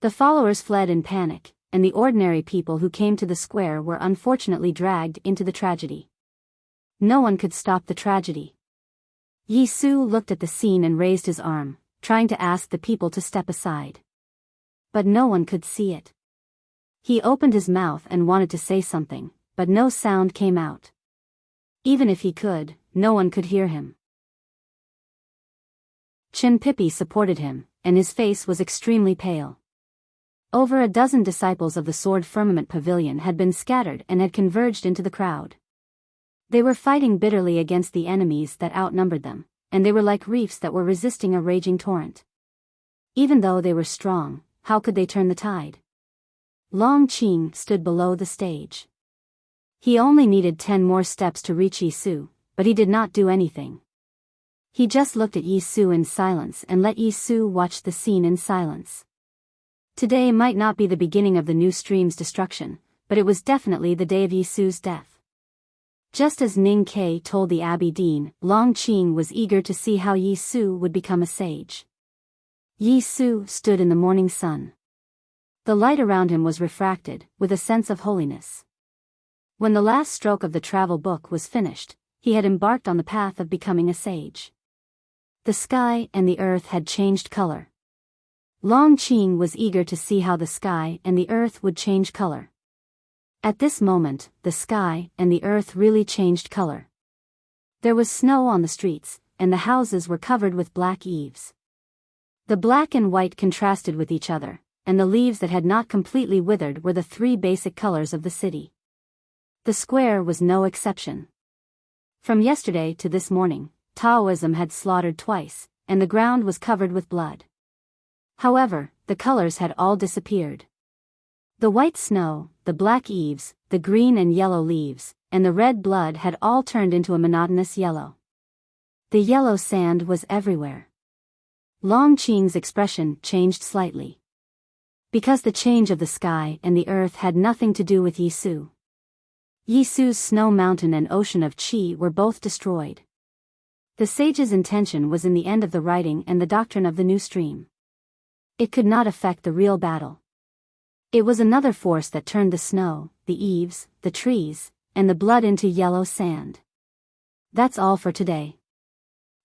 [SPEAKER 1] The followers fled in panic, and the ordinary people who came to the square were unfortunately dragged into the tragedy. No one could stop the tragedy. Yi Su looked at the scene and raised his arm, trying to ask the people to step aside. But no one could see it. He opened his mouth and wanted to say something, but no sound came out. Even if he could, no one could hear him. Chin Pippi supported him, and his face was extremely pale. Over a dozen disciples of the Sword Firmament Pavilion had been scattered and had converged into the crowd. They were fighting bitterly against the enemies that outnumbered them, and they were like reefs that were resisting a raging torrent. Even though they were strong, how could they turn the tide? Long Qing stood below the stage. He only needed 10 more steps to reach Yi Su, but he did not do anything. He just looked at Yi Su in silence and let Yi Su watch the scene in silence. Today might not be the beginning of the new stream's destruction, but it was definitely the day of Yi Su's death. Just as Ning Ke told the Abbey Dean, Long Qing was eager to see how Yi Su would become a sage. Yi Su stood in the morning sun. The light around him was refracted, with a sense of holiness. When the last stroke of the travel book was finished, he had embarked on the path of becoming a sage. The sky and the earth had changed color. Long Qing was eager to see how the sky and the earth would change color. At this moment, the sky and the earth really changed color. There was snow on the streets, and the houses were covered with black eaves. The black and white contrasted with each other, and the leaves that had not completely withered were the 3 basic colors of the city. The square was no exception. From yesterday to this morning, Taoism had slaughtered twice, and the ground was covered with blood. However, the colors had all disappeared. The white snow, the black eaves, the green and yellow leaves, and the red blood had all turned into a monotonous yellow. The yellow sand was everywhere. Long Qing's expression changed slightly. Because the change of the sky and the earth had nothing to do with Yi Su. Yi Su's snow mountain and ocean of qi were both destroyed. The sage's intention was in the end of the writing and the doctrine of the new stream. It could not affect the real battle. It was another force that turned the snow, the eaves, the trees, and the blood into yellow sand. That's all for today.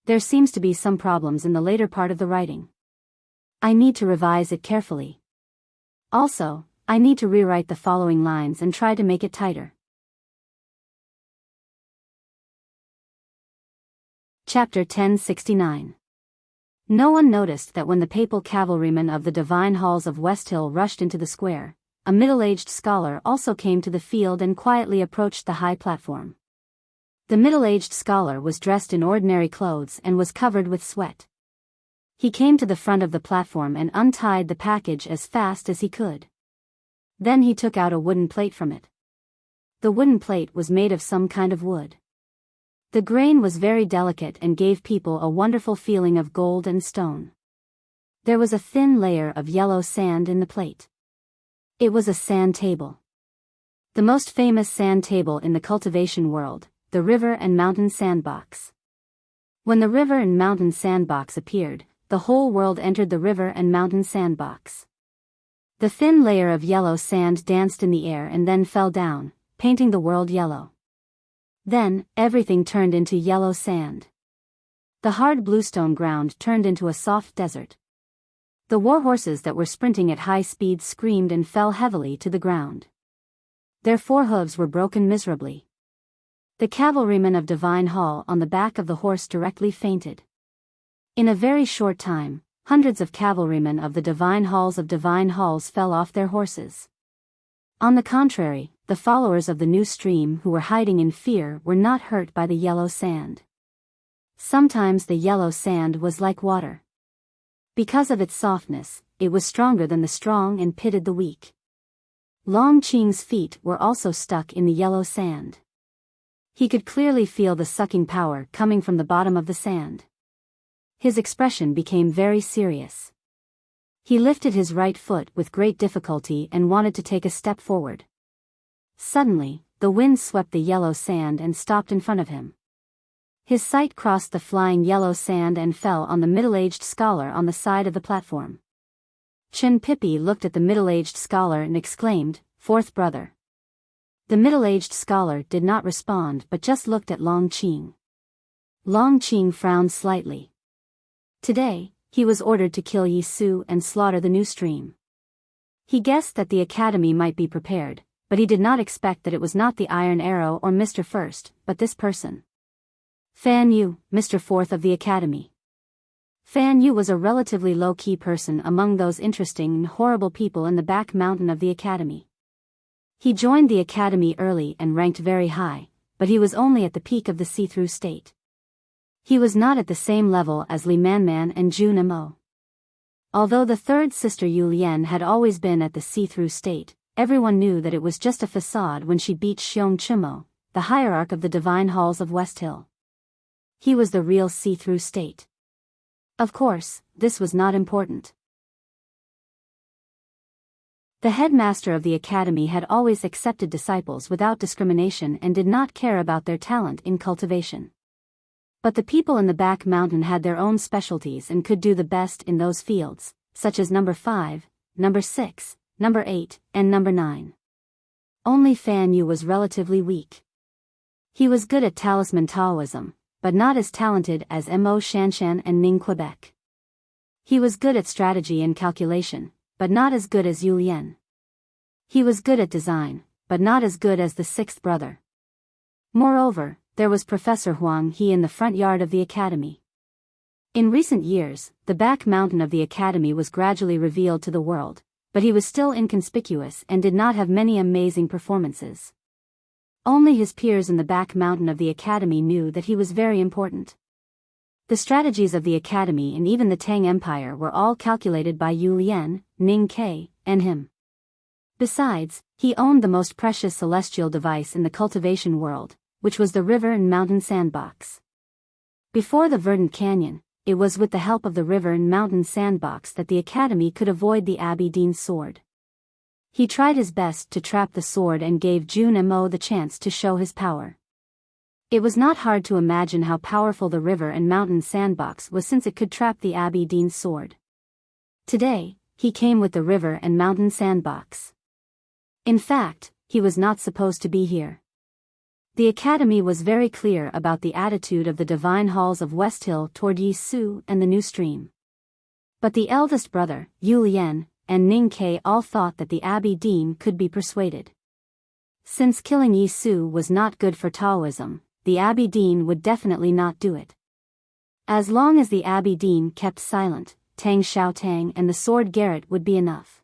[SPEAKER 1] There seems to be some problems in the later part of the writing. I need to revise it carefully. Also, I need to rewrite the following lines and try to make it tighter. Chapter 1069. No one noticed that when the papal cavalrymen of the divine halls of West Hill rushed into the square, a middle-aged scholar also came to the field and quietly approached the high platform. The middle-aged scholar was dressed in ordinary clothes and was covered with sweat. He came to the front of the platform and untied the package as fast as he could. Then he took out a wooden plate from it. The wooden plate was made of some kind of wood. The grain was very delicate and gave people a wonderful feeling of gold and stone. There was a thin layer of yellow sand in the plate. It was a sand table. The most famous sand table in the cultivation world, the river and mountain sandbox. When the river and mountain sandbox appeared, the whole world entered the river and mountain sandbox. The thin layer of yellow sand danced in the air and then fell down, painting the world yellow. Then, everything turned into yellow sand. The hard bluestone ground turned into a soft desert. The war horses that were sprinting at high speed screamed and fell heavily to the ground. Their forehooves were broken miserably. The cavalryman of Divine Hall on the back of the horse directly fainted. In a very short time, hundreds of cavalrymen of the Divine Halls fell off their horses. On the contrary, the followers of the new stream who were hiding in fear were not hurt by the yellow sand. Sometimes the yellow sand was like water. Because of its softness, it was stronger than the strong and pitted the weak. Long Qing's feet were also stuck in the yellow sand. He could clearly feel the sucking power coming from the bottom of the sand. His expression became very serious. He lifted his right foot with great difficulty and wanted to take a step forward. Suddenly, the wind swept the yellow sand and stopped in front of him. His sight crossed the flying yellow sand and fell on the middle-aged scholar on the side of the platform. Chen Pippi looked at the middle-aged scholar and exclaimed, "Fourth brother." The middle-aged scholar did not respond but just looked at Long Qing. Long Qing frowned slightly. Today, he was ordered to kill Yi Su and slaughter the new stream. He guessed that the academy might be prepared, but he did not expect that it was not the Iron Arrow or Mr. First, but this person. Fan Yu, Mr. Fourth of the academy. Fan Yu was a relatively low-key person among those interesting and horrible people in the back mountain of the academy. He joined the academy early and ranked very high, but he was only at the peak of the see-through state. He was not at the same level as Li Manman and Jun Mo. Although the third sister Yu Lian had always been at the see-through state, everyone knew that it was just a facade when she beat Xiong Chimo, the hierarch of the Divine Halls of West Hill. He was the real see-through state. Of course, this was not important. The headmaster of the academy had always accepted disciples without discrimination and did not care about their talent in cultivation. But the people in the back mountain had their own specialties and could do the best in those fields, such as number 5, number 6, number 8, and number 9. Only Fan Yu was relatively weak. He was good at talisman Taoism, but not as talented as Mo Shanshan and Ning Quebec. He was good at strategy and calculation, but not as good as Yu Lian. He was good at design, but not as good as the sixth brother. Moreover, there was Professor Huang He in the front yard of the academy. In recent years, the back mountain of the academy was gradually revealed to the world, but he was still inconspicuous and did not have many amazing performances. Only his peers in the back mountain of the academy knew that he was very important. The strategies of the academy and even the Tang Empire were all calculated by Yu Lian, Ning Ke, and him. Besides, he owned the most precious celestial device in the cultivation world, which was the river and mountain sandbox. Before the verdant canyon, it was with the help of the river and mountain sandbox that the academy could avoid the Abbey Dean's sword. He tried his best to trap the sword and gave Jun Mo the chance to show his power. It was not hard to imagine how powerful the river and mountain sandbox was since it could trap the Abbey Dean's sword. Today, he came with the river and mountain sandbox. In fact, he was not supposed to be here. The academy was very clear about the attitude of the Divine Halls of West Hill toward Yi Su and the new stream. But the eldest brother, Yu Lian, and Ning Ke all thought that the Abbey Dean could be persuaded. Since killing Yi Su was not good for Taoism, the Abbey Dean would definitely not do it. As long as the Abbey Dean kept silent, Tang Xiaotang and the sword Garrett would be enough.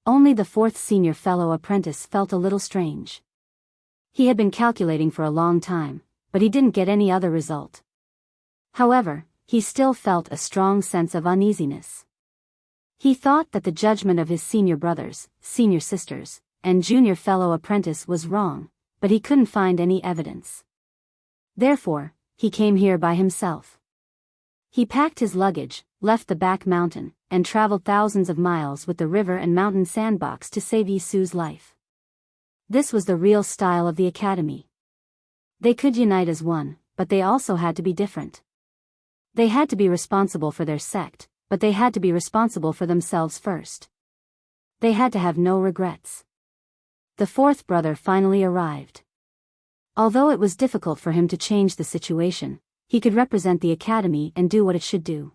[SPEAKER 1] Only the fourth senior fellow apprentice felt a little strange. He had been calculating for a long time, but he didn't get any other result. However, he still felt a strong sense of uneasiness. He thought that the judgment of his senior brothers, senior sisters, and junior fellow apprentice was wrong, but he couldn't find any evidence. Therefore, he came here by himself. He packed his luggage, left the back mountain, and traveled thousands of miles with the river and mountain sandbox to save Yi Su's life. This was the real style of the academy. They could unite as one, but they also had to be different. They had to be responsible for their sect, but they had to be responsible for themselves first. They had to have no regrets. The fourth brother finally arrived. Although it was difficult for him to change the situation, he could represent the academy and do what it should do.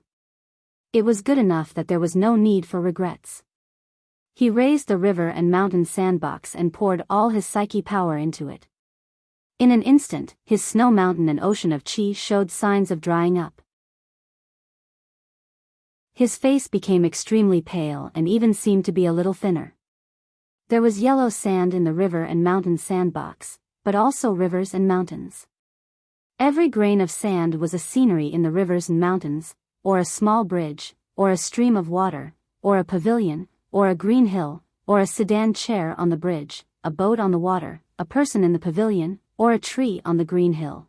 [SPEAKER 1] It was good enough that there was no need for regrets. He raised the river and mountain sandbox and poured all his psyche power into it. In an instant, his snow mountain and ocean of chi showed signs of drying up. His face became extremely pale and even seemed to be a little thinner. There was yellow sand in the river and mountain sandbox, but also rivers and mountains. Every grain of sand was a scenery in the rivers and mountains, or a small bridge, or a stream of water, or a pavilion, or a green hill, or a sedan chair on the bridge, a boat on the water, a person in the pavilion, or a tree on the green hill.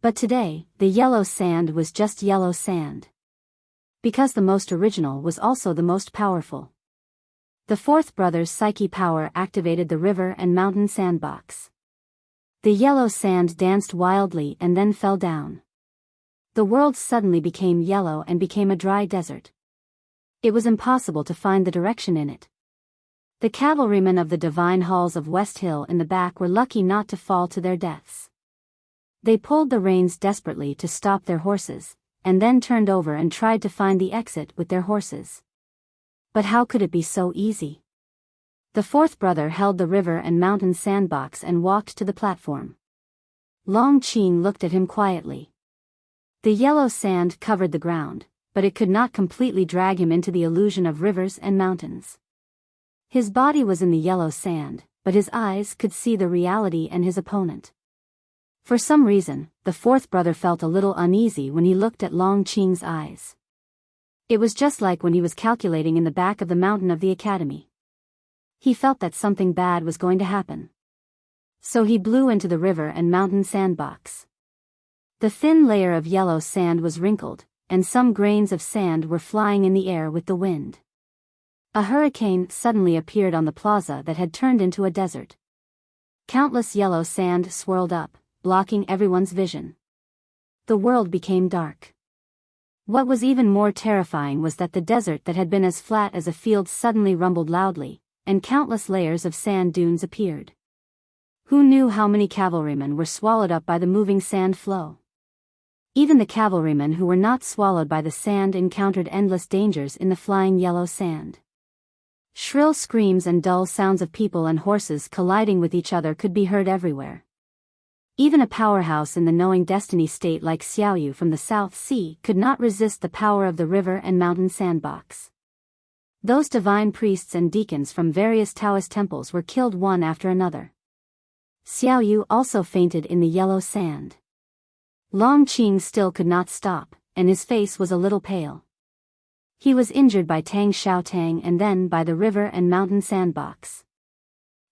[SPEAKER 1] But today, the yellow sand was just yellow sand. Because the most original was also the most powerful. The fourth brother's psyche power activated the river and mountain sandbox. The yellow sand danced wildly and then fell down. The world suddenly became yellow and became a dry desert. It was impossible to find the direction in it. The cavalrymen of the divine halls of West Hill in the back were lucky not to fall to their deaths. They pulled the reins desperately to stop their horses, and then turned over and tried to find the exit with their horses. But how could it be so easy? The fourth brother held the river and mountain sandbox and walked to the platform. Long Qing looked at him quietly. The yellow sand covered the ground, but it could not completely drag him into the illusion of rivers and mountains. His body was in the yellow sand, but his eyes could see the reality and his opponent. For some reason, the fourth brother felt a little uneasy when he looked at Long Qing's eyes. It was just like when he was calculating in the back of the mountain of the academy. He felt that something bad was going to happen. So he blew into the river and mountain sandbox. The thin layer of yellow sand was wrinkled, and some grains of sand were flying in the air with the wind. A hurricane suddenly appeared on the plaza that had turned into a desert. Countless yellow sand swirled up, blocking everyone's vision. The world became dark. What was even more terrifying was that the desert that had been as flat as a field suddenly rumbled loudly, and countless layers of sand dunes appeared. Who knew how many cavalrymen were swallowed up by the moving sand flow? Even the cavalrymen who were not swallowed by the sand encountered endless dangers in the flying yellow sand. Shrill screams and dull sounds of people and horses colliding with each other could be heard everywhere. Even a powerhouse in the knowing destiny state like Xiaoyu from the South Sea could not resist the power of the river and mountain sandbox. Those divine priests and deacons from various Taoist temples were killed one after another. Xiaoyu also fainted in the yellow sand. Long Qing still could not stop, and his face was a little pale. He was injured by Tang Xiaotang and then by the river and mountain sandbox.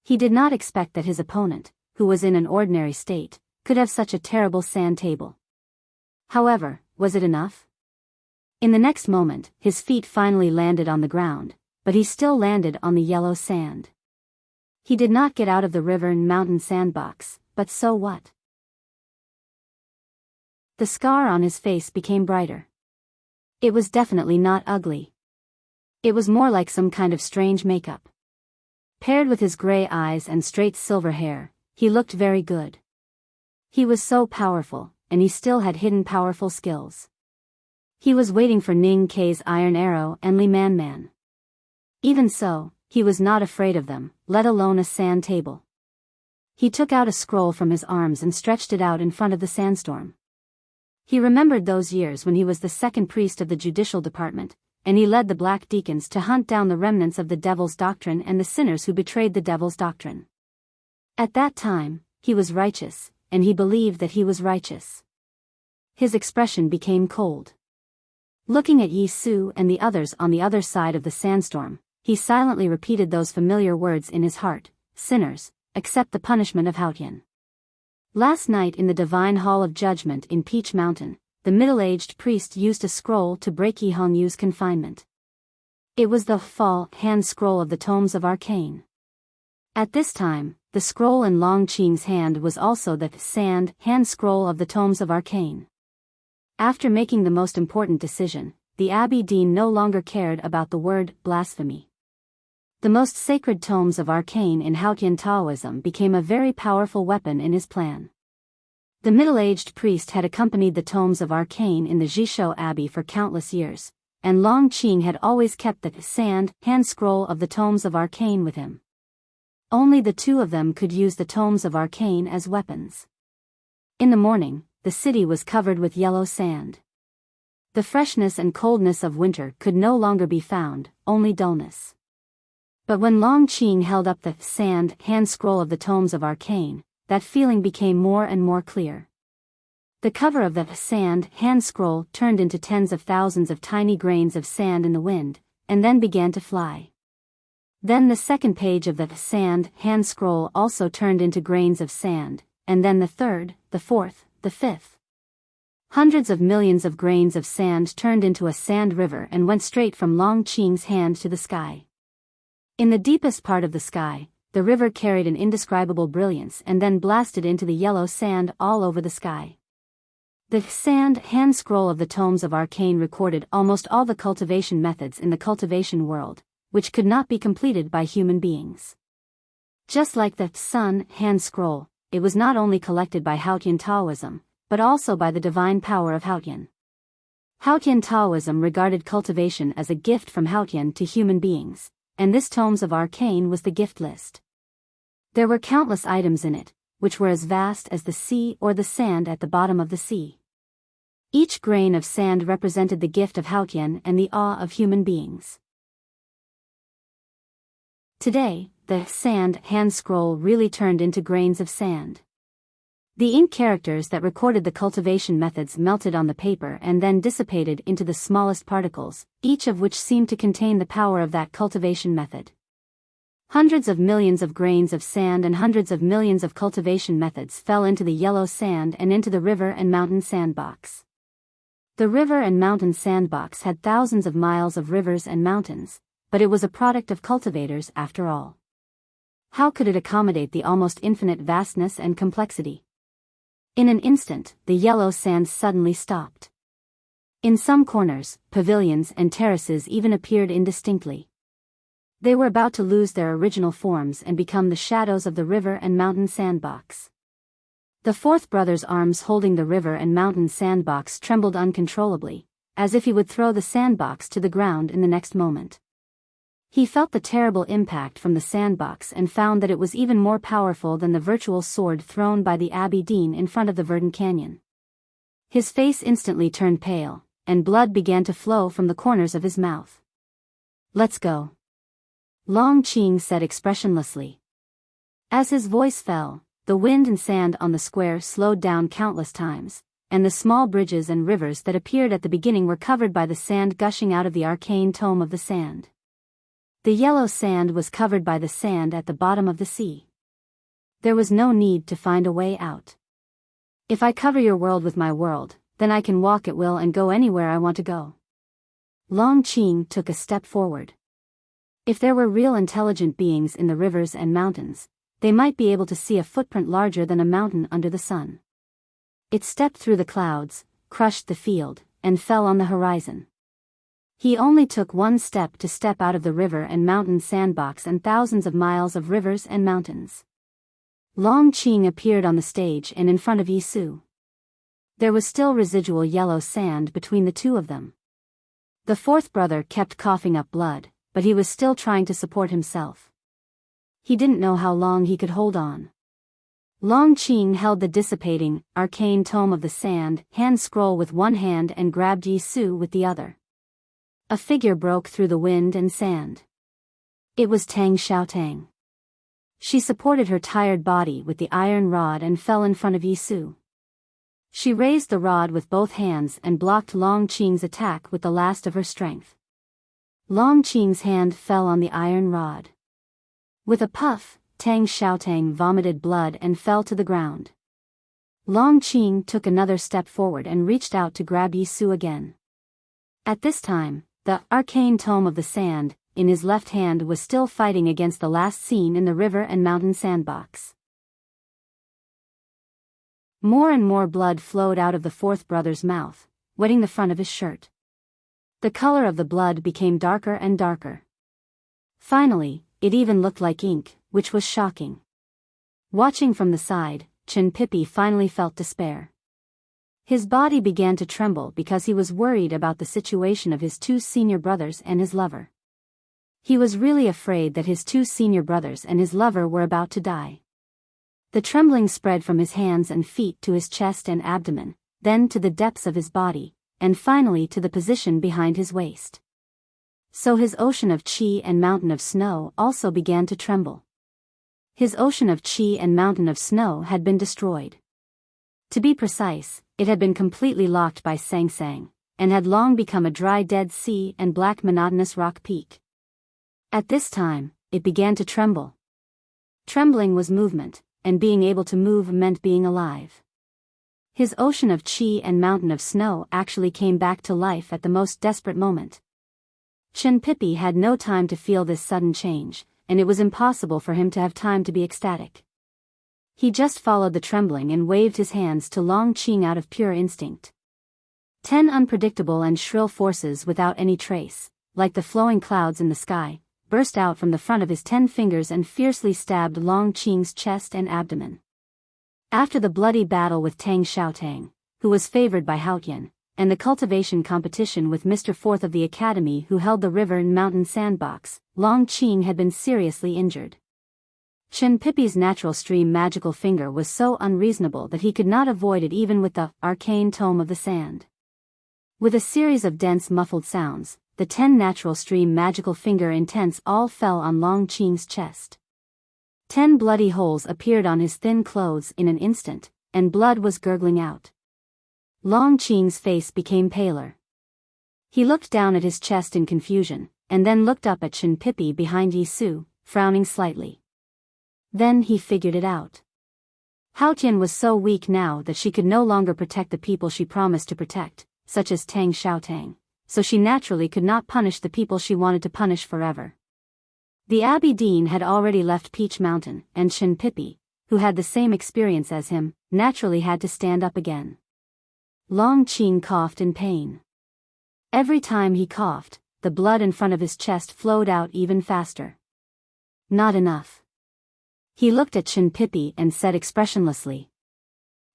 [SPEAKER 1] He did not expect that his opponent, who was in an ordinary state, could have such a terrible sand table. However, was it enough? In the next moment, his feet finally landed on the ground, but he still landed on the yellow sand. He did not get out of the river and mountain sandbox, but so what? The scar on his face became brighter. It was definitely not ugly. It was more like some kind of strange makeup. Paired with his gray eyes and straight silver hair, he looked very good. He was so powerful, and he still had hidden powerful skills. He was waiting for Ning Kei's iron arrow and Li Man Man. Even so, he was not afraid of them, let alone a sand table. He took out a scroll from his arms and stretched it out in front of the sandstorm. He remembered those years when he was the second priest of the judicial department, and he led the black deacons to hunt down the remnants of the devil's doctrine and the sinners who betrayed the devil's doctrine. At that time, he was righteous, and he believed that he was righteous. His expression became cold. Looking at Yi Su and the others on the other side of the sandstorm, he silently repeated those familiar words in his heart: "Sinners, accept the punishment of Haotian." Last night in the Divine Hall of Judgment in Peach Mountain, the middle-aged priest used a scroll to break Yi Hongyu's confinement. It was the fall hand scroll of the Tomes of Arcane. At this time, the scroll in Long Qing's hand was also the sand hand scroll of the Tomes of Arcane. After making the most important decision, the Abbey Dean no longer cared about the word blasphemy. The most sacred tomes of arcane in Haotian Taoism became a very powerful weapon in his plan. The middle-aged priest had accompanied the tomes of arcane in the Jishou Abbey for countless years, and Long Qing had always kept the sand hand scroll of the tomes of arcane with him. Only the two of them could use the tomes of arcane as weapons. In the morning, the city was covered with yellow sand. The freshness and coldness of winter could no longer be found, only dullness. But when Long Qing held up the sand hand scroll of the tomes of arcane, that feeling became more and more clear. The cover of the sand hand scroll turned into tens of thousands of tiny grains of sand in the wind, and then began to fly. Then the second page of the sand hand scroll also turned into grains of sand, and then the third, the fourth, the fifth. Hundreds of millions of grains of sand turned into a sand river and went straight from Long Qing's hand to the sky. In the deepest part of the sky, the river carried an indescribable brilliance and then blasted into the yellow sand all over the sky. The sand hand scroll of the Tomes of Arcane recorded almost all the cultivation methods in the cultivation world, which could not be completed by human beings. Just like the Sun hand scroll, it was not only collected by Haotian Taoism, but also by the divine power of Haotian. Haotian Taoism regarded cultivation as a gift from Haotian to human beings, and this Tomes of Arcane was the gift list. There were countless items in it, which were as vast as the sea or the sand at the bottom of the sea. Each grain of sand represented the gift of Haotian and the awe of human beings. Today, the sand hand scroll really turned into grains of sand. The ink characters that recorded the cultivation methods melted on the paper and then dissipated into the smallest particles, each of which seemed to contain the power of that cultivation method. Hundreds of millions of grains of sand and hundreds of millions of cultivation methods fell into the yellow sand and into the river and mountain sandbox. The river and mountain sandbox had thousands of miles of rivers and mountains, but it was a product of cultivators after all. How could it accommodate the almost infinite vastness and complexity? In an instant, the yellow sand suddenly stopped. In some corners, pavilions and terraces even appeared indistinctly. They were about to lose their original forms and become the shadows of the river and mountain sandbox. The fourth brother's arms holding the river and mountain sandbox trembled uncontrollably, as if he would throw the sandbox to the ground in the next moment. He felt the terrible impact from the sandbox and found that it was even more powerful than the virtual sword thrown by the Abbey Dean in front of the Verdant Canyon. His face instantly turned pale, and blood began to flow from the corners of his mouth. "Let's go," Long Qing said expressionlessly. As his voice fell, the wind and sand on the square slowed down countless times, and the small bridges and rivers that appeared at the beginning were covered by the sand gushing out of the arcane tome of the sand. The yellow sand was covered by the sand at the bottom of the sea. There was no need to find a way out. If I cover your world with my world, then I can walk at will and go anywhere I want to go. Long Qing took a step forward. If there were real intelligent beings in the rivers and mountains, they might be able to see a footprint larger than a mountain under the sun. It stepped through the clouds, crushed the field, and fell on the horizon. He only took one step to step out of the river and mountain sandbox and thousands of miles of rivers and mountains. Long Qing appeared on the stage and in front of Yi Su. There was still residual yellow sand between the two of them. The fourth brother kept coughing up blood, but he was still trying to support himself. He didn't know how long he could hold on. Long Qing held the dissipating, arcane tome of the sand, hand scroll with one hand and grabbed Yi Su with the other. A figure broke through the wind and sand. It was Tang Xiaotang. She supported her tired body with the iron rod and fell in front of Yi Su. She raised the rod with both hands and blocked Long Qing's attack with the last of her strength. Long Qing's hand fell on the iron rod. With a puff, Tang Xiaotang vomited blood and fell to the ground. Long Qing took another step forward and reached out to grab Yi Su again. At this time, the arcane tome of the sand, in his left hand, was still fighting against the last scene in the river and mountain sandbox. More and more blood flowed out of the fourth brother's mouth, wetting the front of his shirt. The color of the blood became darker and darker. Finally, it even looked like ink, which was shocking. Watching from the side, Chen Pipi finally felt despair. His body began to tremble because he was worried about the situation of his two senior brothers and his lover. He was really afraid that his two senior brothers and his lover were about to die. The trembling spread from his hands and feet to his chest and abdomen, then to the depths of his body, and finally to the position behind his waist. So his ocean of qi and mountain of snow also began to tremble. His ocean of qi and mountain of snow had been destroyed. To be precise, it had been completely locked by Sang Sang, and had long become a dry dead sea and black monotonous rock peak. At this time, it began to tremble. Trembling was movement, and being able to move meant being alive. His ocean of qi and mountain of snow actually came back to life at the most desperate moment. Chen Pipi had no time to feel this sudden change, and it was impossible for him to have time to be ecstatic. He just followed the trembling and waved his hands to Long Qing out of pure instinct. 10 unpredictable and shrill forces without any trace, like the flowing clouds in the sky, burst out from the front of his 10 fingers and fiercely stabbed Long Qing's chest and abdomen. After the bloody battle with Tang Xiaotang, who was favored by Haotian, and the cultivation competition with Mr. Fourth of the Academy who held the river and mountain sandbox, Long Qing had been seriously injured. Chen Pipi's natural stream magical finger was so unreasonable that he could not avoid it even with the arcane tome of the sand. With a series of dense muffled sounds, the 10 natural stream magical finger intents all fell on Long Qing's chest. 10 bloody holes appeared on his thin clothes in an instant, and blood was gurgling out. Long Qing's face became paler. He looked down at his chest in confusion, and then looked up at Chen Pipi behind Yi Su, frowning slightly. Then he figured it out. Haotian was so weak now that she could no longer protect the people she promised to protect, such as Tang Xiaotang, so she naturally could not punish the people she wanted to punish forever. The Abbey Dean had already left Peach Mountain, and Chen Pipi, who had the same experience as him, naturally had to stand up again. Long Qing coughed in pain. Every time he coughed, the blood in front of his chest flowed out even faster. Not enough. He looked at Chen Pipi and said expressionlessly.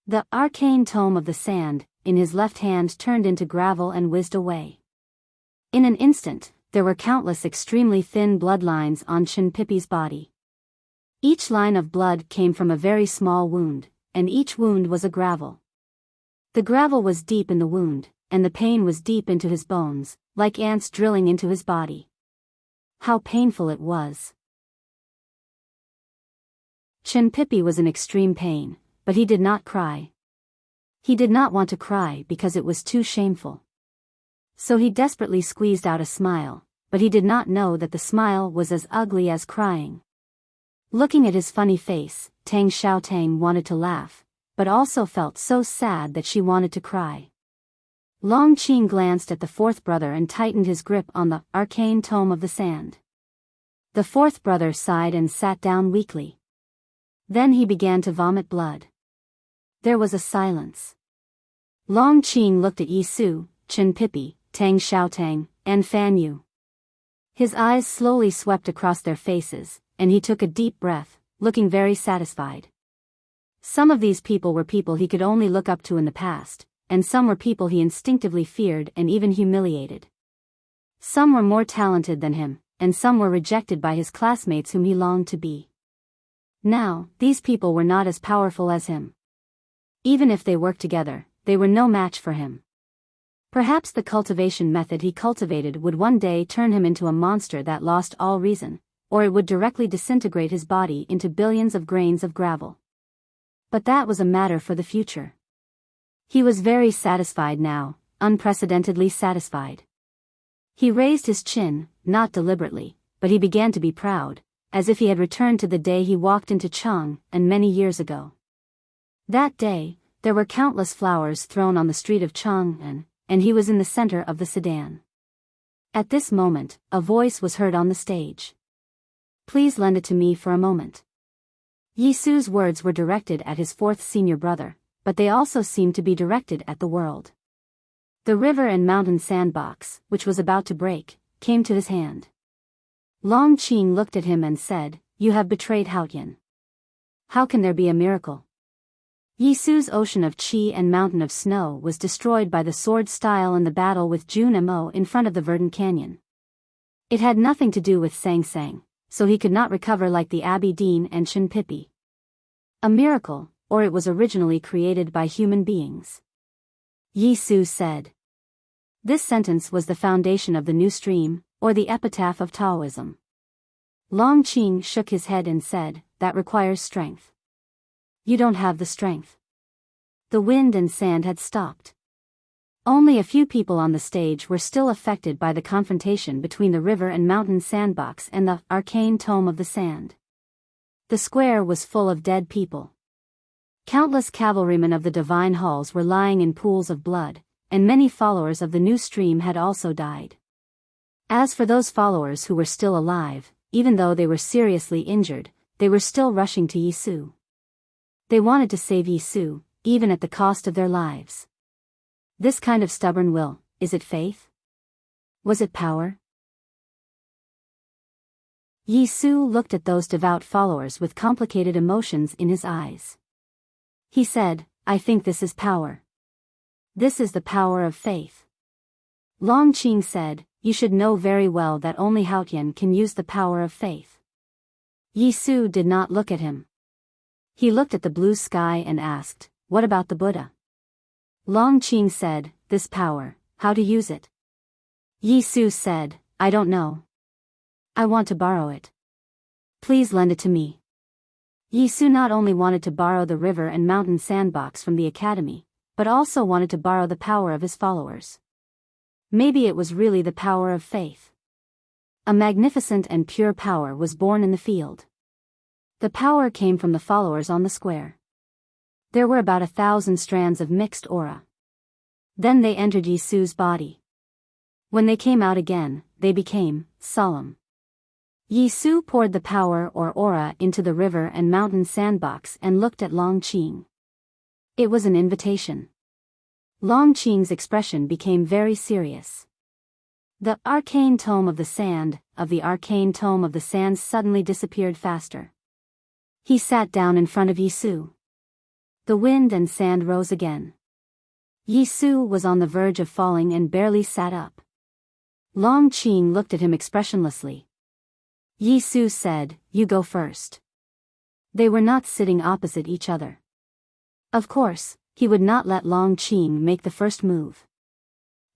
[SPEAKER 1] The arcane tome of the sand, in his left hand, turned into gravel and whizzed away. In an instant, there were countless extremely thin bloodlines on Chen Pipi's body. Each line of blood came from a very small wound, and each wound was a gravel. The gravel was deep in the wound, and the pain was deep into his bones, like ants drilling into his body. How painful it was. Chen Pipi was in extreme pain, but he did not cry. He did not want to cry because it was too shameful. So he desperately squeezed out a smile, but he did not know that the smile was as ugly as crying. Looking at his funny face, Tang Xiaotang wanted to laugh, but also felt so sad that she wanted to cry. Long Qing glanced at the fourth brother and tightened his grip on the arcane tome of the sand. The fourth brother sighed and sat down weakly. Then he began to vomit blood. There was a silence. Long Qing looked at Yi Su, Chen Pipi, Tang Xiaotang, and Fan Yu. His eyes slowly swept across their faces, and he took a deep breath, looking very satisfied. Some of these people were people he could only look up to in the past, and some were people he instinctively feared and even humiliated. Some were more talented than him, and some were rejected by his classmates whom he longed to be. Now, these people were not as powerful as him. Even if they worked together, they were no match for him. Perhaps the cultivation method he cultivated would one day turn him into a monster that lost all reason, or it would directly disintegrate his body into billions of grains of gravel. But that was a matter for the future. He was very satisfied now, unprecedentedly satisfied. He raised his chin, not deliberately, but he began to be proud, as if he had returned to the day he walked into Chang, and many years ago. That day, there were countless flowers thrown on the street of Chang'an, and he was in the center of the sedan. At this moment, a voice was heard on the stage. "Please lend it to me for a moment." Yi Su's words were directed at his fourth senior brother, but they also seemed to be directed at the world. The river and mountain sandbox, which was about to break, came to his hand. Long Qing looked at him and said, "You have betrayed Haotian. How can there be a miracle?" Yi Su's ocean of qi and mountain of snow was destroyed by the sword style in the battle with Jun Mo in front of the Verdant Canyon. It had nothing to do with Sang Sang, so he could not recover like the Abi Dean and Shin Pippi. A miracle, or it was originally created by human beings. Yi Su said. This sentence was the foundation of the new stream, or the epitaph of Taoism. Long Qing shook his head and said, "That requires strength. You don't have the strength." The wind and sand had stopped. Only a few people on the stage were still affected by the confrontation between the river and mountain sandbox and the arcane tome of the sand. The square was full of dead people. Countless cavalrymen of the divine halls were lying in pools of blood, and many followers of the new stream had also died. As for those followers who were still alive, even though they were seriously injured, they were still rushing to Yi Su. They wanted to save Yi Su, even at the cost of their lives. This kind of stubborn will, is it faith? Was it power? Yi Su looked at those devout followers with complicated emotions in his eyes. He said, "I think this is power. This is the power of faith." Long Qing said, "You should know very well that only Haotian can use the power of faith." Yi Su did not look at him. He looked at the blue sky and asked, "What about the Buddha?" Long Qing said, "This power, how to use it?" Yi Su said, "I don't know. I want to borrow it. Please lend it to me." Yi Su not only wanted to borrow the river and mountain sandbox from the academy, but also wanted to borrow the power of his followers. Maybe it was really the power of faith. A magnificent and pure power was born in the field. The power came from the followers on the square. There were about 1,000 strands of mixed aura. Then they entered Yi Su's body. When they came out again, they became solemn. Yi Su poured the power or aura into the river and mountain sandbox and looked at Long Qing. It was an invitation. Long Qing's expression became very serious. The arcane tome of the sand suddenly disappeared faster. He sat down in front of Yi Su. The wind and sand rose again. Yi Su was on the verge of falling and barely sat up. Long Qing looked at him expressionlessly. Yi Su said, "You go first." They were not sitting opposite each other. Of course, he would not let Long Qing make the first move.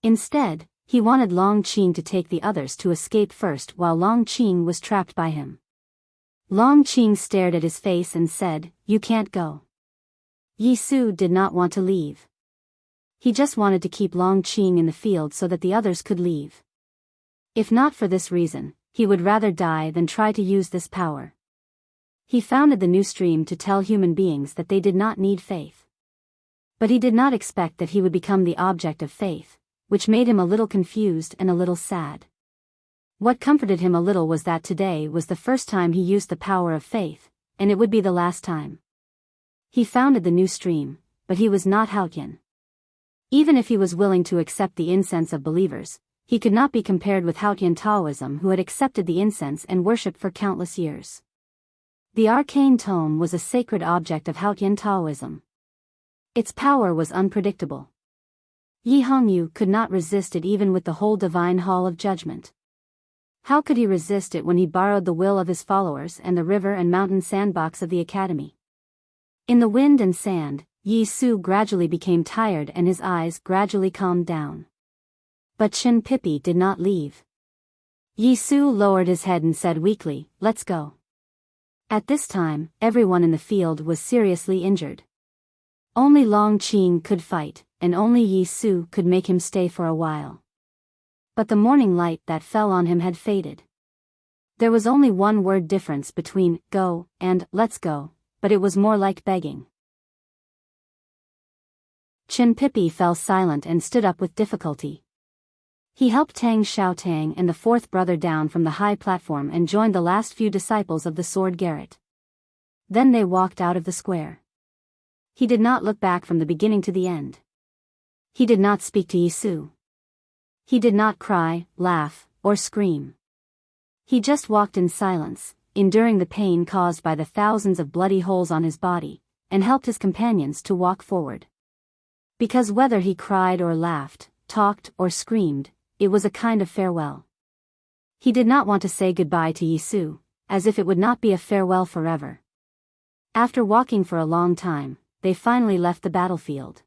[SPEAKER 1] Instead, he wanted Long Qing to take the others to escape first while Long Qing was trapped by him. Long Qing stared at his face and said, "You can't go." Yi Su did not want to leave. He just wanted to keep Long Qing in the field so that the others could leave. If not for this reason, he would rather die than try to use this power. He founded the new stream to tell human beings that they did not need faith. But he did not expect that he would become the object of faith, which made him a little confused and a little sad. What comforted him a little was that today was the first time he used the power of faith, and it would be the last time. He founded the new stream, but he was not Haotian. Even if he was willing to accept the incense of believers, he could not be compared with Haotian Taoism, who had accepted the incense and worshipped for countless years. The arcane tome was a sacred object of Haotian Taoism. Its power was unpredictable. Yi Hongyu could not resist it even with the whole divine hall of judgment. How could he resist it when he borrowed the will of his followers and the river and mountain sandbox of the academy? In the wind and sand, Yi Su gradually became tired and his eyes gradually calmed down. But Chin Pippi did not leave. Yi Su lowered his head and said weakly, "Let's go." At this time, everyone in the field was seriously injured. Only Long Qing could fight, and only Yi Su could make him stay for a while. But the morning light that fell on him had faded. There was only one word difference between "go" and "let's go," but it was more like begging. Chin Pippi fell silent and stood up with difficulty. He helped Tang Xiaotang and the fourth brother down from the high platform and joined the last few disciples of the sword garret. Then they walked out of the square. He did not look back from the beginning to the end. He did not speak to Yi Su. He did not cry, laugh, or scream. He just walked in silence, enduring the pain caused by the thousands of bloody holes on his body, and helped his companions to walk forward. Because whether he cried or laughed, talked or screamed, it was a kind of farewell. He did not want to say goodbye to Yi Su, as if it would not be a farewell forever. After walking for a long time, they finally left the battlefield.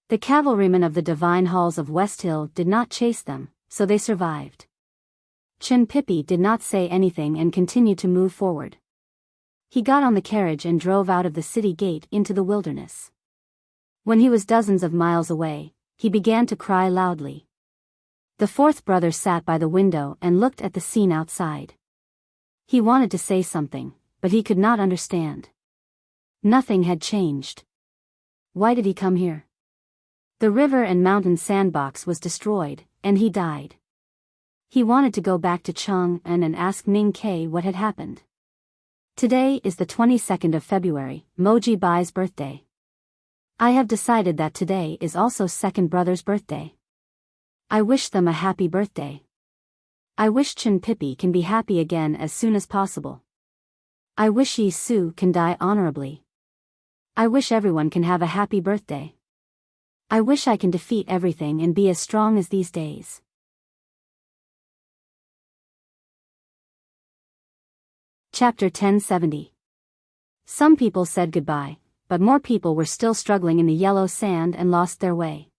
[SPEAKER 1] The cavalrymen of the divine halls of West Hill did not chase them, so they survived. Chin Pippi did not say anything and continued to move forward. He got on the carriage and drove out of the city gate into the wilderness. When he was dozens of miles away, he began to cry loudly. The fourth brother sat by the window and looked at the scene outside. He wanted to say something, but he could not understand. Nothing had changed. Why did he come here? The river and mountain sandbox was destroyed, and he died. He wanted to go back to Chang'an and ask Ning Ke what had happened. Today is the 22nd of February, Moji Bai's birthday. I have decided that today is also second brother's birthday. I wish them a happy birthday. I wish Chin Pippi can be happy again as soon as possible. I wish Yi Su can die honorably. I wish everyone can have a happy birthday. I wish I can defeat everything and be as strong as these days. Chapter 1070. Some people said goodbye, but more people were still struggling in the yellow sand and lost their way.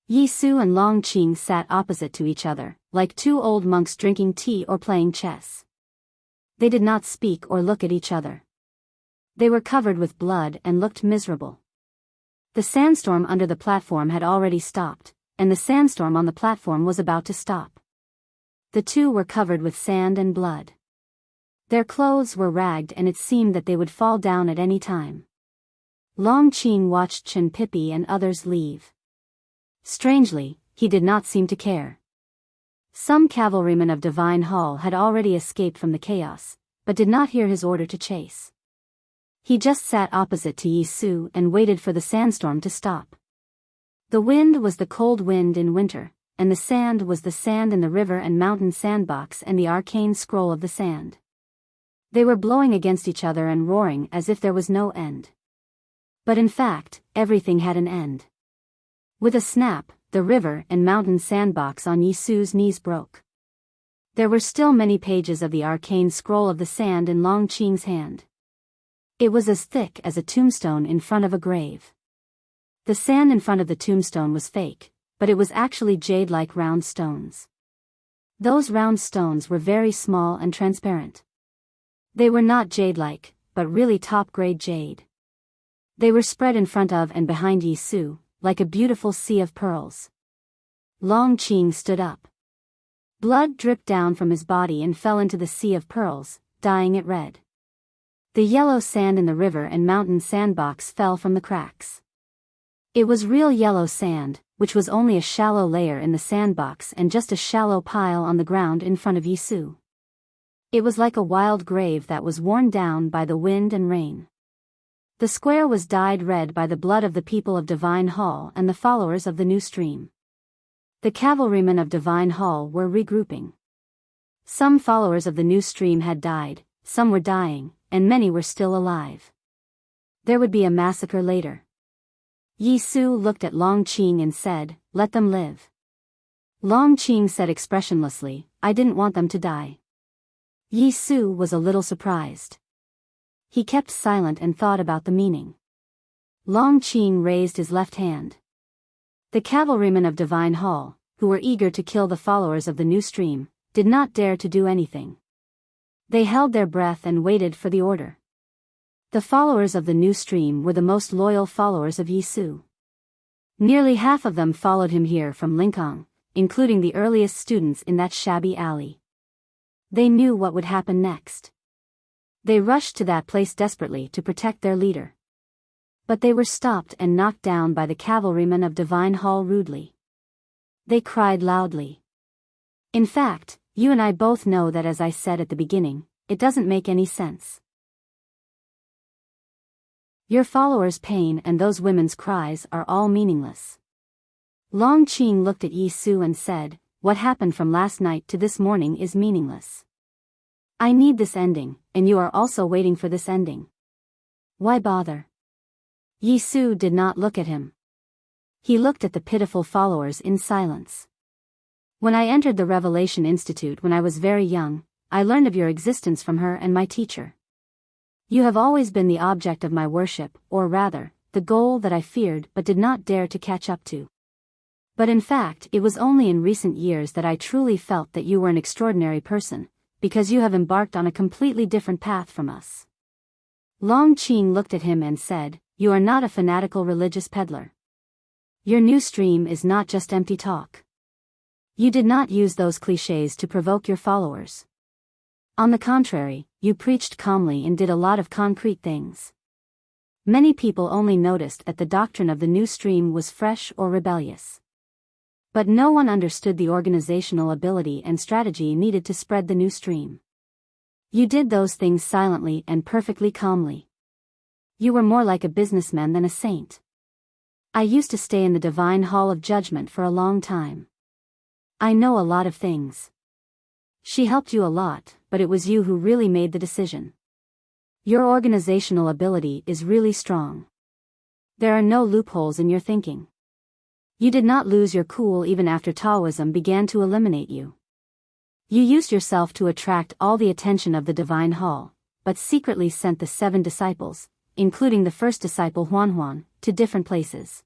[SPEAKER 1] Yi Su and Long Qing sat opposite to each other, like two old monks drinking tea or playing chess. They did not speak or look at each other. They were covered with blood and looked miserable. The sandstorm under the platform had already stopped, and the sandstorm on the platform was about to stop. The two were covered with sand and blood. Their clothes were ragged and it seemed that they would fall down at any time. Long Qing watched Chin Pippi and others leave. Strangely, he did not seem to care. Some cavalrymen of Divine Hall had already escaped from the chaos, but did not hear his order to chase. He just sat opposite to Yi Su and waited for the sandstorm to stop. The wind was the cold wind in winter, and the sand was the sand in the river and mountain sandbox and the arcane scroll of the sand. They were blowing against each other and roaring as if there was no end. But in fact, everything had an end. With a snap, the river and mountain sandbox on Yi Su's knees broke. There were still many pages of the arcane scroll of the sand in Long Qing's hand. It was as thick as a tombstone in front of a grave. The sand in front of the tombstone was fake, but it was actually jade-like round stones. Those round stones were very small and transparent. They were not jade-like, but really top-grade jade. They were spread in front of and behind Yi Su, like a beautiful sea of pearls. Long Qing stood up. Blood dripped down from his body and fell into the sea of pearls, dyeing it red. The yellow sand in the river and mountain sandbox fell from the cracks. It was real yellow sand, which was only a shallow layer in the sandbox and just a shallow pile on the ground in front of Yi Su. It was like a wild grave that was worn down by the wind and rain. The square was dyed red by the blood of the people of Divine Hall and the followers of the new stream. The cavalrymen of Divine Hall were regrouping. Some followers of the new stream had died, some were dying, and many were still alive. There would be a massacre later. Yi Su looked at Long Qing and said, "Let them live. Long Qing said expressionlessly, I didn't want them to die. Yi Su was a little surprised. He kept silent and thought about the meaning. Long Qing raised his left hand. The cavalrymen of Divine Hall, who were eager to kill the followers of the new stream, did not dare to do anything. They held their breath and waited for the order. The followers of the new stream were the most loyal followers of Yi Su. Nearly half of them followed him here from Lingang, including the earliest students in that shabby alley. They knew what would happen next. They rushed to that place desperately to protect their leader. But they were stopped and knocked down by the cavalrymen of Divine Hall rudely. They cried loudly. In fact, you and I both know that, as I said at the beginning, it doesn't make any sense. Your followers' pain and those women's cries are all meaningless. Long Qing looked at Yi Su and said, what happened from last night to this morning is meaningless. I need this ending, and you are also waiting for this ending. Why bother? Yi Su did not look at him. He looked at the pitiful followers in silence. When I entered the Revelation Institute when I was very young, I learned of your existence from her and my teacher. You have always been the object of my worship, or rather, the goal that I feared but did not dare to catch up to. But in fact, it was only in recent years that I truly felt that you were an extraordinary person, because you have embarked on a completely different path from us. Long Qing looked at him and said, you are not a fanatical religious peddler. Your new stream is not just empty talk. You did not use those clichés to provoke your followers. On the contrary, you preached calmly and did a lot of concrete things. Many people only noticed that the doctrine of the new stream was fresh or rebellious. But no one understood the organizational ability and strategy needed to spread the new stream. You did those things silently and perfectly calmly. You were more like a businessman than a saint. I used to stay in the Divine Hall of Judgment for a long time. I know a lot of things. She helped you a lot, but it was you who really made the decision. Your organizational ability is really strong. There are no loopholes in your thinking. You did not lose your cool even after Taoism began to eliminate you. You used yourself to attract all the attention of the Divine Hall, but secretly sent the 7 disciples, including the first disciple Huan, to different places.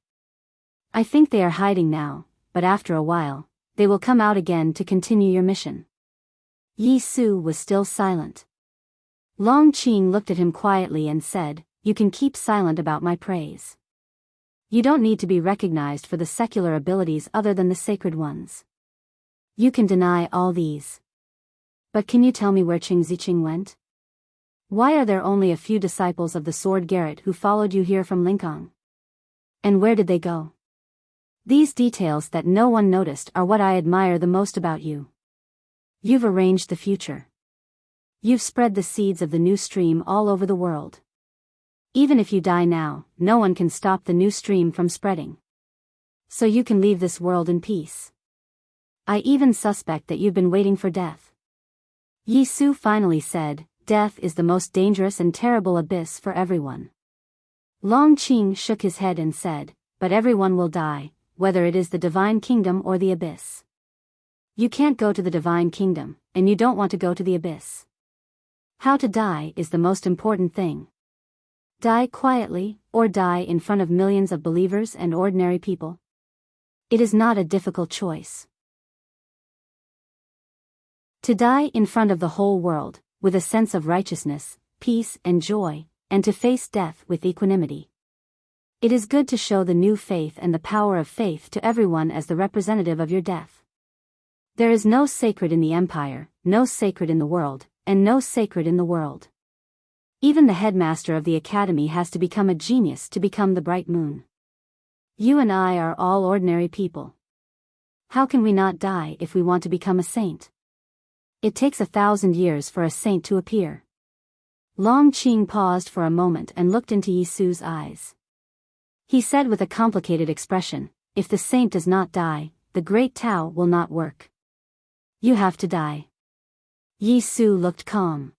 [SPEAKER 1] I think they are hiding now, but after a while, they will come out again to continue your mission. Yi Su was still silent. Long Qing looked at him quietly and said, you can keep silent about my praise. You don't need to be recognized for the secular abilities other than the sacred ones. You can deny all these. But can you tell me where Qing Ziqing went? Why are there only a few disciples of the Sword Garret who followed you here from Lingang? And where did they go? These details that no one noticed are what I admire the most about you. You've arranged the future. You've spread the seeds of the new stream all over the world. Even if you die now, no one can stop the new stream from spreading. So you can leave this world in peace. I even suspect that you've been waiting for death. Yi Su finally said, death is the most dangerous and terrible abyss for everyone. Long Qing shook his head and said, but everyone will die, whether it is the divine kingdom or the abyss. You can't go to the divine kingdom, and you don't want to go to the abyss. How to die is the most important thing. Die quietly, or die in front of millions of believers and ordinary people. It is not a difficult choice. To die in front of the whole world, with a sense of righteousness, peace and joy, and to face death with equanimity. It is good to show the new faith and the power of faith to everyone as the representative of your death. There is no sacred in the empire, no sacred in the world, and no sacred in the world. Even the headmaster of the academy has to become a genius to become the bright moon. You and I are all ordinary people. How can we not die if we want to become a saint? It takes 1,000 years for a saint to appear. Long Qing paused for a moment and looked into Yi Su's eyes. He said with a complicated expression, if the saint does not die, the great Tao will not work. You have to die. Yi Su looked calm.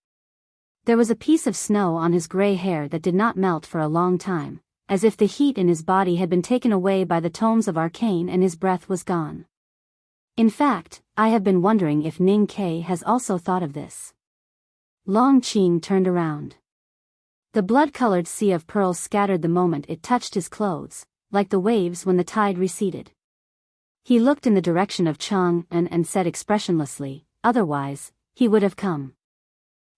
[SPEAKER 1] There was a piece of snow on his gray hair that did not melt for a long time, as if the heat in his body had been taken away by the tomes of arcane and his breath was gone. In fact, I have been wondering if Ning Ke has also thought of this. Long Qing turned around. The blood-colored sea of pearls scattered the moment it touched his clothes, like the waves when the tide receded. He looked in the direction of Chang and said expressionlessly, otherwise, he would have come.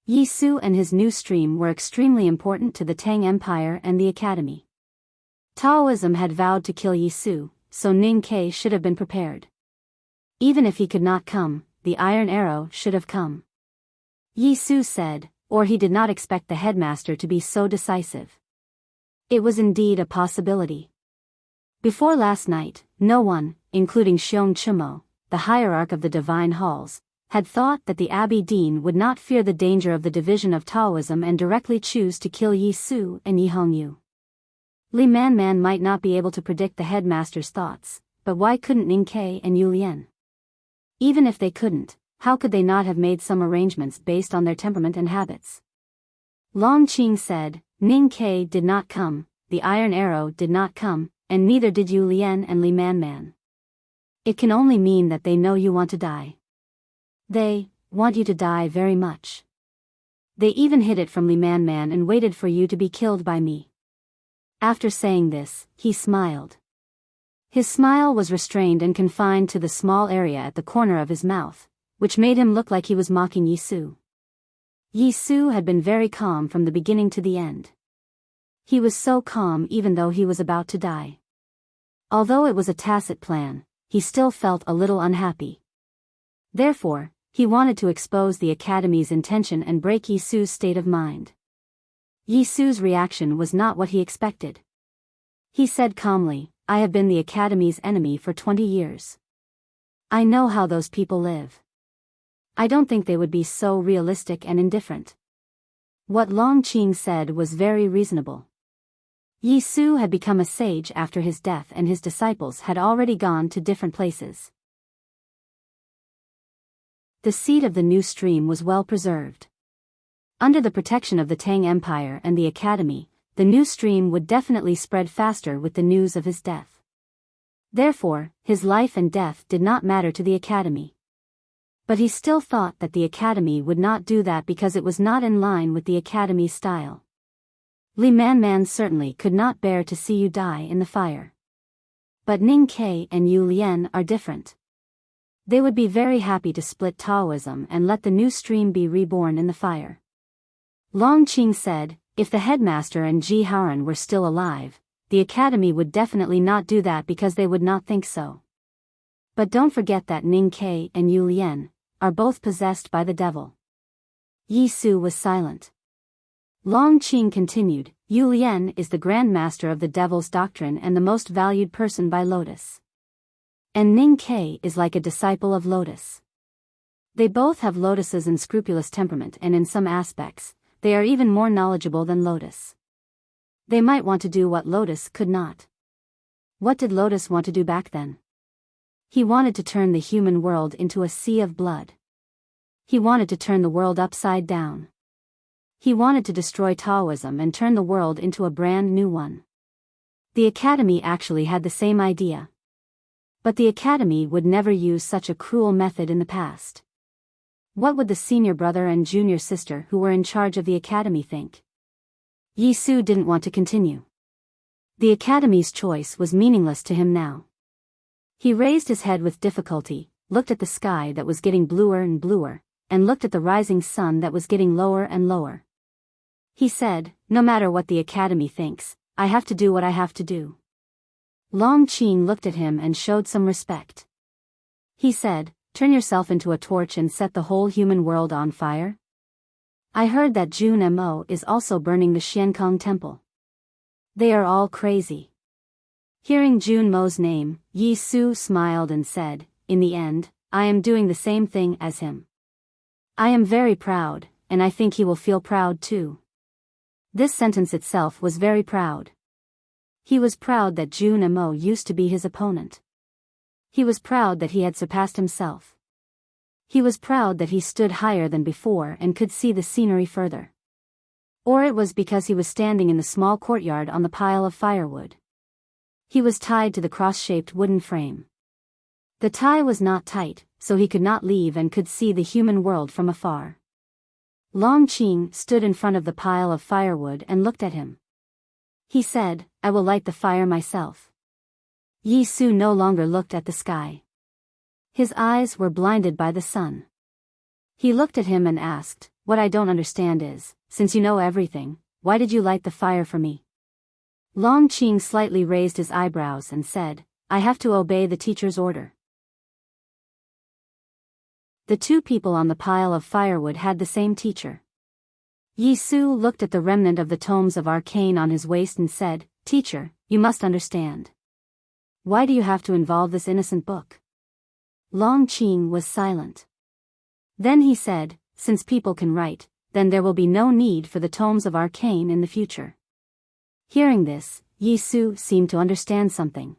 [SPEAKER 1] Yi Su and his new stream were extremely important to the Tang Empire and the Academy. Taoism had vowed to kill Yi Su, so Ning Ke should have been prepared. Even if he could not come, the iron arrow should have come. Yi Su said, or he did not expect the headmaster to be so decisive. It was indeed a possibility. Before last night, no one, including Xiong Chimo, the hierarch of the divine halls, had thought that the Abbey Dean would not fear the danger of the division of Taoism and directly choose to kill Yi Su and Yi Hongyu. Li Manman might not be able to predict the headmaster's thoughts, but why couldn't Ning Ke and Yu Lian? Even if they couldn't, how could they not have made some arrangements based on their temperament and habits? Long Qing said, Ning Ke did not come, the iron arrow did not come, and neither did Yu Lian and Li Manman. It can only mean that they know you want to die. They want you to die very much. They even hid it from Li Manman and waited for you to be killed by me. After saying this, he smiled. His smile was restrained and confined to the small area at the corner of his mouth, which made him look like he was mocking Yi Su. Yi Su had been very calm from the beginning to the end. He was so calm even though he was about to die. Although it was a tacit plan, he still felt a little unhappy. Therefore, he wanted to expose the Academy's intention and break Yi Su's state of mind. Yi Su's reaction was not what he expected. He said calmly, I have been the Academy's enemy for 20 years. I know how those people live. I don't think they would be so realistic and indifferent. What Long Qing said was very reasonable. Yi Su had become a sage after his death and his disciples had already gone to different places. The seat of the new stream was well preserved. Under the protection of the Tang Empire and the Academy, the new stream would definitely spread faster with the news of his death. Therefore, his life and death did not matter to the Academy. But he still thought that the Academy would not do that because it was not in line with the Academy's style. Li Manman certainly could not bear to see you die in the fire. But Ning Ke and Yu Lian are different. They would be very happy to split Taoism and let the new stream be reborn in the fire. Long Qing said, if the headmaster and Ji Haoran were still alive, the Academy would definitely not do that because they would not think so. But don't forget that Ning Ke and Yu Lian are both possessed by the devil. Yi Su was silent. Long Qing continued, Yu Lian is the Grand Master of the Devil's Doctrine and the most valued person by Lotus. And Ning Ke is like a disciple of Lotus. They both have Lotus's unscrupulous temperament and in some aspects, they are even more knowledgeable than Lotus. They might want to do what Lotus could not. What did Lotus want to do back then? He wanted to turn the human world into a sea of blood. He wanted to turn the world upside down. He wanted to destroy Taoism and turn the world into a brand new one. The Academy actually had the same idea. But the Academy would never use such a cruel method in the past. What would the senior brother and junior sister who were in charge of the Academy think? Yi Su didn't want to continue. The Academy's choice was meaningless to him now. He raised his head with difficulty, looked at the sky that was getting bluer and bluer, and looked at the rising sun that was getting lower and lower. He said, no matter what the Academy thinks, I have to do what I have to do. Long Qing looked at him and showed some respect. He said, turn yourself into a torch and set the whole human world on fire? I heard that Jun Mo is also burning the Xiankong Temple. They are all crazy. Hearing Jun Mo's name, Yi Su smiled and said, in the end, I am doing the same thing as him. I am very proud, and I think he will feel proud too. This sentence itself was very proud. He was proud that Jun Mo used to be his opponent. He was proud that he had surpassed himself. He was proud that he stood higher than before and could see the scenery further. Or it was because he was standing in the small courtyard on the pile of firewood. He was tied to the cross-shaped wooden frame. The tie was not tight, so he could not leave and could see the human world from afar. Long Qing stood in front of the pile of firewood and looked at him. He said, "I will light the fire myself." Yi Su no longer looked at the sky. His eyes were blinded by the sun. He looked at him and asked, "What I don't understand is, since you know everything, why did you light the fire for me?" Long Qing slightly raised his eyebrows and said, "I have to obey the teacher's order." The two people on the pile of firewood had the same teacher. Yi Su looked at the remnant of the tomes of arcane on his waist and said, "Teacher, you must understand. Why do you have to involve this innocent book?" Long Qing was silent. Then he said, "Since people can write, then there will be no need for the tomes of arcane in the future." Hearing this, Yi Su seemed to understand something.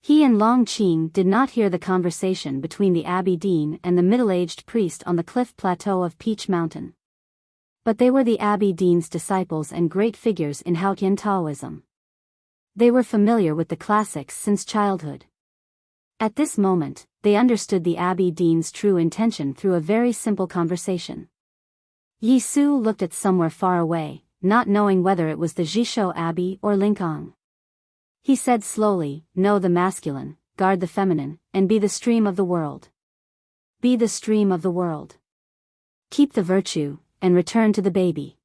[SPEAKER 1] He and Long Qing did not hear the conversation between the abbey dean and the middle-aged priest on the cliff plateau of Peach Mountain. But they were the abbey dean's disciples and great figures in Haotian Taoism. They were familiar with the classics since childhood. At this moment, they understood the abbey dean's true intention through a very simple conversation. Yi Su looked at somewhere far away, not knowing whether it was the Jishou Abbey or Linkong. He said slowly, "Know the masculine, guard the feminine, and be the stream of the world. Be the stream of the world. Keep the virtue, and return to the baby."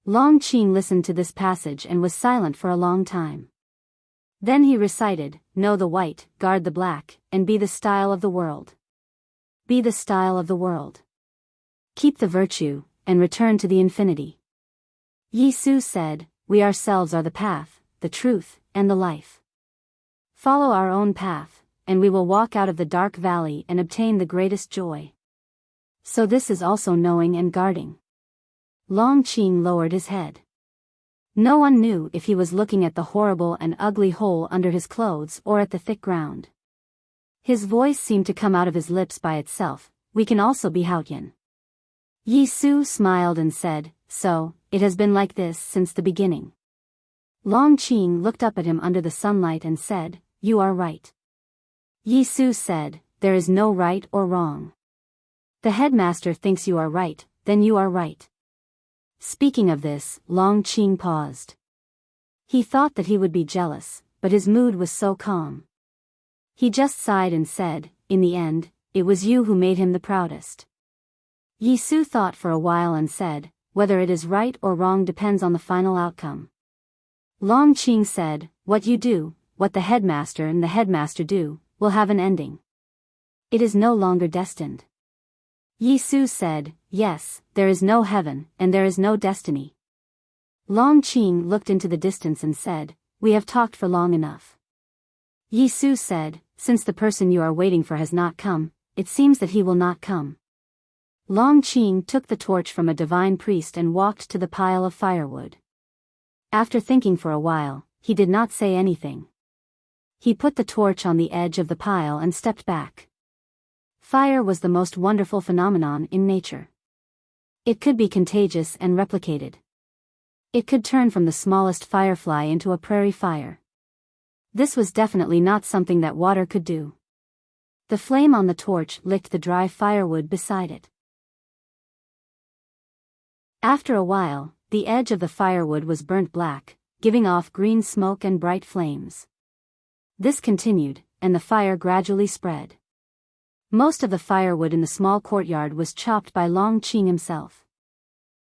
[SPEAKER 1] Long Qing listened to this passage and was silent for a long time. Then he recited, "Know the white, guard the black, and be the style of the world. Be the style of the world. Keep the virtue, and return to the infinity." Yi Su said, "We ourselves are the path, the truth, and the life. Follow our own path, and we will walk out of the dark valley and obtain the greatest joy." So this is also knowing and guarding. Long Qing lowered his head. No one knew if he was looking at the horrible and ugly hole under his clothes or at the thick ground. His voice seemed to come out of his lips by itself, "We can also be Haotian." Yi Su smiled and said, "So, it has been like this since the beginning." Long Qing looked up at him under the sunlight and said, "You are right." Yi Su said, "There is no right or wrong. The headmaster thinks you are right, then you are right." Speaking of this, Long Qing paused. He thought that he would be jealous, but his mood was so calm. He just sighed and said, "In the end, it was you who made him the proudest." Yi Su thought for a while and said, "Whether it is right or wrong depends on the final outcome." Long Qing said, "What you do, what the headmaster and the headmaster do, will have an ending. It is no longer destined." Yi Su said, "Yes, there is no heaven, and there is no destiny." Long Qing looked into the distance and said, "We have talked for long enough." Yi Su said, "Since the person you are waiting for has not come, it seems that he will not come." Long Qing took the torch from a divine priest and walked to the pile of firewood. After thinking for a while, he did not say anything. He put the torch on the edge of the pile and stepped back. Fire was the most wonderful phenomenon in nature. It could be contagious and replicated. It could turn from the smallest firefly into a prairie fire. This was definitely not something that water could do. The flame on the torch licked the dry firewood beside it. After a while, the edge of the firewood was burnt black, giving off green smoke and bright flames. This continued, and the fire gradually spread. Most of the firewood in the small courtyard was chopped by Long Qing himself.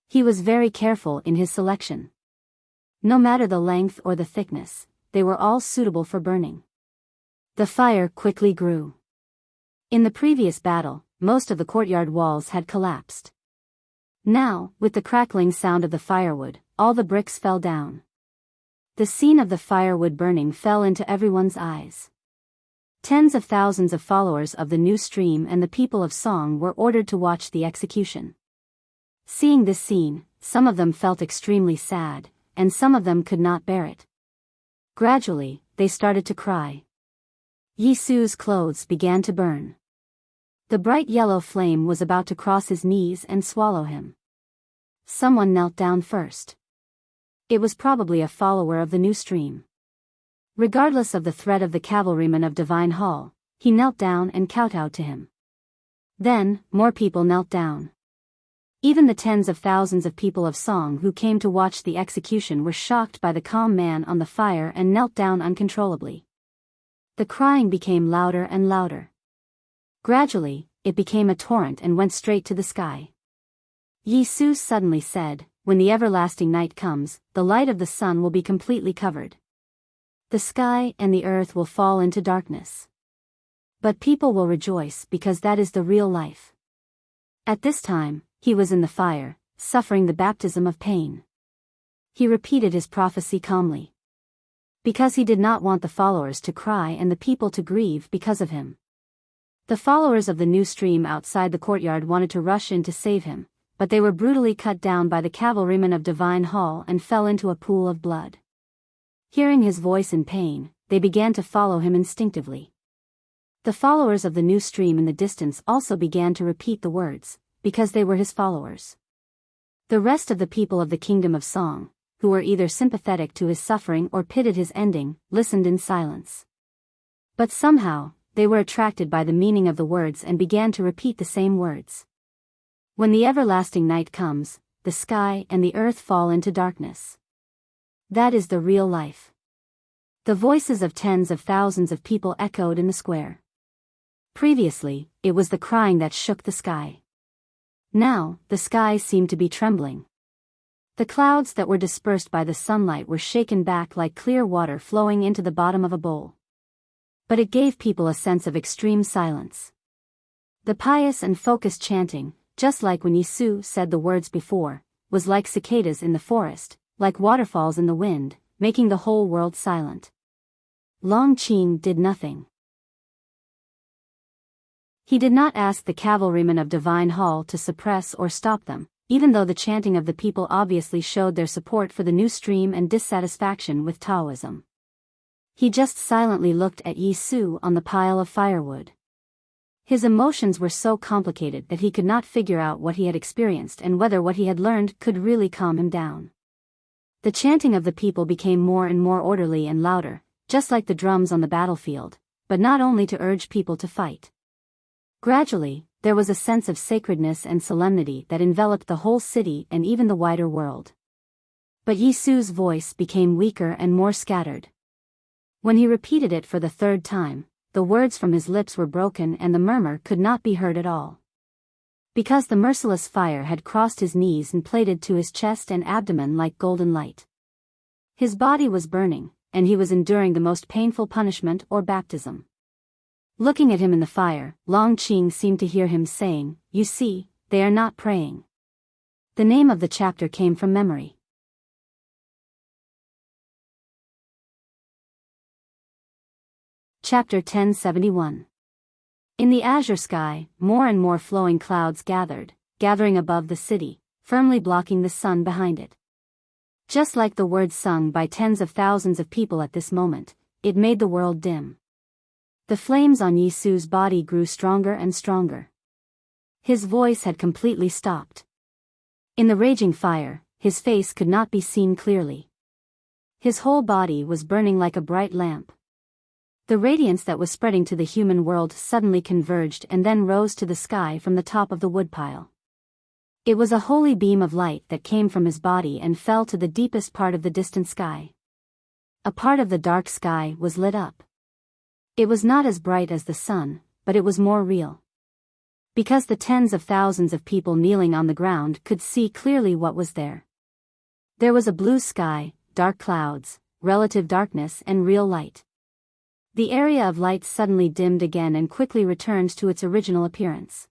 [SPEAKER 1] He was very careful in his selection. No matter the length or the thickness, they were all suitable for burning. The fire quickly grew. In the previous battle, most of the courtyard walls had collapsed. Now, with the crackling sound of the firewood, all the bricks fell down. The scene of the firewood burning fell into everyone's eyes. Tens of thousands of followers of the new stream and the people of Song were ordered to watch the execution. Seeing this scene, some of them felt extremely sad, and some of them could not bear it. Gradually, they started to cry. Yi Su's clothes began to burn. The bright yellow flame was about to cross his knees and swallow him. Someone knelt down first. It was probably a follower of the new stream. Regardless of the threat of the cavalrymen of Divine Hall, He knelt down and kowtowed to him. Then, more people knelt down. Even the tens of thousands of people of Song who came to watch the execution were shocked by the calm man on the fire and knelt down uncontrollably. The crying became louder and louder. Gradually, it became a torrent and went straight to the sky. Yi Su suddenly said, "When the everlasting night comes, the light of the sun will be completely covered. The sky and the earth will fall into darkness. But people will rejoice because that is the real life." At this time, he was in the fire, suffering the baptism of pain. He repeated his prophecy calmly. Because he did not want the followers to cry and the people to grieve because of him. The followers of the new stream outside the courtyard wanted to rush in to save him, but they were brutally cut down by the cavalrymen of Divine Hall and fell into a pool of blood. Hearing his voice in pain, they began to follow him instinctively. The followers of the new stream in the distance also began to repeat the words, because they were his followers. The rest of the people of the Kingdom of Song, who were either sympathetic to his suffering or pitied his ending, listened in silence. But somehow, they were attracted by the meaning of the words and began to repeat the same words. When the everlasting night comes, the sky and the earth fall into darkness. That is the real life. The voices of tens of thousands of people echoed in the square. Previously, it was the crying that shook the sky. Now, the sky seemed to be trembling. The clouds that were dispersed by the sunlight were shaken back like clear water flowing into the bottom of a bowl. But it gave people a sense of extreme silence. The pious and focused chanting, just like when Yi Su said the words before, was like cicadas in the forest, like waterfalls in the wind, making the whole world silent. Long Qing did nothing. He did not ask the cavalrymen of Divine Hall to suppress or stop them, even though the chanting of the people obviously showed their support for the new stream and dissatisfaction with Taoism. He just silently looked at Yi Su on the pile of firewood. His emotions were so complicated that he could not figure out what he had experienced and whether what he had learned could really calm him down. The chanting of the people became more and more orderly and louder, just like the drums on the battlefield, but not only to urge people to fight. Gradually, there was a sense of sacredness and solemnity that enveloped the whole city and even the wider world. But Yi Su's voice became weaker and more scattered. When he repeated it for the third time, the words from his lips were broken and the murmur could not be heard at all. Because the merciless fire had crossed his knees and plated to his chest and abdomen like golden light. His body was burning, and he was enduring the most painful punishment or baptism. Looking at him in the fire, Long Qing seemed to hear him saying, "You see, they are not praying." The name of the chapter came from memory. Chapter 1071. In the azure sky, more and more flowing clouds gathering above the city, firmly blocking the sun behind it. Just like the words sung by tens of thousands of people at this moment, it made the world dim. The flames on Yi Su's body grew stronger and stronger. His voice had completely stopped. In the raging fire, his face could not be seen clearly. His whole body was burning like a bright lamp. The radiance that was spreading to the human world suddenly converged and then rose to the sky from the top of the woodpile. It was a holy beam of light that came from his body and fell to the deepest part of the distant sky. A part of the dark sky was lit up. It was not as bright as the sun, but it was more real. Because the tens of thousands of people kneeling on the ground could see clearly what was there. There was a blue sky, dark clouds, relative darkness and real light. The area of light suddenly dimmed again and quickly returned to its original appearance.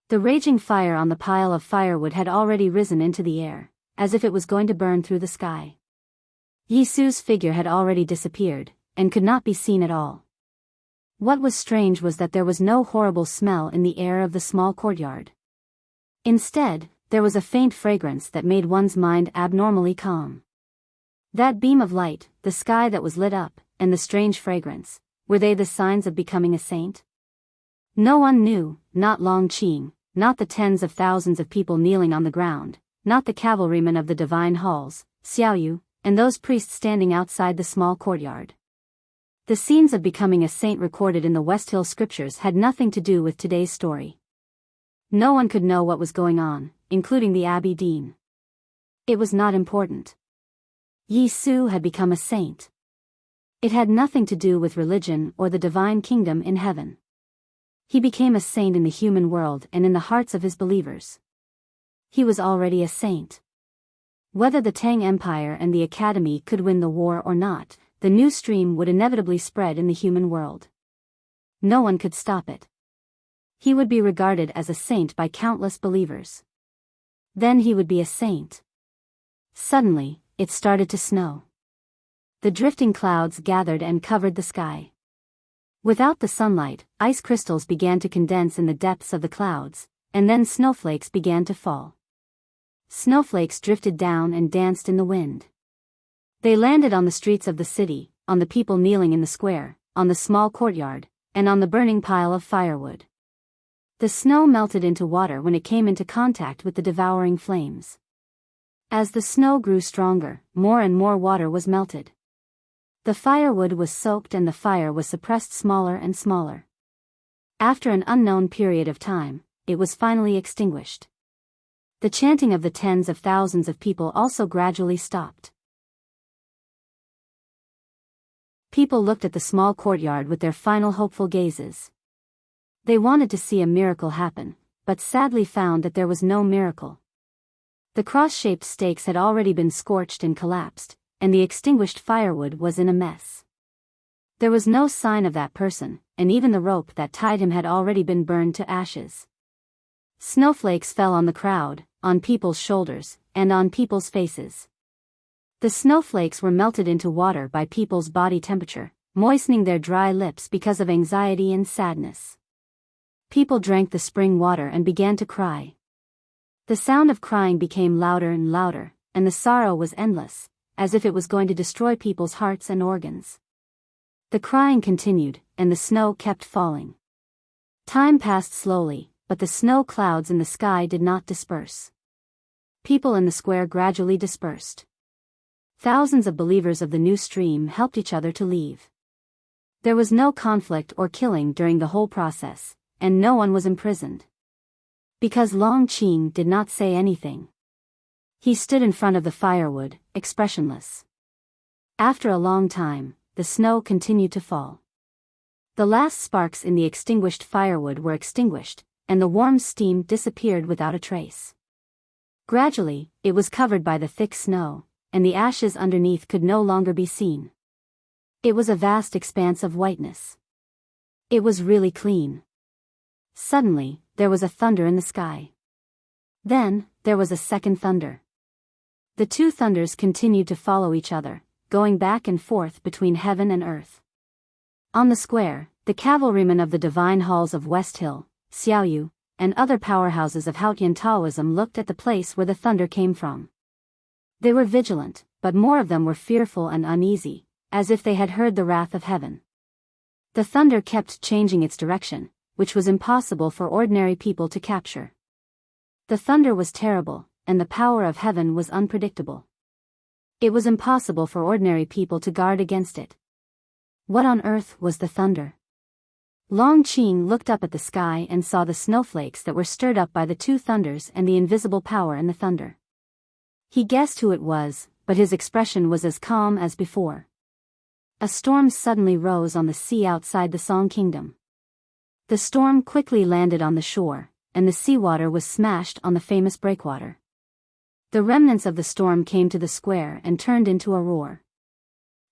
[SPEAKER 1] The raging fire on the pile of firewood had already risen into the air, as if it was going to burn through the sky. Yi Su's figure had already disappeared, and could not be seen at all. What was strange was that there was no horrible smell in the air of the small courtyard. Instead, there was a faint fragrance that made one's mind abnormally calm. That beam of light, the sky that was lit up, and the strange fragrance, were they the signs of becoming a saint? No one knew, not Long Qing, not the tens of thousands of people kneeling on the ground, not the cavalrymen of the divine halls, Xiaoyu, and those priests standing outside the small courtyard. The scenes of becoming a saint recorded in the West Hill scriptures had nothing to do with today's story. No one could know what was going on, including the Abbey Dean. It was not important. Yi Su had become a saint. It had nothing to do with religion or the divine kingdom in heaven. He became a saint in the human world and in the hearts of his believers. He was already a saint. Whether the Tang Empire and the Academy could win the war or not, the new stream would inevitably spread in the human world. No one could stop it. He would be regarded as a saint by countless believers. Then he would be a saint. Suddenly, it started to snow. The drifting clouds gathered and covered the sky. Without the sunlight, ice crystals began to condense in the depths of the clouds, and then snowflakes began to fall. Snowflakes drifted down and danced in the wind. They landed on the streets of the city, on the people kneeling in the square, on the small courtyard, and on the burning pile of firewood. The snow melted into water when it came into contact with the devouring flames. As the snow grew stronger, more and more water was melted. The firewood was soaked and the fire was suppressed smaller and smaller. After an unknown period of time, it was finally extinguished. The chanting of the tens of thousands of people also gradually stopped. People looked at the small courtyard with their final hopeful gazes. They wanted to see a miracle happen, but sadly found that there was no miracle. The cross-shaped stakes had already been scorched and collapsed, and the extinguished firewood was in a mess. There was no sign of that person, and even the rope that tied him had already been burned to ashes. Snowflakes fell on the crowd, on people's shoulders, and on people's faces. The snowflakes were melted into water by people's body temperature, moistening their dry lips because of anxiety and sadness. People drank the spring water and began to cry. The sound of crying became louder and louder, and the sorrow was endless, as if it was going to destroy people's hearts and organs. The crying continued, and the snow kept falling. Time passed slowly, but the snow clouds in the sky did not disperse. People in the square gradually dispersed. Thousands of believers of the new stream helped each other to leave. There was no conflict or killing during the whole process, and no one was imprisoned. Because Long Qing did not say anything. He stood in front of the firewood, expressionless. After a long time, the snow continued to fall. The last sparks in the extinguished firewood were extinguished, and the warm steam disappeared without a trace. Gradually, it was covered by the thick snow, and the ashes underneath could no longer be seen. It was a vast expanse of whiteness. It was really clean. Suddenly, there was a thunder in the sky. Then, there was a second thunder. The two thunders continued to follow each other, going back and forth between heaven and earth. On the square, the cavalrymen of the divine halls of West Hill, Xiaoyu, and other powerhouses of Haotian Taoism looked at the place where the thunder came from. They were vigilant, but more of them were fearful and uneasy, as if they had heard the wrath of heaven. The thunder kept changing its direction, which was impossible for ordinary people to capture. The thunder was terrible, and the power of heaven was unpredictable. It was impossible for ordinary people to guard against it. What on earth was the thunder? Long Qing looked up at the sky and saw the snowflakes that were stirred up by the two thunders and the invisible power in the thunder. He guessed who it was, but his expression was as calm as before. A storm suddenly rose on the sea outside the Song Kingdom. The storm quickly landed on the shore, and the seawater was smashed on the famous breakwater. The remnants of the storm came to the square and turned into a roar.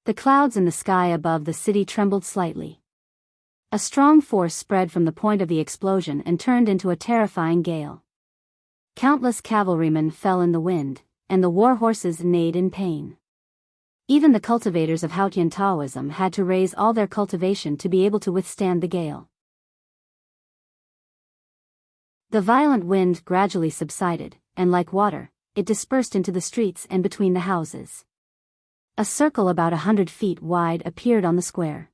[SPEAKER 1] The clouds in the sky above the city trembled slightly. A strong force spread from the point of the explosion and turned into a terrifying gale. Countless cavalrymen fell in the wind, and the war horses neighed in pain. Even the cultivators of Haotian Taoism had to raise all their cultivation to be able to withstand the gale. The violent wind gradually subsided, and like water, it dispersed into the streets and between the houses. A circle about 100 feet wide appeared on the square.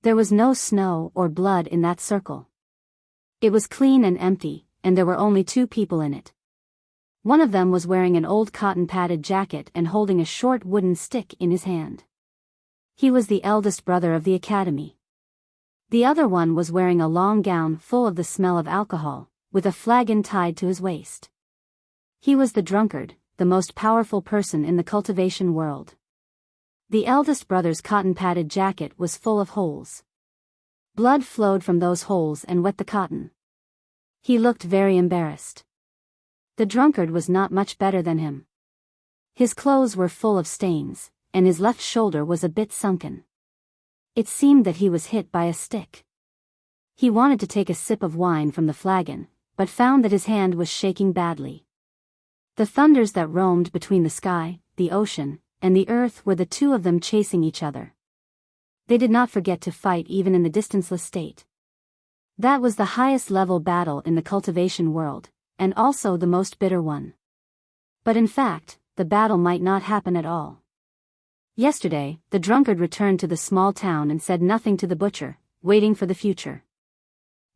[SPEAKER 1] There was no snow or blood in that circle. It was clean and empty, and there were only two people in it. One of them was wearing an old cotton-padded jacket and holding a short wooden stick in his hand. He was the eldest brother of the academy. The other one was wearing a long gown full of the smell of alcohol, with a flagon tied to his waist. He was the drunkard, the most powerful person in the cultivation world. The eldest brother's cotton-padded jacket was full of holes. Blood flowed from those holes and wet the cotton. He looked very embarrassed. The drunkard was not much better than him. His clothes were full of stains, and his left shoulder was a bit sunken. It seemed that he was hit by a stick. He wanted to take a sip of wine from the flagon, but found that his hand was shaking badly. The thunders that roamed between the sky, the ocean, and the earth were the two of them chasing each other. They did not forget to fight even in the distanceless state. That was the highest level battle in the cultivation world, and also the most bitter one. But in fact, the battle might not happen at all. Yesterday, the drunkard returned to the small town and said nothing to the butcher, waiting for the future.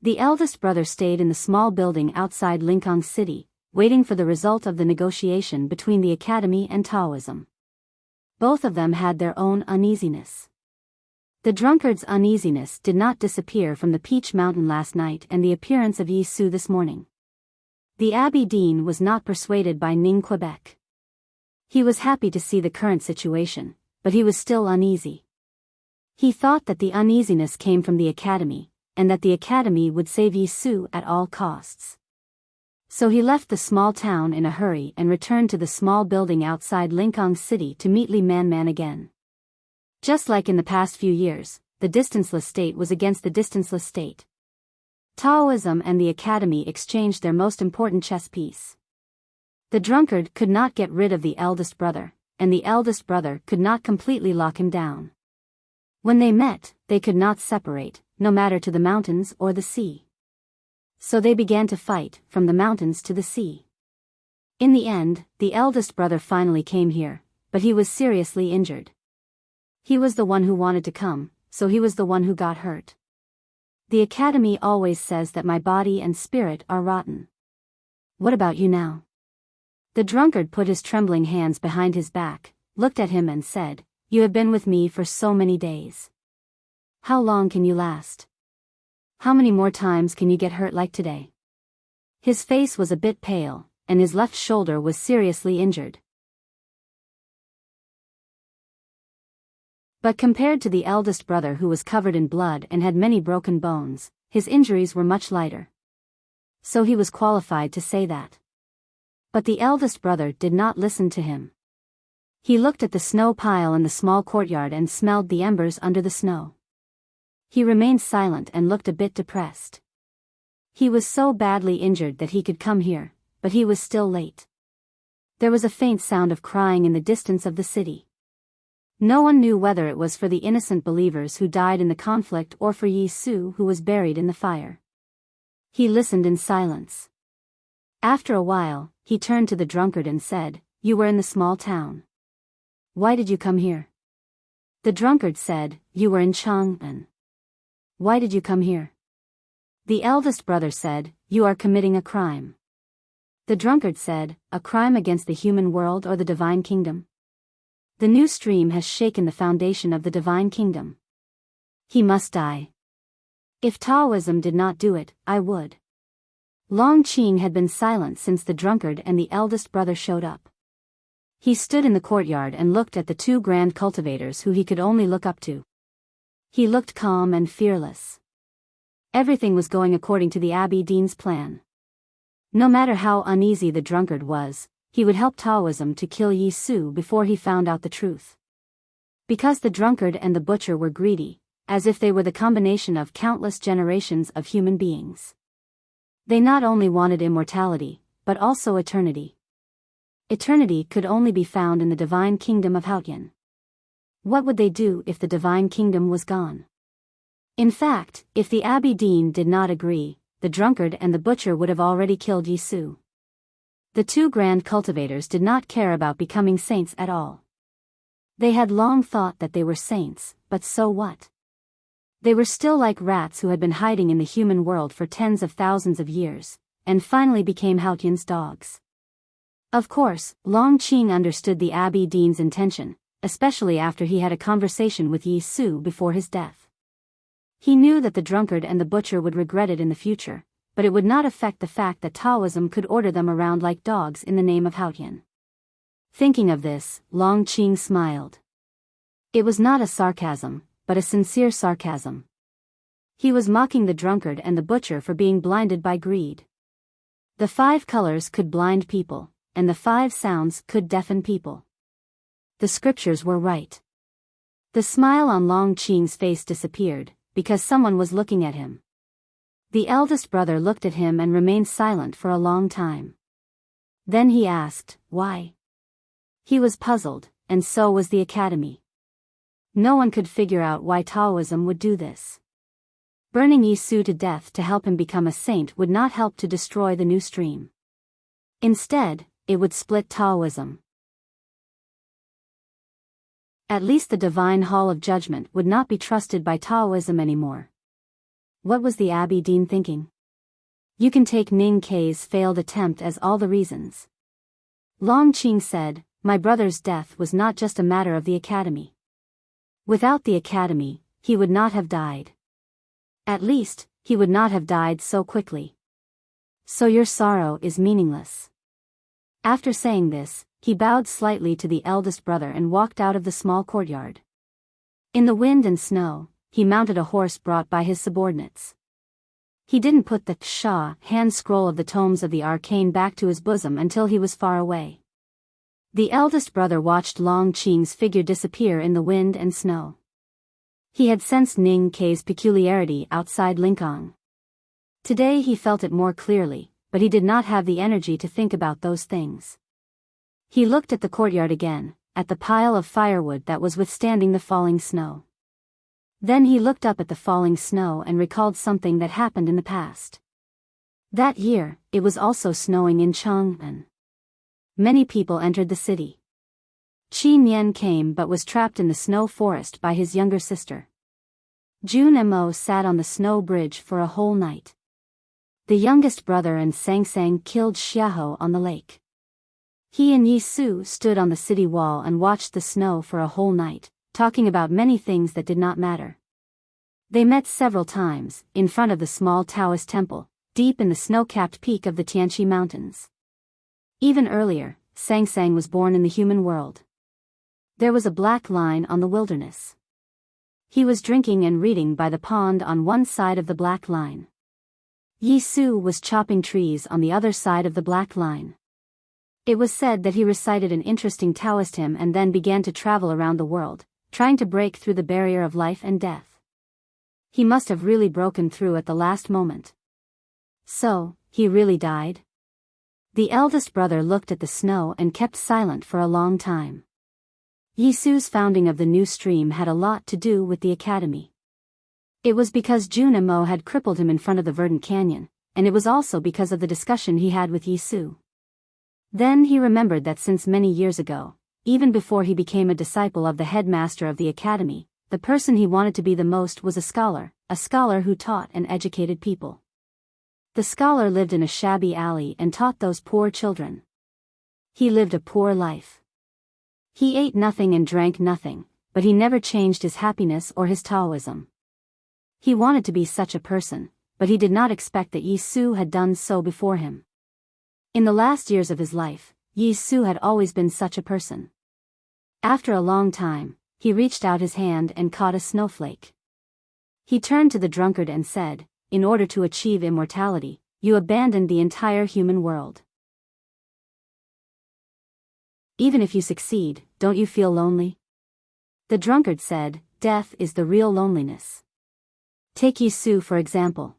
[SPEAKER 1] The eldest brother stayed in the small building outside Lincoln City, waiting for the result of the negotiation between the academy and Taoism. Both of them had their own uneasiness. The drunkard's uneasiness did not disappear from the Peach Mountain last night and the appearance of Yi Su this morning. The Abbey Dean was not persuaded by Ning Quebec. He was happy to see the current situation, but he was still uneasy. He thought that the uneasiness came from the academy, and that the academy would save Yi Su at all costs. So he left the small town in a hurry and returned to the small building outside Lincoln City to meet Li Man again. Just like in the past few years, the distanceless state was against the distanceless state. Taoism and the academy exchanged their most important chess piece. The drunkard could not get rid of the eldest brother, and the eldest brother could not completely lock him down. When they met, they could not separate, no matter to the mountains or the sea. So they began to fight, from the mountains to the sea. In the end, the eldest brother finally came here, but he was seriously injured. He was the one who wanted to come, so he was the one who got hurt. The academy always says that my body and spirit are rotten. What about you now? The drunkard put his trembling hands behind his back, looked at him and said, "You have been with me for so many days. How long can you last? How many more times can you get hurt like today?" His face was a bit pale, and his left shoulder was seriously injured. But compared to the eldest brother who was covered in blood and had many broken bones, his injuries were much lighter. So he was qualified to say that. But the eldest brother did not listen to him. He looked at the snow pile in the small courtyard and smelled the embers under the snow. He remained silent and looked a bit depressed. He was so badly injured that he could come here, but he was still late. There was a faint sound of crying in the distance of the city. No one knew whether it was for the innocent believers who died in the conflict or for Yi Su who was buried in the fire. He listened in silence. After a while, he turned to the drunkard and said, "You were in the small town. Why did you come here?" The drunkard said, "You were in Chang'an. Why did you come here?" The eldest brother said, "You are committing a crime." The drunkard said, "A crime against the human world or the divine kingdom?" The new stream has shaken the foundation of the divine kingdom. He must die. If Taoism did not do it, I would. Long Qing had been silent since the drunkard and the eldest brother showed up. He stood in the courtyard and looked at the two grand cultivators who he could only look up to. He looked calm and fearless. Everything was going according to the Abbey Dean's plan. No matter how uneasy the drunkard was, he would help Taoism to kill Yi Su before he found out the truth. Because the drunkard and the butcher were greedy, as if they were the combination of countless generations of human beings. They not only wanted immortality, but also eternity. Eternity could only be found in the divine kingdom of Haotian. What would they do if the divine kingdom was gone? In fact, if the Abbey Dean did not agree, the drunkard and the butcher would have already killed Yi Su. The two grand cultivators did not care about becoming saints at all. They had long thought that they were saints, but so what? They were still like rats who had been hiding in the human world for tens of thousands of years, and finally became Haotian's dogs. Of course, Long Qing understood the Abbey Dean's intention, especially after he had a conversation with Yi Su before his death. He knew that the drunkard and the butcher would regret it in the future, but it would not affect the fact that Taoism could order them around like dogs in the name of Haotian. Thinking of this, Long Qing smiled. It was not a sarcasm, but a sincere sarcasm. He was mocking the drunkard and the butcher for being blinded by greed. The 5 colors could blind people, and the 5 sounds could deafen people. The scriptures were right. The smile on Long Qing's face disappeared, because someone was looking at him. The eldest brother looked at him and remained silent for a long time. Then he asked, why? He was puzzled, and so was the academy. No one could figure out why Taoism would do this. Burning Yi Su to death to help him become a saint would not help to destroy the new stream. Instead, it would split Taoism. At least the divine hall of judgment would not be trusted by Taoism anymore. What was the Abbey Dean thinking? You can take Ning Kei's failed attempt as all the reasons. Long Qing said, my brother's death was not just a matter of the academy. Without the academy, he would not have died. At least, he would not have died so quickly. So your sorrow is meaningless. After saying this, he bowed slightly to the eldest brother and walked out of the small courtyard. In the wind and snow, he mounted a horse brought by his subordinates. He didn't put the Sha hand scroll of the tomes of the arcane back to his bosom until he was far away. The eldest brother watched Long Qing's figure disappear in the wind and snow. He had sensed Ning Kei's peculiarity outside Lingang. Today he felt it more clearly, but he did not have the energy to think about those things. He looked at the courtyard again, at the pile of firewood that was withstanding the falling snow. Then he looked up at the falling snow and recalled something that happened in the past. That year, it was also snowing in Chang'an. Many people entered the city. Qi Nian came but was trapped in the snow forest by his younger sister. Jun Mo sat on the snow bridge for a whole night. The youngest brother and Sang Sang killed Xiaoho on the lake. He and Yi Su stood on the city wall and watched the snow for a whole night, talking about many things that did not matter. They met several times, in front of the small Taoist temple, deep in the snow-capped peak of the Tianqi Mountains. Even earlier, Sang Sang was born in the human world. There was a black line on the wilderness. He was drinking and reading by the pond on one side of the black line. Yi Su was chopping trees on the other side of the black line. It was said that he recited an interesting Taoist hymn and then began to travel around the world, trying to break through the barrier of life and death. He must have really broken through at the last moment. So, he really died? The eldest brother looked at the snow and kept silent for a long time. Yi Su's founding of the new stream had a lot to do with the academy. It was because Jun Mo had crippled him in front of the verdant canyon, and it was also because of the discussion he had with Yi Su. Then he remembered that since many years ago, even before he became a disciple of the headmaster of the academy, the person he wanted to be the most was a scholar who taught and educated people. The scholar lived in a shabby alley and taught those poor children. He lived a poor life. He ate nothing and drank nothing, but he never changed his happiness or his Taoism. He wanted to be such a person, but he did not expect that Yi Su had done so before him. In the last years of his life, Yi Su had always been such a person. After a long time, he reached out his hand and caught a snowflake. He turned to the drunkard and said, in order to achieve immortality, you abandoned the entire human world. Even if you succeed, don't you feel lonely? The drunkard said, death is the real loneliness. Take Yi Su for example.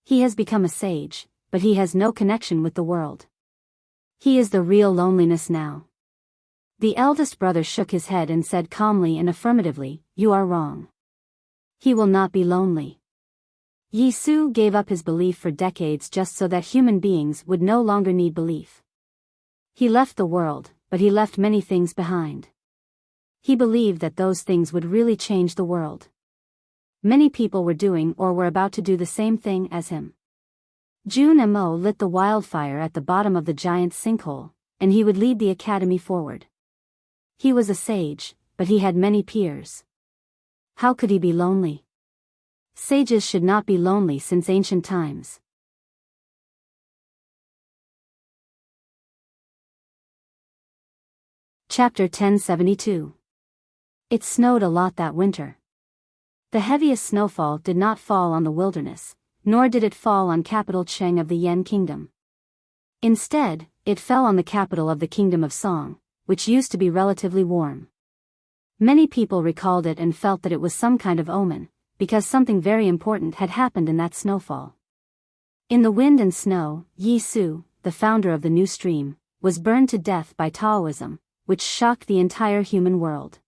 [SPEAKER 1] He has become a sage, but he has no connection with the world. He is the real loneliness now. The eldest brother shook his head and said calmly and affirmatively, you are wrong. He will not be lonely. Yi Su gave up his belief for decades just so that human beings would no longer need belief. He left the world, but he left many things behind. He believed that those things would really change the world. Many people were doing or were about to do the same thing as him. Jun Mo lit the wildfire at the bottom of the giant sinkhole, and he would lead the academy forward. He was a sage, but he had many peers. How could he be lonely? Sages should not be lonely since ancient times. Chapter 1072. It snowed a lot that winter. The heaviest snowfall did not fall on the wilderness, nor did it fall on capital Cheng of the Yan Kingdom. Instead, it fell on the capital of the Kingdom of Song, which used to be relatively warm. Many people recalled it and felt that it was some kind of omen, because something very important had happened in that snowfall. In the wind and snow, Yi Su, the founder of the new stream, was burned to death by Taoism, which shocked the entire human world.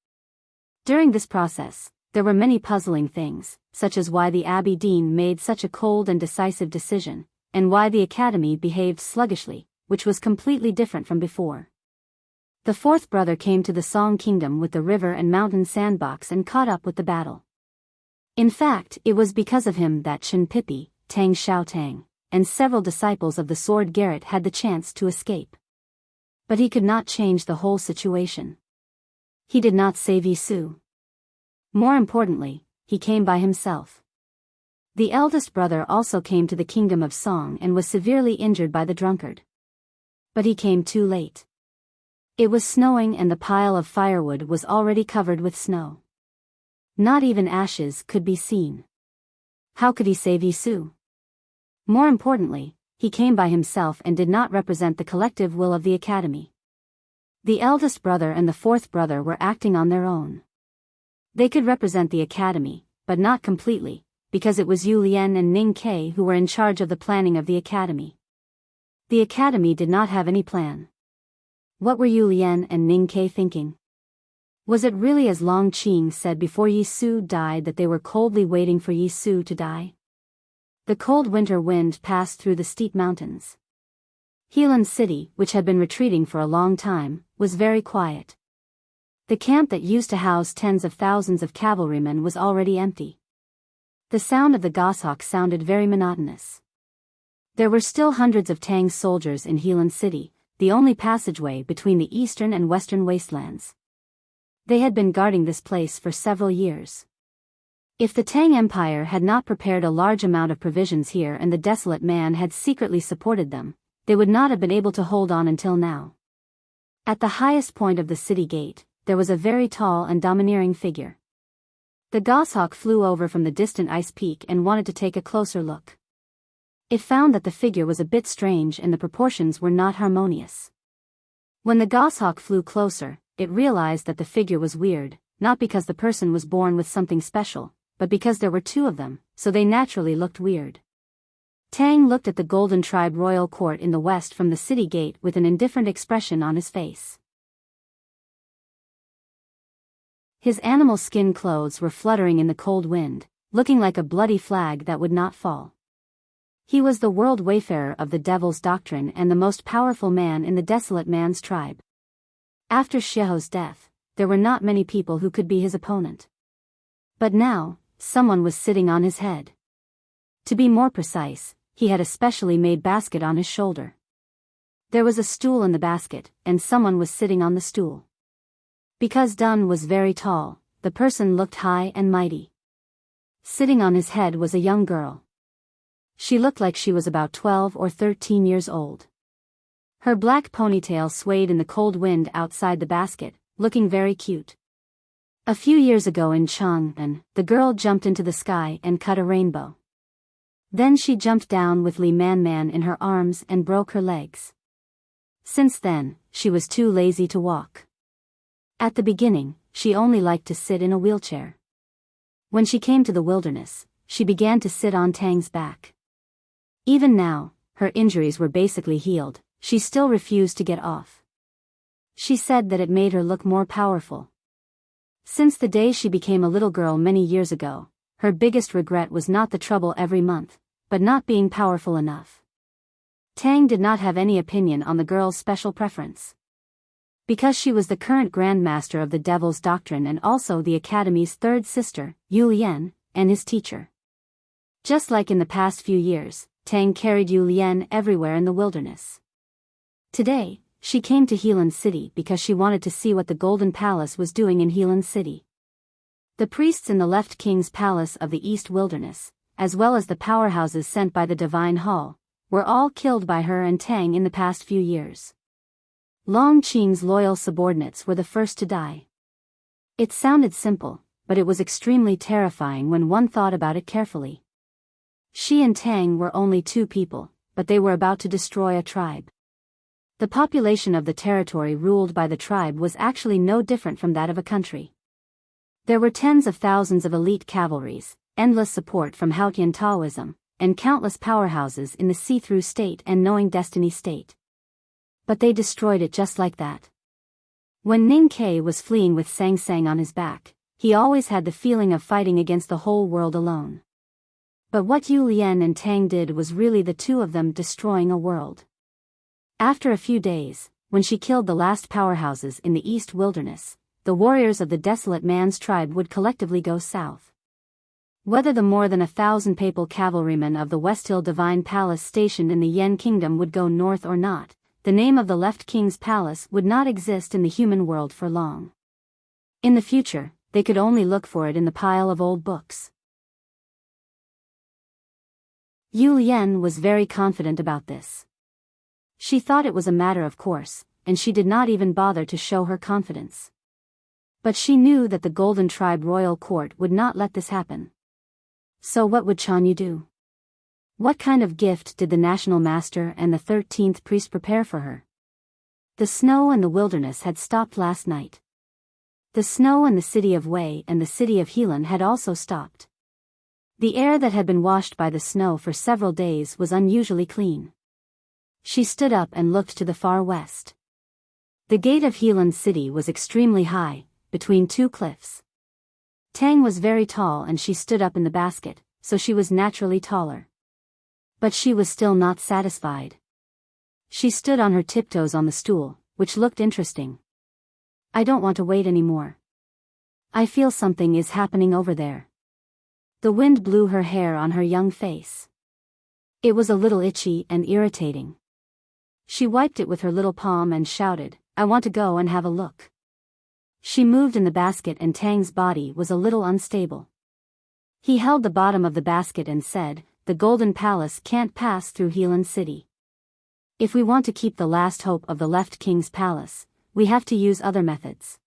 [SPEAKER 1] During this process, there were many puzzling things, such as why the Abbey Dean made such a cold and decisive decision, and why the Academy behaved sluggishly, which was completely different from before. The fourth brother came to the Song Kingdom with the river and mountain sandbox and caught up with the battle. In fact, it was because of him that Chen Pipi, Tang Xiaotang, and several disciples of the Sword Garret had the chance to escape. But he could not change the whole situation. He did not save Yi Su. More importantly, he came by himself. The eldest brother also came to the Kingdom of Song and was severely injured by the drunkard. But he came too late. It was snowing and the pile of firewood was already covered with snow. Not even ashes could be seen. How could he save Yi Su? More importantly, he came by himself and did not represent the collective will of the Academy. The eldest brother and the fourth brother were acting on their own. They could represent the Academy, but not completely, because it was Yu Lian and Ning Ke who were in charge of the planning of the Academy. The Academy did not have any plan. What were Yu Lian and Ning Ke thinking? Was it really as Long Qing said before Yi Su died that they were coldly waiting for Yi Su to die? The cold winter wind passed through the steep mountains. Helan City, which had been retreating for a long time, was very quiet. The camp that used to house tens of thousands of cavalrymen was already empty. The sound of the goshawk sounded very monotonous. There were still hundreds of Tang soldiers in Helan City, the only passageway between the eastern and western wastelands. They had been guarding this place for several years. If the Tang Empire had not prepared a large amount of provisions here and the desolate man had secretly supported them, they would not have been able to hold on until now. At the highest point of the city gate, there was a very tall and domineering figure. The goshawk flew over from the distant ice peak and wanted to take a closer look. It found that the figure was a bit strange and the proportions were not harmonious. When the goshawk flew closer, it realized that the figure was weird, not because the person was born with something special, but because there were two of them, so they naturally looked weird. Tang looked at the Golden Tribe royal court in the west from the city gate with an indifferent expression on his face. His animal skin clothes were fluttering in the cold wind, looking like a bloody flag that would not fall. He was the world wayfarer of the Devil's Doctrine and the most powerful man in the Desolate Man's tribe. After Xiao's death, there were not many people who could be his opponent. But now, someone was sitting on his head. To be more precise, he had a specially made basket on his shoulder. There was a stool in the basket, and someone was sitting on the stool. Because Dun was very tall, the person looked high and mighty. Sitting on his head was a young girl. She looked like she was about 12 or 13 years old. Her black ponytail swayed in the cold wind outside the basket, looking very cute. A few years ago in Chang'an, the girl jumped into the sky and cut a rainbow. Then she jumped down with Li Man in her arms and broke her legs. Since then, she was too lazy to walk. At the beginning, she only liked to sit in a wheelchair. When she came to the wilderness, she began to sit on Tang's back. Even now, her injuries were basically healed, she still refused to get off. She said that it made her look more powerful. Since the day she became a little girl many years ago, her biggest regret was not the trouble every month, but not being powerful enough. Tang did not have any opinion on the girl's special preference. Because she was the current Grandmaster of the Devil's Doctrine and also the Academy's third sister, Yu Lian, and his teacher. Just like in the past few years, Tang carried Yu Lian everywhere in the wilderness. Today, She came to Helan City because she wanted to see what the Golden Palace was doing in Helan City. The priests in the left king's palace of the East Wilderness, as well as the powerhouses sent by the Divine Hall, were all killed by her and Tang in the past few years. Long Qing's loyal subordinates were the first to die. It sounded simple, but it was extremely terrifying when one thought about it carefully. She and Tang were only two people, but they were about to destroy a tribe. The population of the territory ruled by the tribe was actually no different from that of a country. There were tens of thousands of elite cavalries, endless support from Haotian Taoism, and countless powerhouses in the see-through state and knowing destiny state. But they destroyed it just like that. When Ning Ke was fleeing with Sang Sang on his back, he always had the feeling of fighting against the whole world alone. But what Yu Lian and Tang did was really the two of them destroying a world. After a few days, when she killed the last powerhouses in the East Wilderness, the warriors of the Desolate Man's tribe would collectively go south. Whether the more than 1,000 papal cavalrymen of the West Hill Divine Palace stationed in the Yen Kingdom would go north or not, the name of the left king's palace would not exist in the human world for long. In the future, they could only look for it in the pile of old books. Yu Lian was very confident about this. She thought it was a matter of course, and she did not even bother to show her confidence. But she knew that the Golden Tribe royal court would not let this happen. So what would Chanyu do? What kind of gift did the National Master and the 13th priest prepare for her? The snow and the wilderness had stopped last night. The snow in the city of Wei and the city of Helan had also stopped. The air that had been washed by the snow for several days was unusually clean. She stood up and looked to the far west. The gate of Helan City was extremely high, between two cliffs. Tang was very tall and she stood up in the basket, so she was naturally taller. But she was still not satisfied. She stood on her tiptoes on the stool, which looked interesting. I don't want to wait anymore. I feel something is happening over there. The wind blew her hair on her young face. It was a little itchy and irritating. She wiped it with her little palm and shouted, I want to go and have a look. She moved in the basket and Tang's body was a little unstable. He held the bottom of the basket and said, the Golden Palace can't pass through Helan City. If we want to keep the last hope of the left king's palace, we have to use other methods.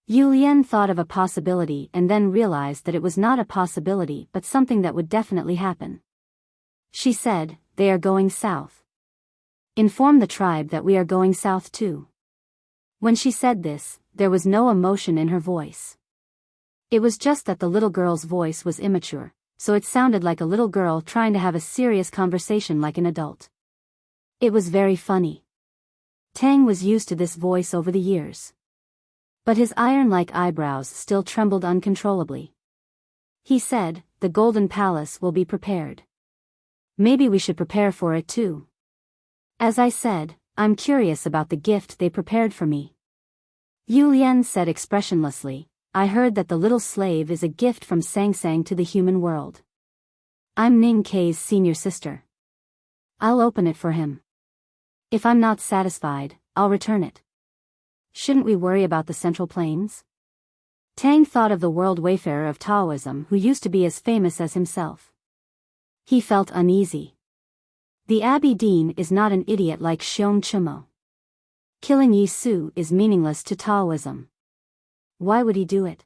[SPEAKER 1] Yu Lian thought of a possibility and then realized that it was not a possibility but something that would definitely happen. She said, they are going south. Inform the tribe that we are going south too. When she said this, there was no emotion in her voice. It was just that the little girl's voice was immature, so it sounded like a little girl trying to have a serious conversation like an adult. It was very funny. Tang was used to this voice over the years. But his iron-like eyebrows still trembled uncontrollably. He said, the Golden Palace will be prepared. Maybe we should prepare for it too. As I said, I'm curious about the gift they prepared for me. Yu Lian said expressionlessly, I heard that the little slave is a gift from Sang Sang to the human world. I'm Ning Ke's senior sister. I'll open it for him. If I'm not satisfied, I'll return it. Shouldn't we worry about the Central Plains? Tang thought of the world wayfarer of Taoism who used to be as famous as himself. He felt uneasy. The Abbey Dean is not an idiot like Xiong Chimo. Killing Yi Su is meaningless to Taoism. Why would he do it?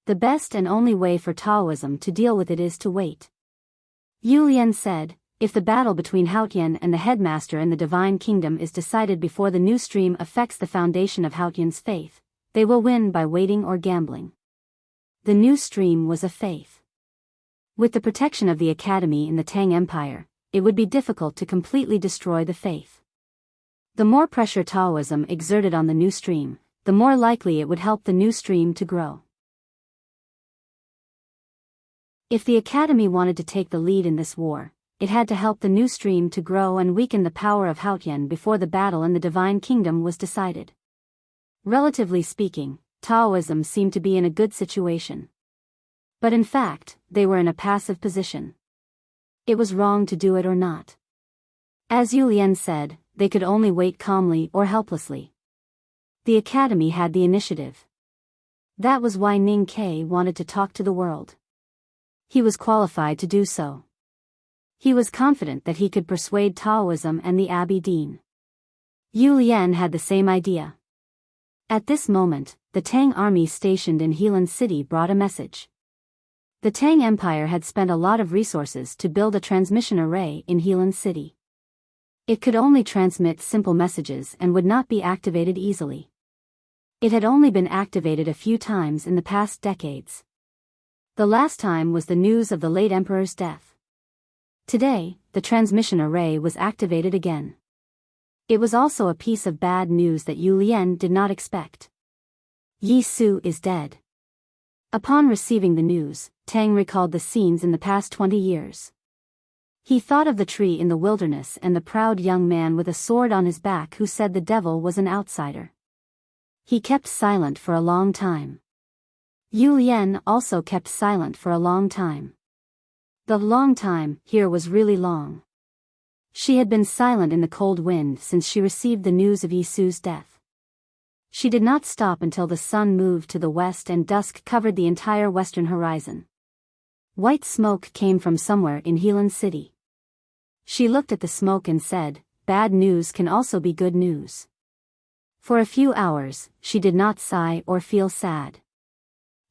[SPEAKER 1] The best and only way for Taoism to deal with it is to wait. Yu Lian said, if the battle between Haotian and the headmaster in the Divine Kingdom is decided before the new stream affects the foundation of Haotian's faith, they will win by waiting or gambling. The new stream was a faith. With the protection of the academy in the Tang Empire, it would be difficult to completely destroy the faith. The more pressure Taoism exerted on the new stream, the more likely it would help the new stream to grow. If the academy wanted to take the lead in this war, it had to help the new stream to grow and weaken the power of Haotian before the battle in the Divine Kingdom was decided. Relatively speaking, Taoism seemed to be in a good situation. But in fact, they were in a passive position. It was wrong to do it or not. As Yu Lian said, they could only wait calmly or helplessly. The Academy had the initiative. That was why Ning Ke wanted to talk to the world. He was qualified to do so. He was confident that he could persuade Taoism and the Abbey Dean. Yu Lian had the same idea. At this moment, the Tang army stationed in Helan City brought a message. The Tang Empire had spent a lot of resources to build a transmission array in Helan City. It could only transmit simple messages and would not be activated easily. It had only been activated a few times in the past decades. The last time was the news of the late emperor's death. Today, the transmission array was activated again. It was also a piece of bad news that Yu Lian did not expect. Yi Su is dead. Upon receiving the news, Tang recalled the scenes in the past 20 years. He thought of the tree in the wilderness and the proud young man with a sword on his back who said the devil was an outsider. He kept silent for a long time. Yu Lian also kept silent for a long time. The long time here was really long. She had been silent in the cold wind since she received the news of Yi Su's death. She did not stop until the sun moved to the west and dusk covered the entire western horizon. White smoke came from somewhere in Helan City. She looked at the smoke and said, "Bad news can also be good news." For a few hours, she did not sigh or feel sad.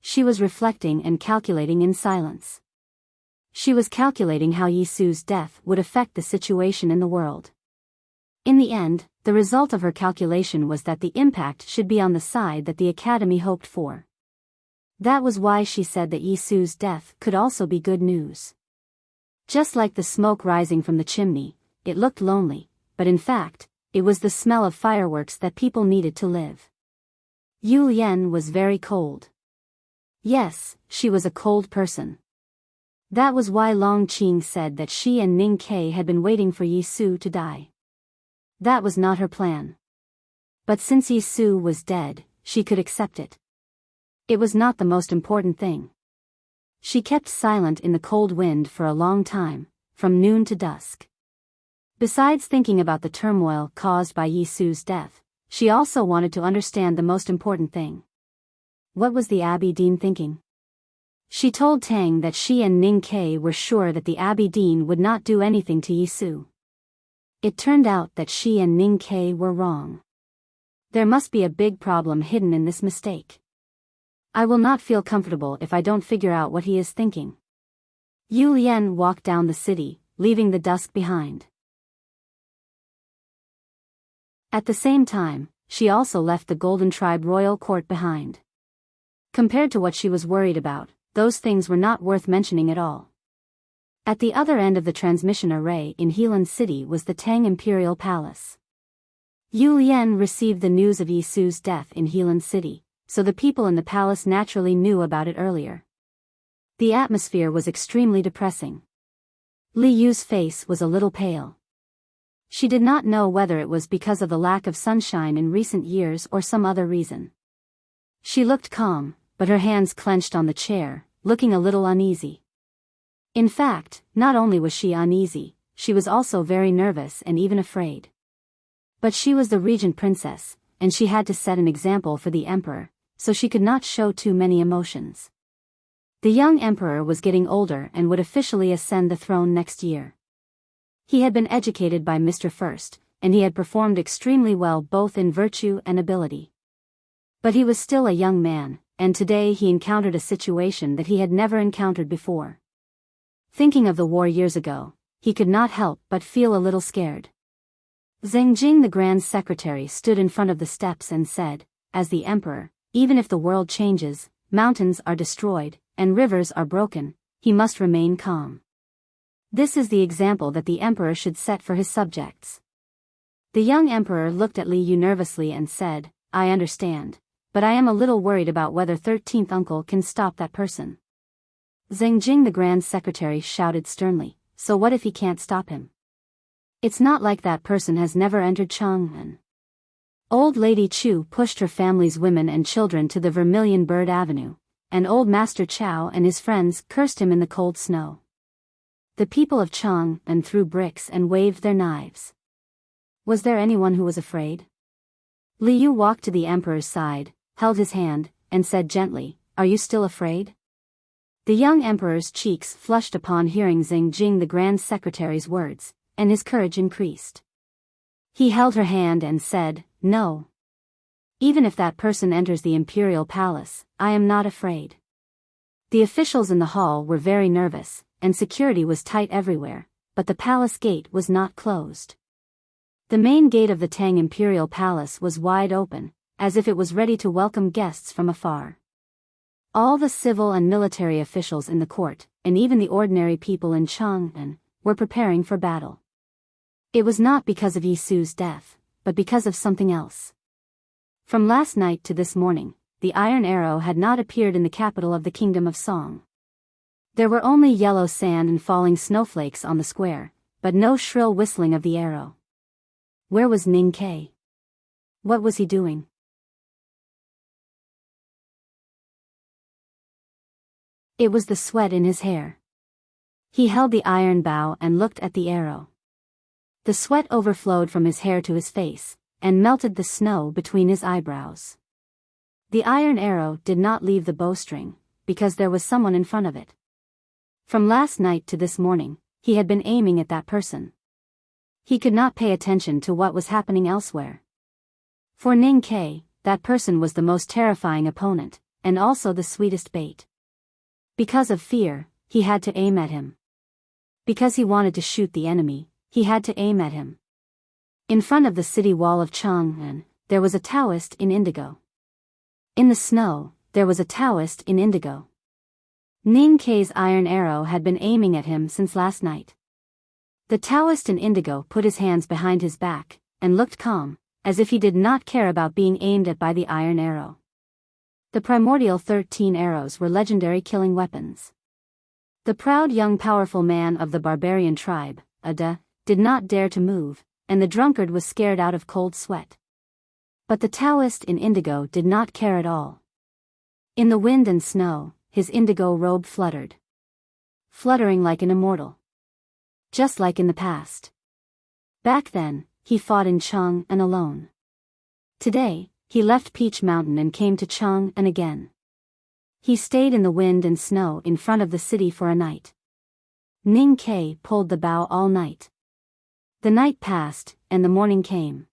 [SPEAKER 1] She was reflecting and calculating in silence. She was calculating how Yi Su's death would affect the situation in the world. In the end, the result of her calculation was that the impact should be on the side that the Academy hoped for. That was why she said that Yi Su's death could also be good news. Just like the smoke rising from the chimney, it looked lonely, but in fact, it was the smell of fireworks that people needed to live. Yu Lian was very cold. Yes, she was a cold person. That was why Long Qing said that she and Ning Ke had been waiting for Yi Su to die. That was not her plan. But since Yi Su was dead, she could accept it. It was not the most important thing. She kept silent in the cold wind for a long time, from noon to dusk. Besides thinking about the turmoil caused by Yi Su's death, she also wanted to understand the most important thing. What was the Abbey Dean thinking? She told Tang that she and Ning Ke were sure that the Abbey Dean would not do anything to Yi Su. It turned out that she and Ning Ke were wrong. There must be a big problem hidden in this mistake. I will not feel comfortable if I don't figure out what he is thinking. Yu Lian walked down the city, leaving the dusk behind. At the same time, she also left the Golden Tribe royal court behind. Compared to what she was worried about, those things were not worth mentioning at all. At the other end of the transmission array in Helan City was the Tang Imperial Palace. Yu Lian received the news of Yi Su's death in Helan City, so the people in the palace naturally knew about it earlier. The atmosphere was extremely depressing. Li Yu's face was a little pale. She did not know whether it was because of the lack of sunshine in recent years or some other reason. She looked calm, but her hands clenched on the chair, looking a little uneasy. In fact, not only was she uneasy, she was also very nervous and even afraid. But she was the regent princess, and she had to set an example for the emperor, so she could not show too many emotions. The young emperor was getting older and would officially ascend the throne next year. He had been educated by Mr. First, and he had performed extremely well both in virtue and ability. But he was still a young man, and today he encountered a situation that he had never encountered before. Thinking of the war years ago, he could not help but feel a little scared. Zheng Jing, the Grand Secretary, stood in front of the steps and said, "As the emperor, even if the world changes, mountains are destroyed, and rivers are broken, he must remain calm. This is the example that the emperor should set for his subjects." The young emperor looked at Li Yu nervously and said, "I understand, but I am a little worried about whether 13th uncle can stop that person." Zheng Jing, the Grand Secretary, shouted sternly, "So what if he can't stop him? It's not like that person has never entered Chang'an." Old Lady Chu pushed her family's women and children to the Vermilion Bird Avenue, and old Master Chow and his friends cursed him in the cold snow. The people of Chang'an threw bricks and waved their knives. Was there anyone who was afraid? Liu walked to the emperor's side, held his hand, and said gently, "Are you still afraid?" The young emperor's cheeks flushed upon hearing Xing Jing the Grand Secretary's words, and his courage increased. He held her hand and said, "No. Even if that person enters the imperial palace, I am not afraid." The officials in the hall were very nervous, and security was tight everywhere, but the palace gate was not closed. The main gate of the Tang Imperial Palace was wide open, as if it was ready to welcome guests from afar. All the civil and military officials in the court, and even the ordinary people in Chang'an, were preparing for battle. It was not because of Yi Su's death, but because of something else. From last night to this morning, the iron arrow had not appeared in the capital of the Kingdom of Song. There were only yellow sand and falling snowflakes on the square, but no shrill whistling of the arrow. Where was Ning Ke? What was he doing? It was the sweat in his hair. He held the iron bow and looked at the arrow. The sweat overflowed from his hair to his face, and melted the snow between his eyebrows. The iron arrow did not leave the bowstring, because there was someone in front of it. From last night to this morning, he had been aiming at that person. He could not pay attention to what was happening elsewhere. For Ning Ke, that person was the most terrifying opponent, and also the sweetest bait. Because of fear, he had to aim at him. Because he wanted to shoot the enemy, he had to aim at him. In front of the city wall of Chang'an, there was a Taoist in indigo. In the snow, there was a Taoist in indigo. Ning Ke's iron arrow had been aiming at him since last night. The Taoist in indigo put his hands behind his back, and looked calm, as if he did not care about being aimed at by the iron arrow. The primordial 13 arrows were legendary killing weapons. The proud young powerful man of the barbarian tribe, Ada, did not dare to move, and the drunkard was scared out of cold sweat. But the Taoist in indigo did not care at all. In the wind and snow, his indigo robe fluttered. Fluttering like an immortal. Just like in the past. Back then, he fought in Chang'an alone. Today, he left Peach Mountain and came to Chang'an again. He stayed in the wind and snow in front of the city for a night. Ning Ke pulled the bow all night. The night passed, and the morning came.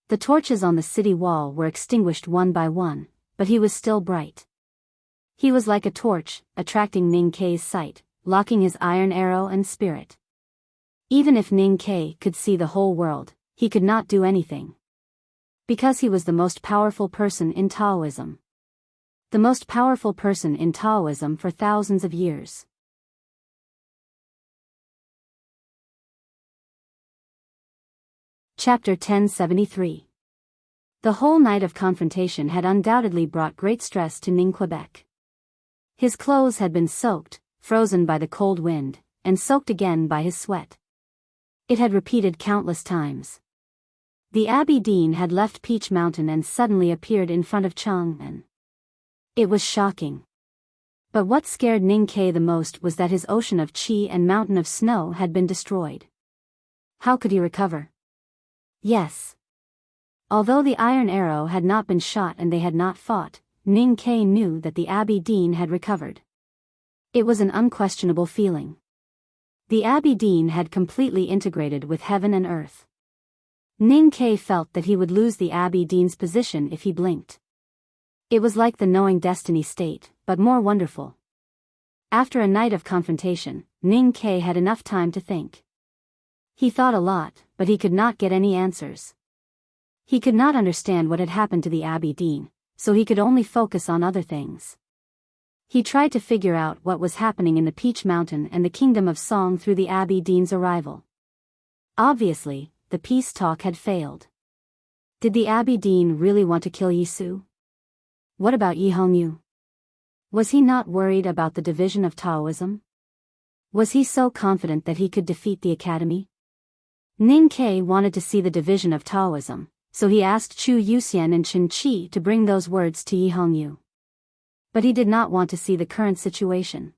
[SPEAKER 1] The torches on the city wall were extinguished one by one, but he was still bright. He was like a torch, attracting Ning Ke's sight, locking his iron arrow and spirit. Even if Ning Ke could see the whole world, he could not do anything. Because he was the most powerful person in Taoism. The most powerful person in Taoism for thousands of years. Chapter 1073. The whole night of confrontation had undoubtedly brought great stress to Ning Quebec. His clothes had been soaked, frozen by the cold wind, and soaked again by his sweat. It had repeated countless times. The Abbey Dean had left Peach Mountain and suddenly appeared in front of Chang'an. It was shocking. But what scared Ning Ke the most was that his ocean of qi and mountain of snow had been destroyed. How could he recover? Yes. Although the iron arrow had not been shot and they had not fought, Ning Ke knew that the Abbey Dean had recovered. It was an unquestionable feeling. The Abbey Dean had completely integrated with heaven and earth. Ning Ke felt that he would lose the Abbey Dean's position if he blinked. It was like the knowing destiny state, but more wonderful. After a night of confrontation, Ning Ke had enough time to think. He thought a lot, but he could not get any answers. He could not understand what had happened to the Abbey Dean, so he could only focus on other things. He tried to figure out what was happening in the Peach Mountain and the Kingdom of Song through the Abbey Dean's arrival. Obviously, the peace talk had failed. Did the Abbey Dean really want to kill Yi Su? What about Yi Hongyu? Was he not worried about the division of Taoism? Was he so confident that he could defeat the academy? Ning Ke wanted to see the division of Taoism, so he asked Chu Yuxian and Chen Qi to bring those words to Yi Hongyu. But he did not want to see the current situation.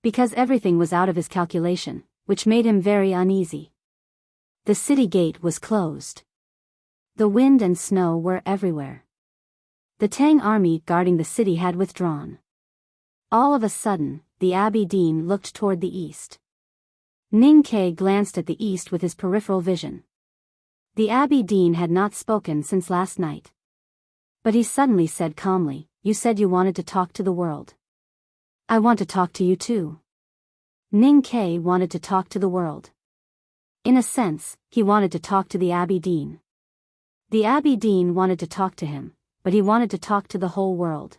[SPEAKER 1] Because everything was out of his calculation, which made him very uneasy. The city gate was closed. The wind and snow were everywhere. The Tang army guarding the city had withdrawn. All of a sudden, the Abbey Dean looked toward the east. Ning Ke glanced at the east with his peripheral vision. The Abbey Dean had not spoken since last night. But he suddenly said calmly, "You said you wanted to talk to the world. I want to talk to you too." Ning Ke wanted to talk to the world. In a sense, he wanted to talk to the Abbey Dean. The Abbey Dean wanted to talk to him, but he wanted to talk to the whole world.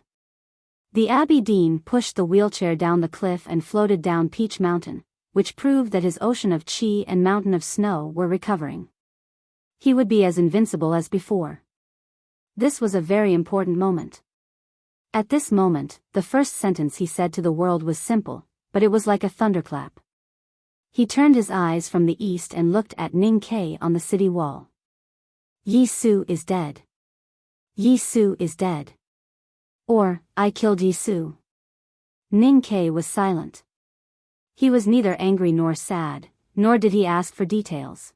[SPEAKER 1] The Abbey Dean pushed the wheelchair down the cliff and floated down Peach Mountain, which proved that his ocean of chi and mountain of snow were recovering. He would be as invincible as before. This was a very important moment. At this moment, the first sentence he said to the world was simple, but it was like a thunderclap. He turned his eyes from the east and looked at Ning Ke on the city wall. "Yi Su is dead. Yi Su is dead." Or, "I killed Yi Su." Ning Ke was silent. He was neither angry nor sad, nor did he ask for details.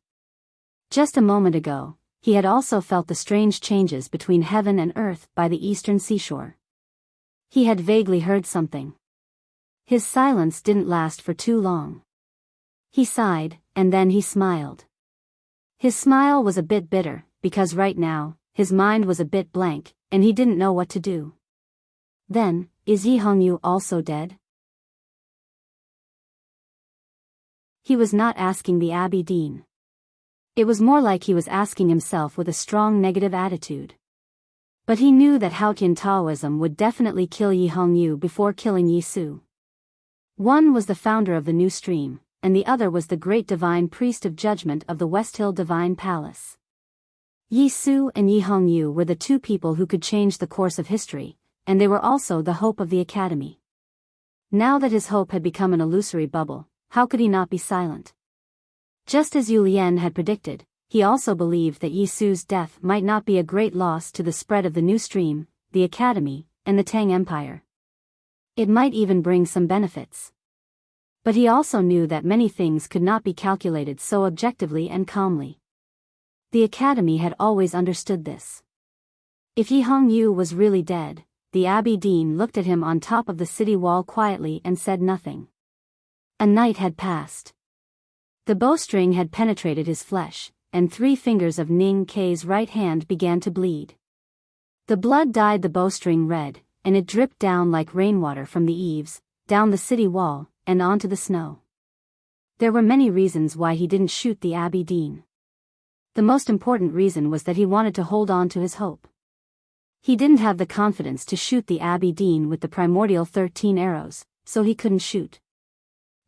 [SPEAKER 1] Just a moment ago, he had also felt the strange changes between heaven and earth by the eastern seashore. He had vaguely heard something. His silence didn't last for too long. He sighed, and then he smiled. His smile was a bit bitter, because right now, his mind was a bit blank, and he didn't know what to do. Then, is Yi Hongyu also dead? He was not asking the Abbey Dean. It was more like he was asking himself with a strong negative attitude. But he knew that Haotian Taoism would definitely kill Yi Hongyu before killing Yi Su. One was the founder of the new stream, and the other was the great divine priest of judgment of the West Hill Divine Palace. Yi Su and Yi Hongyu were the two people who could change the course of history, and they were also the hope of the academy. Now that his hope had become an illusory bubble, how could he not be silent? Just as Yu Lian had predicted, he also believed that Yi Su's death might not be a great loss to the spread of the new stream, the academy, and the Tang Empire. It might even bring some benefits. But he also knew that many things could not be calculated so objectively and calmly. The academy had always understood this. If Yi Hongyu was really dead, the Abbey Dean looked at him on top of the city wall quietly and said nothing. A night had passed. The bowstring had penetrated his flesh, and 3 fingers of Ning Ke's right hand began to bleed. The blood dyed the bowstring red, and it dripped down like rainwater from the eaves, down the city wall, and onto the snow. There were many reasons why he didn't shoot the Abbey Dean. The most important reason was that he wanted to hold on to his hope. He didn't have the confidence to shoot the Abbey Dean with the primordial 13 arrows, so he couldn't shoot.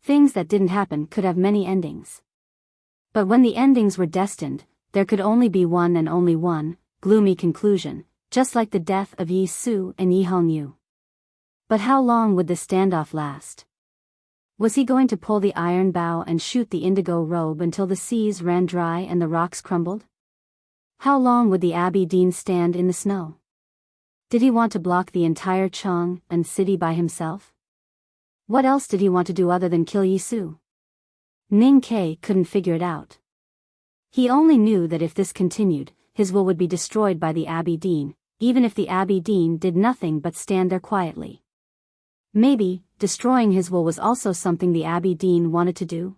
[SPEAKER 1] Things that didn't happen could have many endings. But when the endings were destined, there could only be one and only one, gloomy conclusion, just like the death of Yi Su and Yi Hongyu. But how long would this standoff last? Was he going to pull the iron bow and shoot the indigo robe until the seas ran dry and the rocks crumbled? How long would the Abbey Dean stand in the snow? Did he want to block the entire Chong and city by himself? What else did he want to do other than kill Yi Su? Ning Ke couldn't figure it out. He only knew that if this continued, his will would be destroyed by the Abbey Dean, even if the Abbey Dean did nothing but stand there quietly. Maybe, destroying his will was also something the Abbey Dean wanted to do?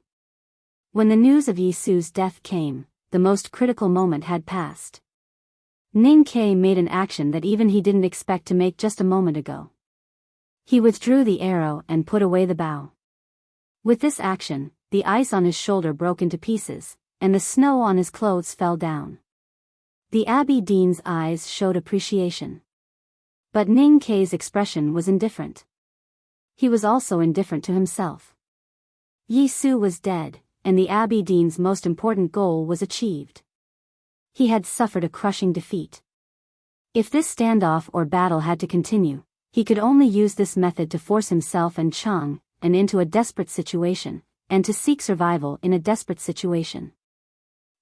[SPEAKER 1] When the news of Yi Su's death came, the most critical moment had passed. Ning Ke made an action that even he didn't expect to make just a moment ago. He withdrew the arrow and put away the bow. With this action, the ice on his shoulder broke into pieces, and the snow on his clothes fell down. The Abbey Dean's eyes showed appreciation. But Ning Ke's expression was indifferent. He was also indifferent to himself. Yi Su was dead, and the Abbey Dean's most important goal was achieved. He had suffered a crushing defeat. If this standoff or battle had to continue, he could only use this method to force himself and Chang into a desperate situation, and to seek survival in a desperate situation.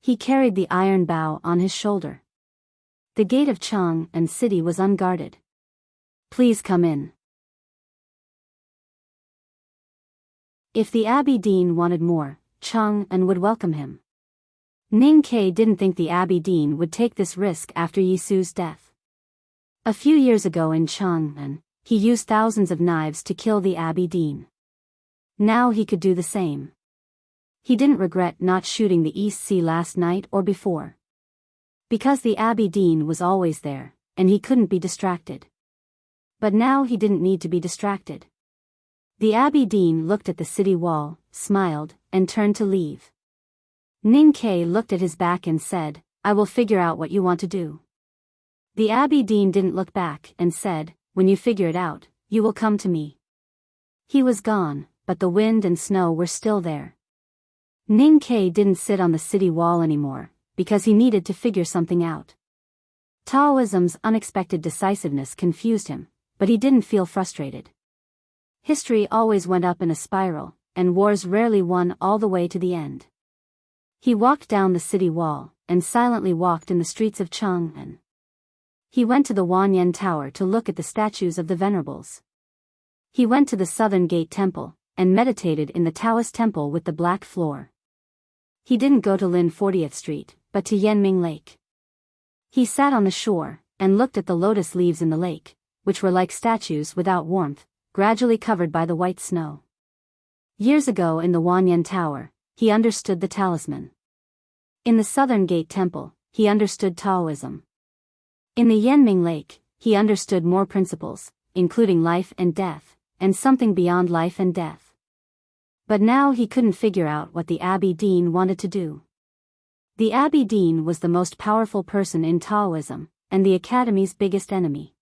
[SPEAKER 1] He carried the iron bow on his shoulder. The gate of Chang and city was unguarded. "Please come in." If the Abbey Dean wanted more, Chang would welcome him. Ning Ke didn't think the Abbey Dean would take this risk after Yisu's death. A few years ago in Chang'an, he used thousands of knives to kill the Abbey Dean. Now he could do the same. He didn't regret not shooting the East Sea last night or before. Because the Abbey Dean was always there, and he couldn't be distracted. But now he didn't need to be distracted. The Abbey Dean looked at the city wall, smiled, and turned to leave. Ning Ke looked at his back and said, "I will figure out what you want to do." The Abbey Dean didn't look back and said, "When you figure it out, you will come to me." He was gone, but the wind and snow were still there. Ning Ke didn't sit on the city wall anymore, because he needed to figure something out. Taoism's unexpected decisiveness confused him, but he didn't feel frustrated. History always went up in a spiral, and wars rarely won all the way to the end. He walked down the city wall, and silently walked in the streets of Chang'an. He went to the Wanyan Tower to look at the statues of the Venerables. He went to the Southern Gate Temple, and meditated in the Taoist temple with the black floor. He didn't go to Lin 40th Street, but to Yanming Lake. He sat on the shore, and looked at the lotus leaves in the lake, which were like statues without warmth, gradually covered by the white snow. Years ago in the Wanyan Tower, he understood the talisman. In the Southern Gate Temple, he understood Taoism. In the Yanming Lake, he understood more principles, including life and death, and something beyond life and death. But now he couldn't figure out what the Abbey Dean wanted to do. The Abbey Dean was the most powerful person in Taoism, and the Academy's biggest enemy.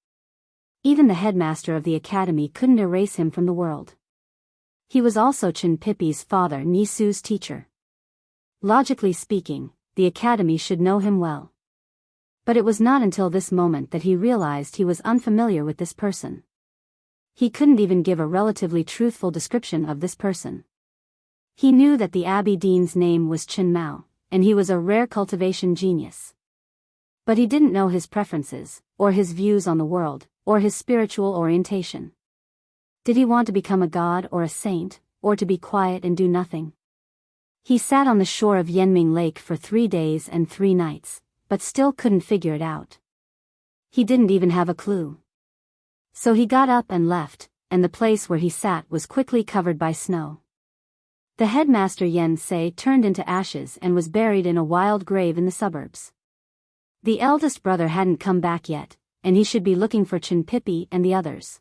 [SPEAKER 1] Even the headmaster of the Academy couldn't erase him from the world. He was also Chen Pipi's father Nisu's teacher. Logically speaking, the Academy should know him well. But it was not until this moment that he realized he was unfamiliar with this person. He couldn't even give a relatively truthful description of this person. He knew that the Abbey Dean's name was Chen Mao, and he was a rare cultivation genius. But he didn't know his preferences, or his views on the world, or his spiritual orientation. Did he want to become a god or a saint, or to be quiet and do nothing? He sat on the shore of Yanming Lake for 3 days and 3 nights, but still couldn't figure it out. He didn't even have a clue. So he got up and left, and the place where he sat was quickly covered by snow. The headmaster Yen Sei turned into ashes and was buried in a wild grave in the suburbs. The eldest brother hadn't come back yet, and he should be looking for Chen Pipi and the others.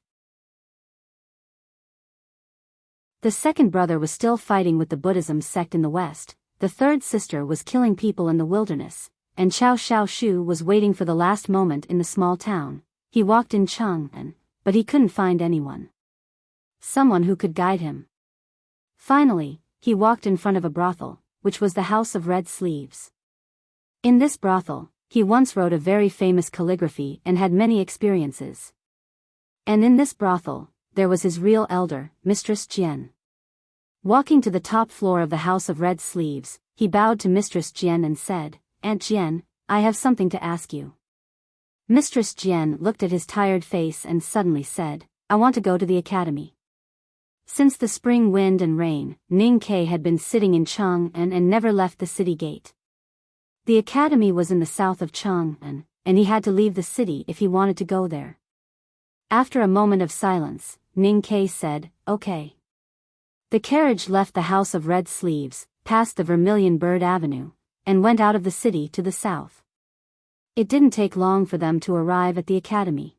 [SPEAKER 1] The second brother was still fighting with the Buddhism sect in the west, the third sister was killing people in the wilderness, and Chao Xiaoshu was waiting for the last moment in the small town. He walked in Chang'an, but he couldn't find anyone. Someone who could guide him. Finally, he walked in front of a brothel, which was the House of Red Sleeves. In this brothel, he once wrote a very famous calligraphy and had many experiences. And in this brothel, there was his real elder, Mistress Jian. Walking to the top floor of the House of Red Sleeves, he bowed to Mistress Jian and said, "Aunt Jian, I have something to ask you." Mistress Jian looked at his tired face and suddenly said, "I want to go to the academy." Since the spring wind and rain, Ning Ke had been sitting in Chang'an and never left the city gate. The academy was in the south of Chang'an, and he had to leave the city if he wanted to go there. After a moment of silence, Ning Ke said, "Okay." The carriage left the House of Red Sleeves, passed the Vermilion Bird Avenue, and went out of the city to the south. It didn't take long for them to arrive at the academy.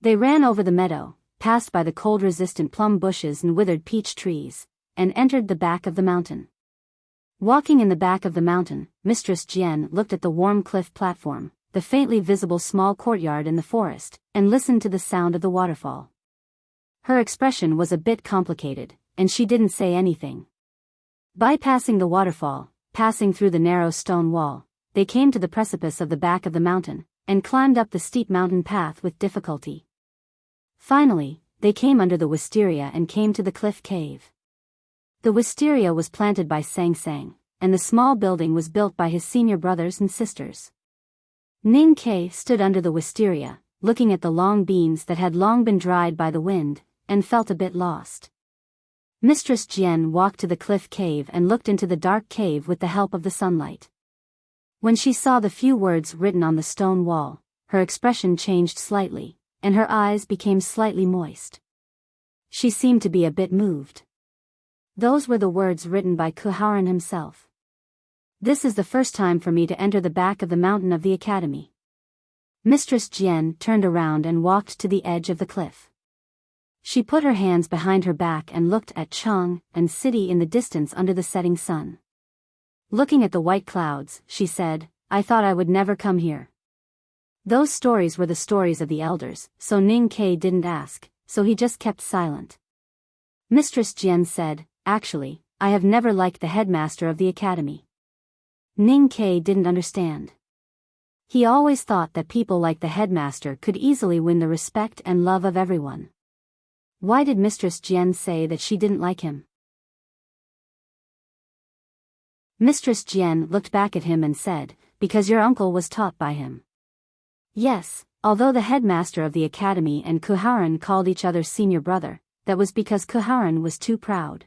[SPEAKER 1] They ran over the meadow, passed by the cold-resistant plum bushes and withered peach trees, and entered the back of the mountain. Walking in the back of the mountain, Mistress Jian looked at the warm cliff platform, the faintly visible small courtyard in the forest, and listened to the sound of the waterfall. Her expression was a bit complicated, and she didn't say anything. Bypassing the waterfall, passing through the narrow stone wall, they came to the precipice of the back of the mountain, and climbed up the steep mountain path with difficulty. Finally, they came under the wisteria and came to the cliff cave. The wisteria was planted by Sang Sang, and the small building was built by his senior brothers and sisters. Ning Ke stood under the wisteria, looking at the long beans that had long been dried by the wind, and felt a bit lost. Mistress Jian walked to the cliff cave and looked into the dark cave with the help of the sunlight. When she saw the few words written on the stone wall, her expression changed slightly, and her eyes became slightly moist. She seemed to be a bit moved. Those were the words written by Kuharan himself. This is the first time for me to enter the back of the mountain of the academy. Mistress Jian turned around and walked to the edge of the cliff. She put her hands behind her back and looked at Chang and city in the distance under the setting sun. Looking at the white clouds, she said, I thought I would never come here. Those stories were the stories of the elders, so Ning Ke didn't ask, so he just kept silent. Mistress Jian said, actually, I have never liked the headmaster of the academy. Ning Ke didn't understand. He always thought that people like the headmaster could easily win the respect and love of everyone. Why did Mistress Jian say that she didn't like him? Mistress Jian looked back at him and said, because your uncle was taught by him. Yes, although the headmaster of the academy and Kuharan called each other senior brother, that was because Kuharan was too proud.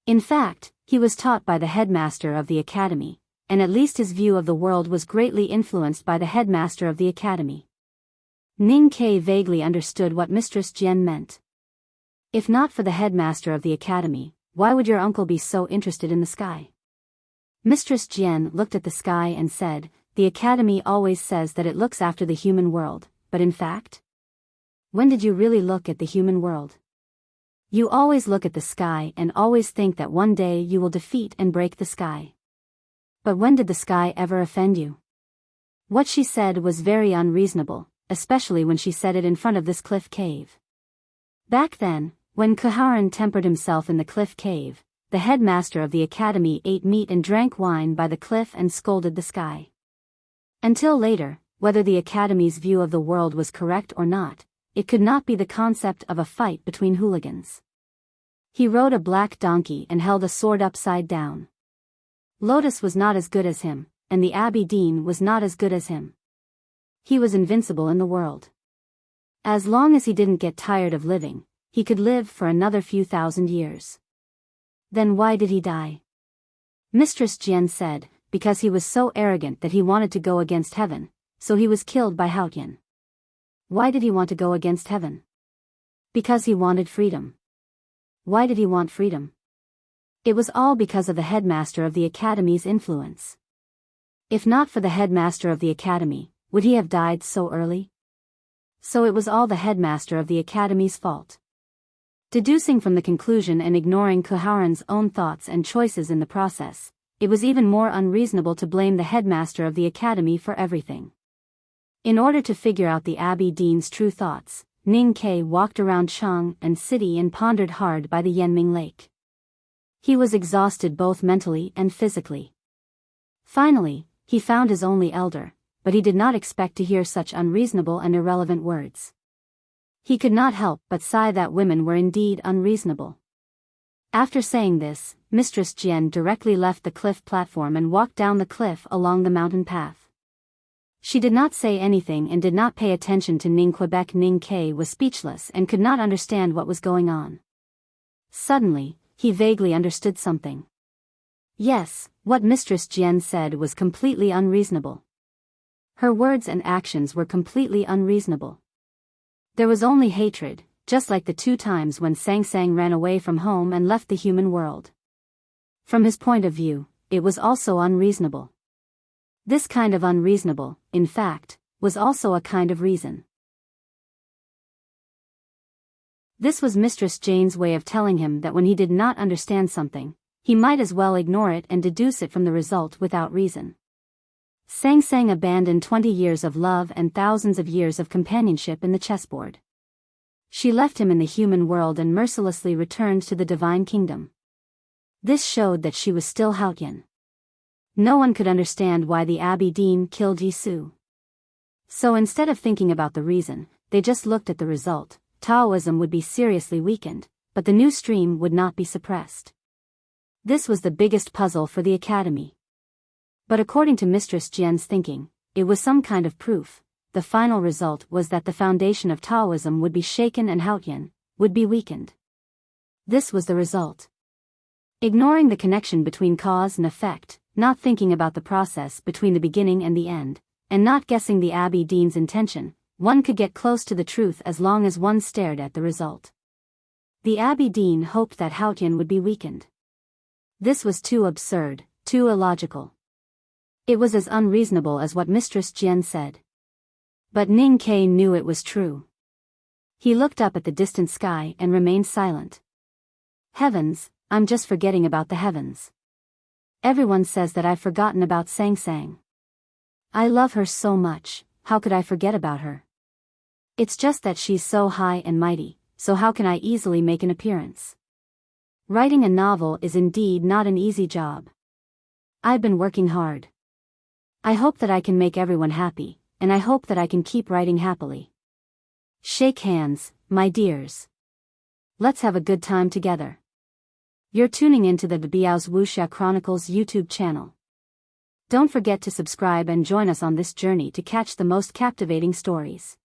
[SPEAKER 1] In fact, he was taught by the headmaster of the academy, and at least his view of the world was greatly influenced by the headmaster of the academy. Ning Ke vaguely understood what Mistress Jian meant. If not for the headmaster of the academy, why would your uncle be so interested in the sky? Mistress Jian looked at the sky and said, the academy always says that it looks after the human world, but in fact? When did you really look at the human world? You always look at the sky and always think that one day you will defeat and break the sky. But when did the sky ever offend you? What she said was very unreasonable, especially when she said it in front of this cliff cave. Back then, when Kuharan tempered himself in the cliff cave, the headmaster of the academy ate meat and drank wine by the cliff and scolded the sky. Until later, whether the academy's view of the world was correct or not, it could not be the concept of a fight between hooligans. He rode a black donkey and held a sword upside down. Lotus was not as good as him, and the Abbey Dean was not as good as him. He was invincible in the world. As long as he didn't get tired of living, he could live for another few thousand years. Then why did he die? Mistress Jian said, because he was so arrogant that he wanted to go against heaven, so he was killed by Haotian. Why did he want to go against heaven? Because he wanted freedom. Why did he want freedom? It was all because of the headmaster of the academy's influence. If not for the headmaster of the academy, would he have died so early? So it was all the headmaster of the academy's fault. Deducing from the conclusion and ignoring Kuharan's own thoughts and choices in the process, it was even more unreasonable to blame the headmaster of the academy for everything. In order to figure out the Abbey Dean's true thoughts, Ning Ke walked around Chang and city and pondered hard by the Yanming Lake. He was exhausted both mentally and physically. Finally, he found his only elder, but he did not expect to hear such unreasonable and irrelevant words. He could not help but sigh that women were indeed unreasonable. After saying this, Mistress Jian directly left the cliff platform and walked down the cliff along the mountain path. She did not say anything and did not pay attention to Ning Quebec. Ning Ke was speechless and could not understand what was going on. Suddenly, he vaguely understood something. Yes, what Mistress Jian said was completely unreasonable. Her words and actions were completely unreasonable. There was only hatred, just like the 2 times when Sang Sang ran away from home and left the human world. From his point of view, it was also unreasonable. This kind of unreasonable, in fact, was also a kind of reason. This was Mistress Jane's way of telling him that when he did not understand something, he might as well ignore it and deduce it from the result without reason. Sang Sang abandoned 20 years of love and thousands of years of companionship in the chessboard. She left him in the human world and mercilessly returned to the divine kingdom. This showed that she was still Haotian. No one could understand why the Abbey Dean killed Yisu. So instead of thinking about the reason, they just looked at the result. Taoism would be seriously weakened, but the new stream would not be suppressed. This was the biggest puzzle for the academy. But according to Mistress Jian's thinking, it was some kind of proof. The final result was that the foundation of Taoism would be shaken and Haotian would be weakened. This was the result. Ignoring the connection between cause and effect, not thinking about the process between the beginning and the end, and not guessing the Abby Dean's intention, one could get close to the truth as long as one stared at the result. The Abby Dean hoped that Haotian would be weakened. This was too absurd, too illogical. It was as unreasonable as what Mistress Jian said. But Ning Ke knew it was true. He looked up at the distant sky and remained silent. Heavens, I'm just forgetting about the heavens. Everyone says that I've forgotten about Sang Sang. I love her so much, how could I forget about her? It's just that she's so high and mighty, so how can I easily make an appearance? Writing a novel is indeed not an easy job. I've been working hard. I hope that I can make everyone happy, and I hope that I can keep writing happily. Shake hands, my dears. Let's have a good time together. You're tuning into the Biyao's Wuxia Chronicles YouTube channel. Don't forget to subscribe and join us on this journey to catch the most captivating stories.